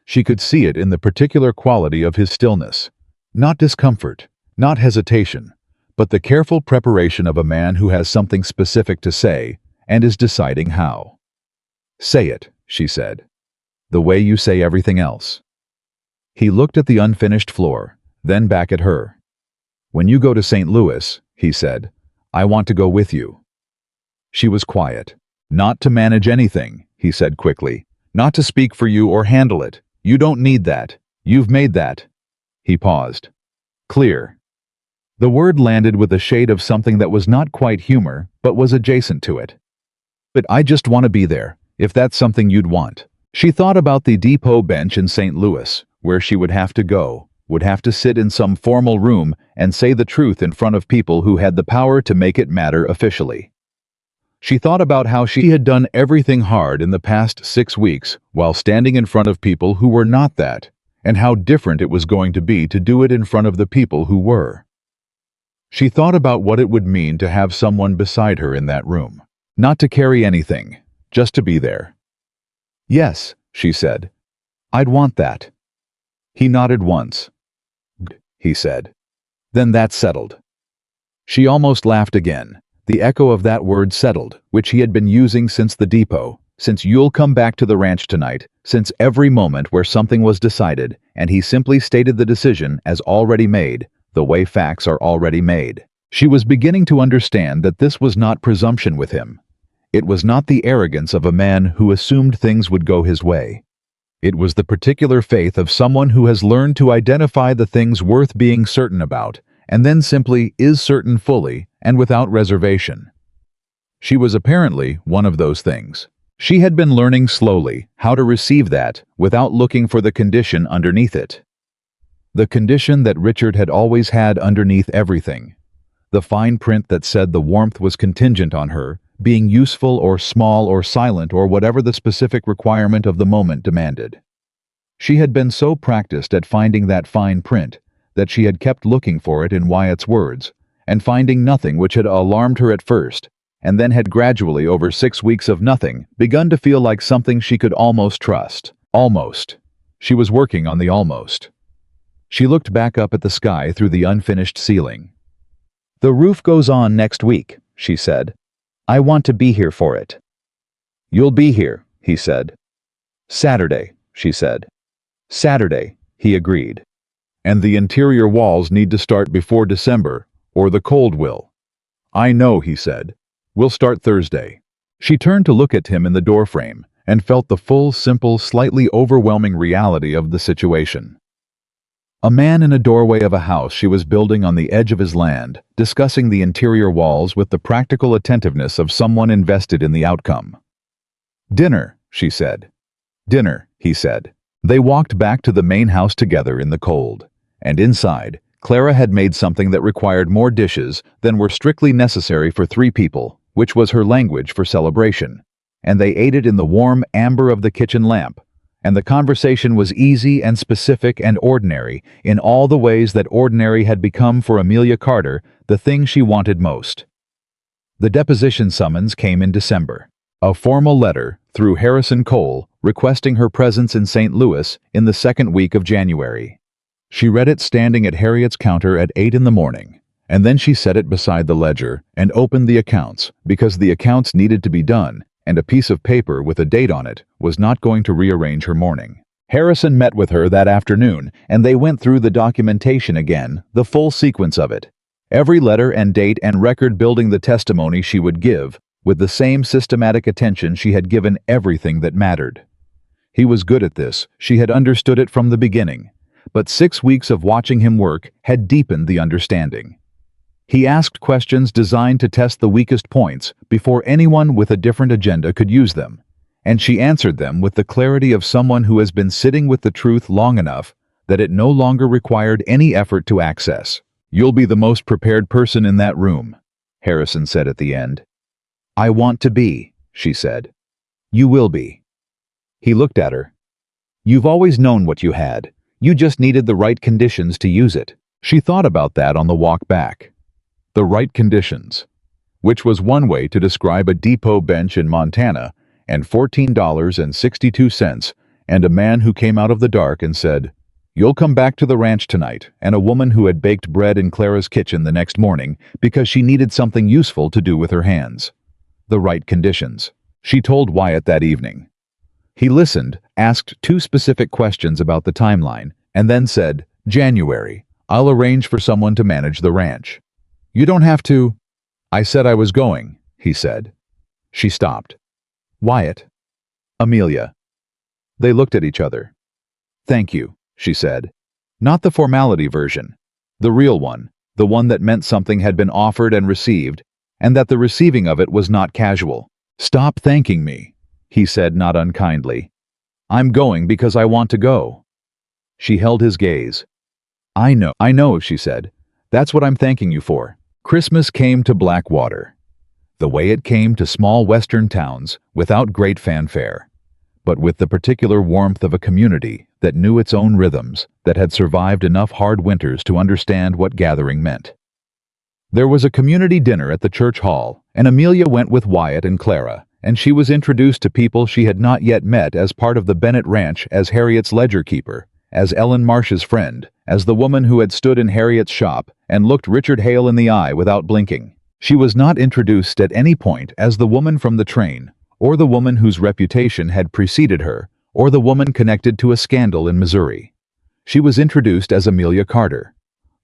She could see it in the particular quality of his stillness. Not discomfort, not hesitation, but the careful preparation of a man who has something specific to say and is deciding how. Say it, she said. The way you say everything else. He looked at the unfinished floor, then back at her. When you go to St. Louis, he said, I want to go with you. She was quiet. Not to manage anything, he said quickly. Not to speak for you or handle it. You don't need that. You've made that. He paused. Clear. The word landed with a shade of something that was not quite humor, but was adjacent to it. But I just want to be there, if that's something you'd want. She thought about the depot bench in St. Louis, where she would have to go, would have to sit in some formal room and say the truth in front of people who had the power to make it matter officially. She thought about how she had done everything hard in the past 6 weeks while standing in front of people who were not that, and how different it was going to be to do it in front of the people who were. She thought about what it would mean to have someone beside her in that room. Not to carry anything, just to be there. Yes, she said. I'd want that. He nodded once. Good, he said. Then that's settled. She almost laughed again, the echo of that word settled, which he had been using since the depot, since you'll come back to the ranch tonight, since every moment where something was decided, and he simply stated the decision as already made, the way facts are already made. She was beginning to understand that this was not presumption with him. It was not the arrogance of a man who assumed things would go his way. It was the particular faith of someone who has learned to identify the things worth being certain about, and then simply is certain fully and without reservation. She was apparently one of those things. She had been learning slowly how to receive that without looking for the condition underneath it. The condition that Richard had always had underneath everything. The fine print that said the warmth was contingent on her being useful or small or silent or whatever the specific requirement of the moment demanded. She had been so practiced at finding that fine print that she had kept looking for it in Wyatt's words, and finding nothing which had alarmed her at first, and then had gradually over 6 weeks of nothing begun to feel like something she could almost trust. Almost. She was working on the almost. She looked back up at the sky through the unfinished ceiling. The roof goes on next week, she said. I want to be here for it. You'll be here, he said. Saturday, she said. Saturday, he agreed. And the interior walls need to start before December, or the cold will. I know, he said. We'll start Thursday. She turned to look at him in the doorframe and felt the full, simple, slightly overwhelming reality of the situation. A man in a doorway of a house she was building on the edge of his land, discussing the interior walls with the practical attentiveness of someone invested in the outcome. Dinner, she said. Dinner, he said. They walked back to the main house together in the cold, and inside, Clara had made something that required more dishes than were strictly necessary for 3 people, which was her language for celebration, and they ate it in the warm amber of the kitchen lamp, and the conversation was easy and specific and ordinary in all the ways that ordinary had become for Amelia Carter the thing she wanted most. The deposition summons came in December. A formal letter, through Harrison Cole, requesting her presence in St. Louis in the 2nd week of January. She read it standing at Harriet's counter at 8 in the morning, and then she set it beside the ledger and opened the accounts because the accounts needed to be done, and a piece of paper with a date on it was not going to rearrange her morning. Harrison met with her that afternoon, and they went through the documentation again, the full sequence of it, Every letter and date and record building the testimony she would give, with the same systematic attention she had given everything that mattered. He was good at this, she had understood it from the beginning, but 6 weeks of watching him work had deepened the understanding. He asked questions designed to test the weakest points before anyone with a different agenda could use them, and she answered them with the clarity of someone who has been sitting with the truth long enough that it no longer required any effort to access. "You'll be the most prepared person in that room," Harrison said at the end. "I want to be," she said. "You will be." He looked at her. "You've always known what you had. You just needed the right conditions to use it." She thought about that on the walk back. The right conditions, which was one way to describe a depot bench in Montana and $14.62 and a man who came out of the dark and said, "You'll come back to the ranch tonight," and a woman who had baked bread in Clara's kitchen the next morning because she needed something useful to do with her hands. The right conditions. She told Wyatt that evening. He listened, asked 2 specific questions about the timeline, and then said, "January. I'll arrange for someone to manage the ranch." "You don't have to." "I said I was going," he said. She stopped. "Wyatt." "Amelia." They looked at each other. "Thank you," she said. Not the formality version. The real one, the one that meant something had been offered and received, and that the receiving of it was not casual. "Stop thanking me," he said not unkindly. "I'm going because I want to go." She held his gaze. I know, she said. "That's what I'm thanking you for." Christmas came to Blackwater, the way it came to small western towns, without great fanfare, but with the particular warmth of a community that knew its own rhythms, that had survived enough hard winters to understand what gathering meant. There was a community dinner at the church hall, and Amelia went with Wyatt and Clara, and she was introduced to people she had not yet met as part of the Bennett Ranch, as Harriet's ledger keeper, as Ellen Marsh's friend, as the woman who had stood in Harriet's shop and looked Richard Hale in the eye without blinking. She was not introduced at any point as the woman from the train, or the woman whose reputation had preceded her, or the woman connected to a scandal in Missouri. She was introduced as Amelia Carter,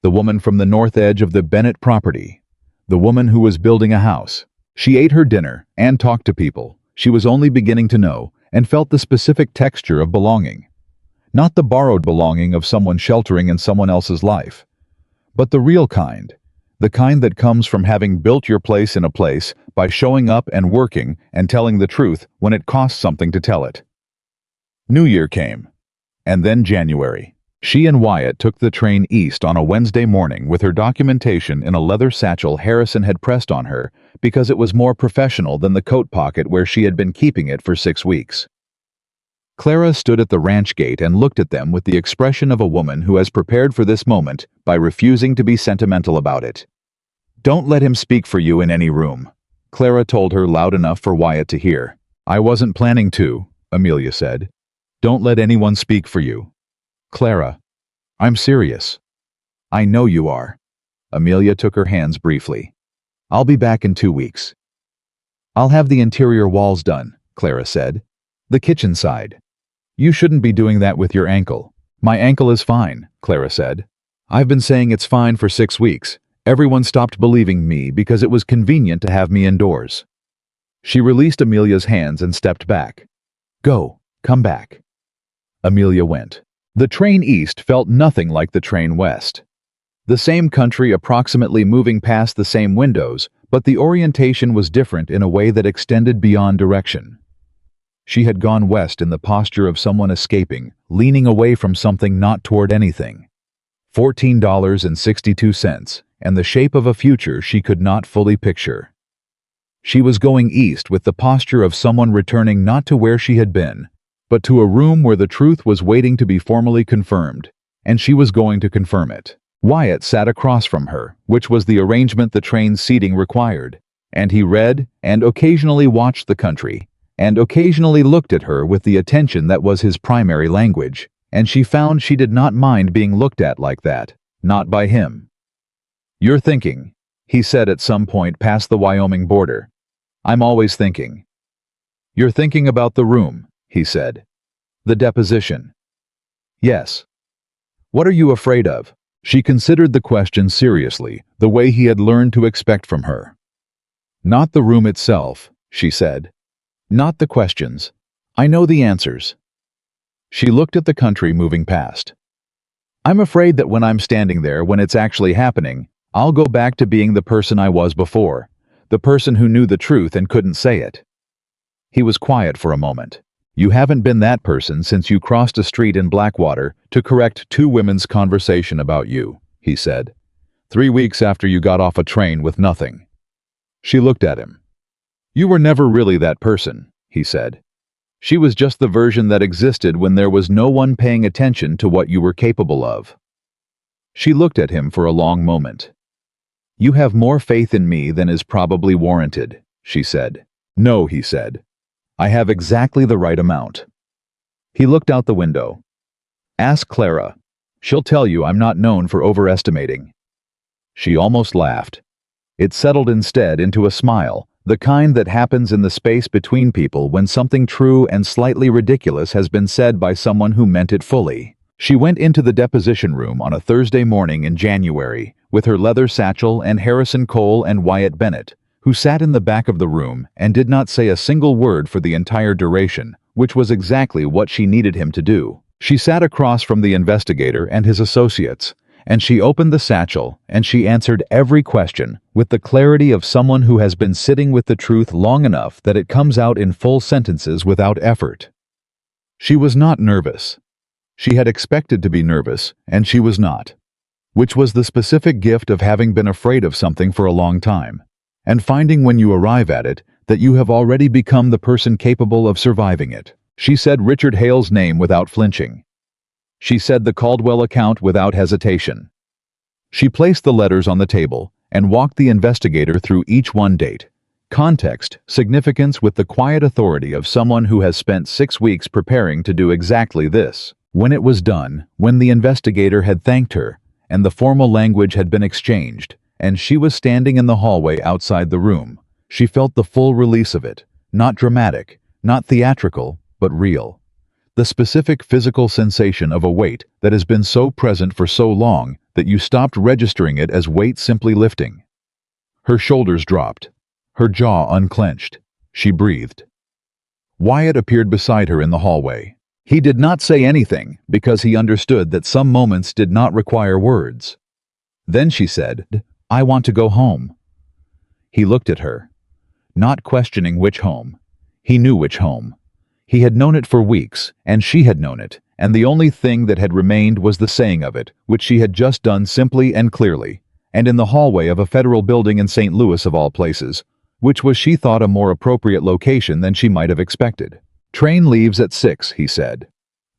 the woman from the north edge of the Bennett property, the woman who was building a house. She ate her dinner and talked to people she was only beginning to know and felt the specific texture of belonging. Not the borrowed belonging of someone sheltering in someone else's life, but the real kind, the kind that comes from having built your place in a place by showing up and working and telling the truth when it costs something to tell it. New Year came, and then January. She and Wyatt took the train east on a Wednesday morning with her documentation in a leather satchel Harrison had pressed on her because it was more professional than the coat pocket where she had been keeping it for 6 weeks. Clara stood at the ranch gate and looked at them with the expression of a woman who has prepared for this moment by refusing to be sentimental about it. "Don't let him speak for you in any room," Clara told her loud enough for Wyatt to hear. "I wasn't planning to," Amelia said. "Don't let anyone speak for you." "Clara, I'm serious." "I know you are." Amelia took her hands briefly. "I'll be back in 2 weeks." "I'll have the interior walls done," Clara said. "The kitchen side." "You shouldn't be doing that with your ankle." "My ankle is fine," Clara said. "I've been saying it's fine for 6 weeks. Everyone stopped believing me because it was convenient to have me indoors." She released Amelia's hands and stepped back. "Go, come back." Amelia went. The train east felt nothing like the train west. The same country approximately moving past the same windows, but the orientation was different in a way that extended beyond direction. She had gone west in the posture of someone escaping, leaning away from something, not toward anything. $14.62, and the shape of a future she could not fully picture. She was going east with the posture of someone returning not to where she had been, but to a room where the truth was waiting to be formally confirmed, and she was going to confirm it. Wyatt sat across from her, which was the arrangement the train's seating required, and he read and occasionally watched the country, and occasionally looked at her with the attention that was his primary language, and she found she did not mind being looked at like that, not by him. "You're thinking," he said at some point past the Wyoming border. "I'm always thinking." "You're thinking about the room," he said. "The deposition." "Yes." "What are you afraid of?" She considered the question seriously, the way he had learned to expect from her. "Not the room itself," she said. "Not the questions. I know the answers." She looked at the country moving past. "I'm afraid that when I'm standing there, when it's actually happening, I'll go back to being the person I was before, the person who knew the truth and couldn't say it." He was quiet for a moment. "You haven't been that person since you crossed a street in Blackwater to correct two women's conversation about you," he said. "3 weeks after you got off a train with nothing." She looked at him. "You were never really that person," he said. "She was just the version that existed when there was no one paying attention to what you were capable of." She looked at him for a long moment. "You have more faith in me than is probably warranted," she said. "No," he said. "I have exactly the right amount." He looked out the window. "Ask Clara. She'll tell you I'm not known for overestimating." She almost laughed. It settled instead into a smile, the kind that happens in the space between people when something true and slightly ridiculous has been said by someone who meant it fully. She went into the deposition room on a Thursday morning in January, with her leather satchel and Harrison Cole and Wyatt Bennett, who sat in the back of the room and did not say a single word for the entire duration, which was exactly what she needed him to do. She sat across from the investigator and his associates, and she opened the satchel and she answered every question with the clarity of someone who has been sitting with the truth long enough that it comes out in full sentences without effort. She was not nervous. She had expected to be nervous, and she was not, which was the specific gift of having been afraid of something for a long time, and finding when you arrive at it that you have already become the person capable of surviving it. She said Richard Hale's name without flinching. She said the Caldwell account without hesitation. She placed the letters on the table and walked the investigator through each one: date, context, significance, with the quiet authority of someone who has spent 6 weeks preparing to do exactly this. When it was done, when the investigator had thanked her, and the formal language had been exchanged, and she was standing in the hallway outside the room, she felt the full release of it, not dramatic, not theatrical, but real. The specific physical sensation of a weight that has been so present for so long that you stopped registering it as weight simply lifting. Her shoulders dropped. Her jaw unclenched. She breathed. Wyatt appeared beside her in the hallway. He did not say anything because he understood that some moments did not require words. Then she said, "I want to go home." He looked at her, not questioning which home. He knew which home. He had known it for weeks, and she had known it, and the only thing that had remained was the saying of it, which she had just done simply and clearly, and in the hallway of a federal building in St. Louis of all places, which was, she thought, a more appropriate location than she might have expected. "Train leaves at 6, he said.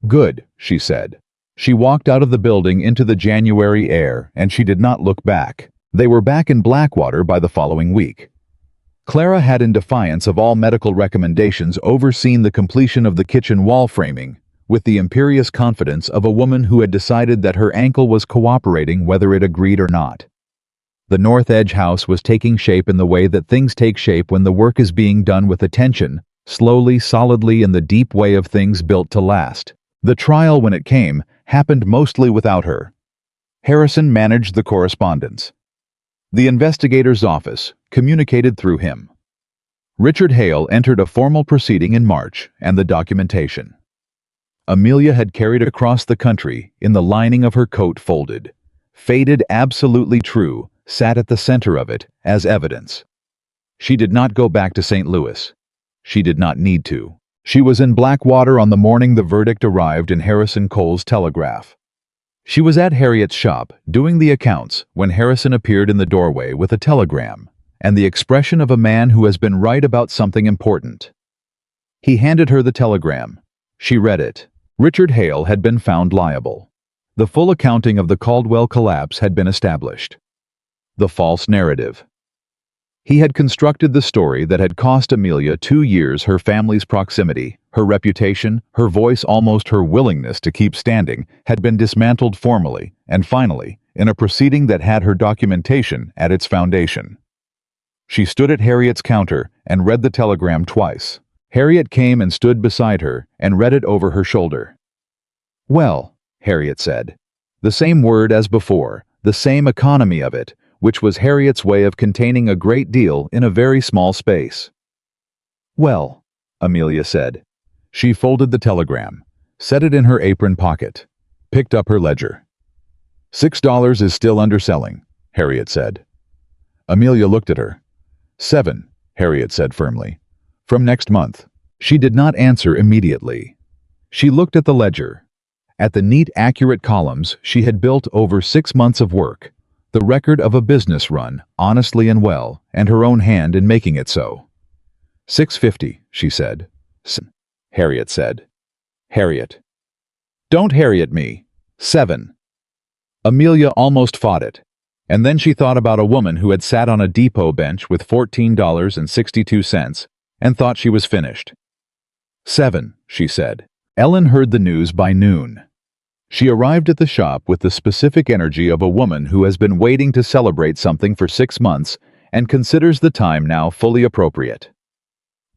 "Good," she said. She walked out of the building into the January air, and she did not look back. They were back in Blackwater by the following week. Clara had, in defiance of all medical recommendations, overseen the completion of the kitchen wall framing, with the imperious confidence of a woman who had decided that her ankle was cooperating whether it agreed or not. The North Edge house was taking shape in the way that things take shape when the work is being done with attention, slowly, solidly, in the deep way of things built to last. The trial, when it came, happened mostly without her. Harrison managed the correspondence. The investigator's office communicated through him. Richard Hale entered a formal proceeding in March, and the documentation. Amelia had carried across the country in the lining of her coat folded. Faded, absolutely true, sat at the center of it as evidence. She did not go back to St. Louis. She did not need to. She was in Blackwater on the morning the verdict arrived in Harrison Cole's telegraph. She was at Harriet's shop, doing the accounts, when Harrison appeared in the doorway with a telegram, and the expression of a man who has been right about something important. He handed her the telegram. She read it. Richard Hale had been found liable. The full accounting of the Caldwell collapse had been established. The false narrative. He had constructed the story that had cost Amelia 2 years, her family's proximity, her reputation, her voice, almost her willingness to keep standing, had been dismantled formally, and finally, in a proceeding that had her documentation at its foundation. She stood at Harriet's counter and read the telegram twice. Harriet came and stood beside her and read it over her shoulder. "Well," Harriet said, The same word as before, the same economy of it, which was Harriet's way of containing a great deal in a very small space. "Well," Amelia said. She folded the telegram, set it in her apron pocket, picked up her ledger. $6 is still underselling, Harriet said. Amelia looked at her. $7, Harriet said firmly. From next month. She did not answer immediately. She looked at the ledger, at the neat, accurate columns she had built over 6 months of work, the record of a business run, honestly and well, and her own hand in making it so. $6.50, she said. Harriet said. Harriet. Don't Harriet me. 7. Amelia almost fought it, and then she thought about a woman who had sat on a depot bench with $14.62 and thought she was finished. 7, she said. Ellen heard the news by noon. She arrived at the shop with the specific energy of a woman who has been waiting to celebrate something for 6 months and considers the time now fully appropriate.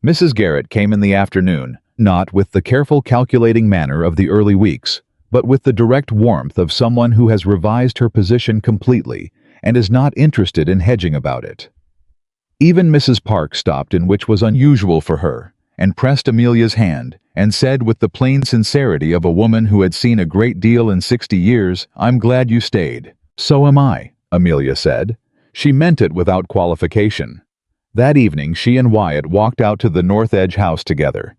Mrs. Garrett came in the afternoon, not with the careful calculating manner of the early weeks, but with the direct warmth of someone who has revised her position completely and is not interested in hedging about it. Even Mrs. Park stopped in, which was unusual for her, and pressed Amelia's hand and said with the plain sincerity of a woman who had seen a great deal in 60 years, "I'm glad you stayed." "So am I," Amelia said. She meant it without qualification. That evening she and Wyatt walked out to the North Edge house together.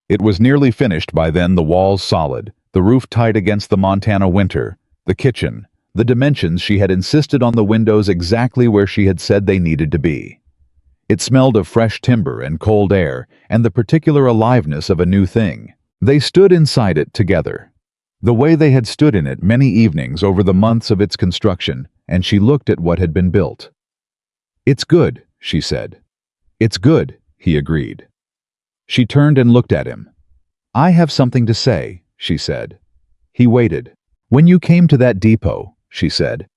It was nearly finished by then, the walls solid, the roof tight against the Montana winter, the kitchen, the dimensions she had insisted on, the windows exactly where she had said they needed to be. It smelled of fresh timber and cold air and the particular aliveness of a new thing. They stood inside it together, the way they had stood in it many evenings over the months of its construction, and she looked at what had been built. "It's good," she said. "It's good," he agreed. She turned and looked at him. "I have something to say," she said. He waited. "When you came to that depot," she said,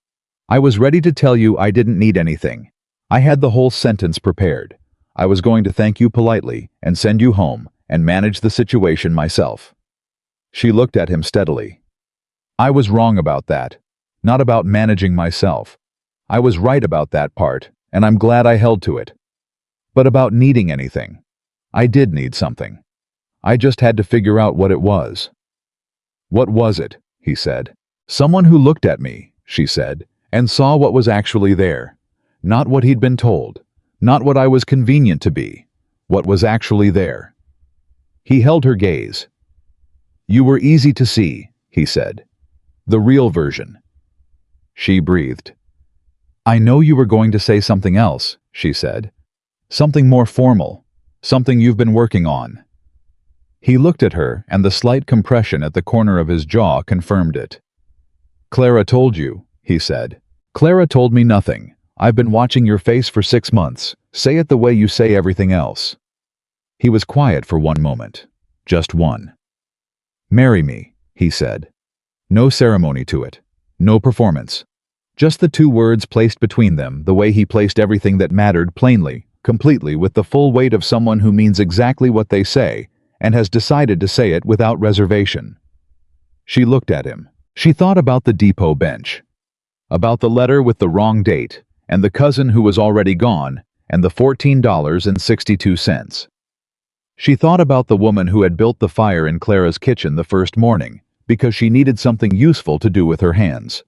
"I was ready to tell you I didn't need anything. I had the whole sentence prepared. I was going to thank you politely and send you home and manage the situation myself." She looked at him steadily. "I was wrong about that. Not about managing myself. I was right about that part, and I'm glad I held to it. But about needing anything. I did need something. I just had to figure out what it was." "What was it?" he said. "Someone who looked at me," she said, "and saw what was actually there. Not what he'd been told, not what I was convenient to be, what was actually there." He held her gaze. "You were easy to see," he said. "The real version." She breathed. "I know you were going to say something else," she said. "Something more formal, something you've been working on." He looked at her, and the slight compression at the corner of his jaw confirmed it. "Clara told you," he said. "Clara told me nothing. I've been watching your face for 6 months. Say it the way you say everything else." He was quiet for one moment. Just one. "Marry me," he said. No ceremony to it. No performance. Just the 2 words placed between them, the way he placed everything that mattered, plainly, completely, with the full weight of someone who means exactly what they say and has decided to say it without reservation. She looked at him. She thought about the depot bench, about the letter with the wrong date, and the cousin who was already gone, and the $14.62. She thought about the woman who had built the fire in Clara's kitchen the first morning, because she needed something useful to do with her hands.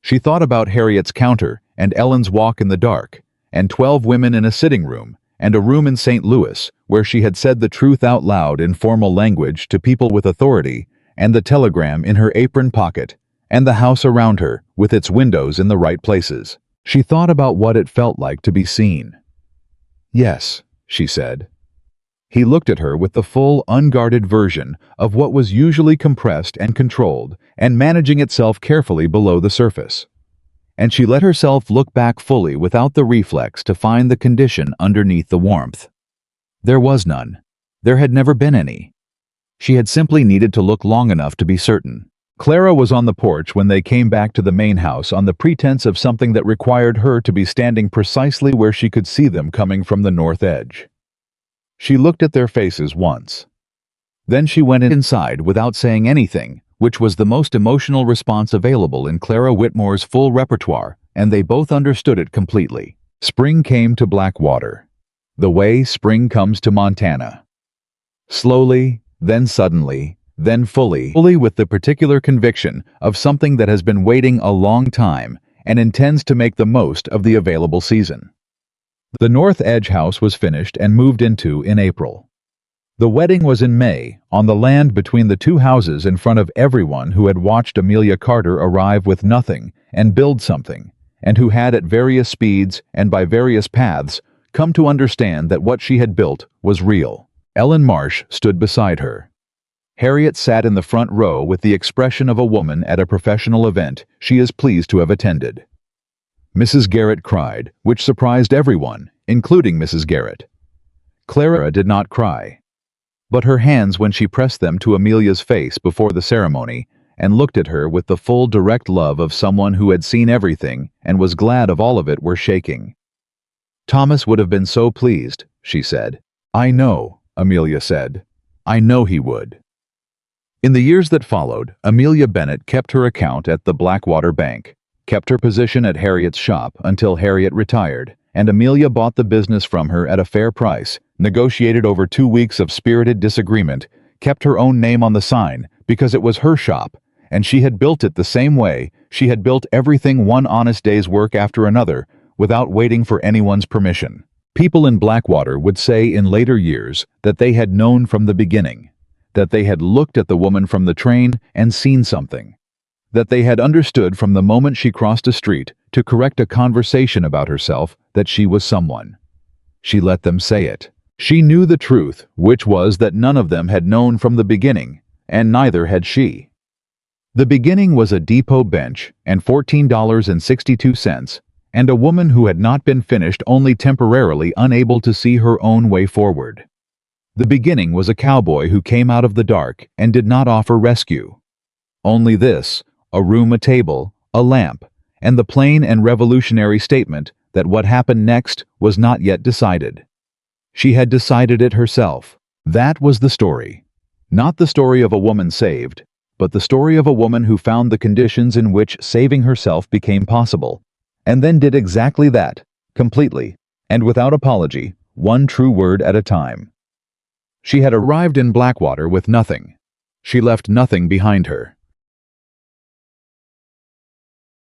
She thought about Harriet's counter, and Ellen's walk in the dark, and 12 women in a sitting room, and a room in St. Louis, where she had said the truth out loud in formal language to people with authority, and the telegram in her apron pocket, and the house around her, with its windows in the right places. She thought about what it felt like to be seen. "Yes," she said. He looked at her with the full, unguarded version of what was usually compressed and controlled and managing itself carefully below the surface. And she let herself look back fully without the reflex to find the condition underneath the warmth. There was none. There had never been any. She had simply needed to look long enough to be certain. Clara was on the porch when they came back to the main house on the pretense of something that required her to be standing precisely where she could see them coming from the north edge. She looked at their faces once. Then she went inside without saying anything, which was the most emotional response available in Clara Whitmore's full repertoire, and they both understood it completely. Spring came to Blackwater. The way spring comes to Montana. Slowly, then suddenly, then fully with the particular conviction of something that has been waiting a long time and intends to make the most of the available season. The North Edge house was finished and moved into in April. The wedding was in May, on the land between the two houses, in front of everyone who had watched Amelia Carter arrive with nothing and build something, and who had at various speeds and by various paths come to understand that what she had built was real. Ellen Marsh stood beside her. Harriet sat in the front row with the expression of a woman at a professional event she is pleased to have attended. Mrs. Garrett cried, which surprised everyone, including Mrs. Garrett. Clara did not cry, but her hands, when she pressed them to Amelia's face before the ceremony and looked at her with the full direct love of someone who had seen everything and was glad of all of it, were shaking. "Thomas would have been so pleased," she said. "I know," Amelia said. "I know he would." In the years that followed, Amelia Bennett kept her account at the Blackwater Bank, kept her position at Harriet's shop until Harriet retired, and Amelia bought the business from her at a fair price, negotiated over 2 weeks of spirited disagreement, kept her own name on the sign because it was her shop, and she had built it the same way she had built everything, one honest day's work after another, without waiting for anyone's permission. People in Blackwater would say in later years that they had known from the beginning, that they had looked at the woman from the train and seen something, that they had understood from the moment she crossed a street to correct a conversation about herself that she was someone. She let them say it. She knew the truth, which was that none of them had known from the beginning, and neither had she. The beginning was a depot bench and $14.62, and a woman who had not been finished, only temporarily unable to see her own way forward. The beginning was a cowboy who came out of the dark and did not offer rescue. Only this, a room, a table, a lamp, and the plain and revolutionary statement that what happened next was not yet decided. She had decided it herself. That was the story. Not the story of a woman saved, but the story of a woman who found the conditions in which saving herself became possible, and then did exactly that, completely, and without apology, one true word at a time. She had arrived in Blackwater with nothing. She left nothing behind her.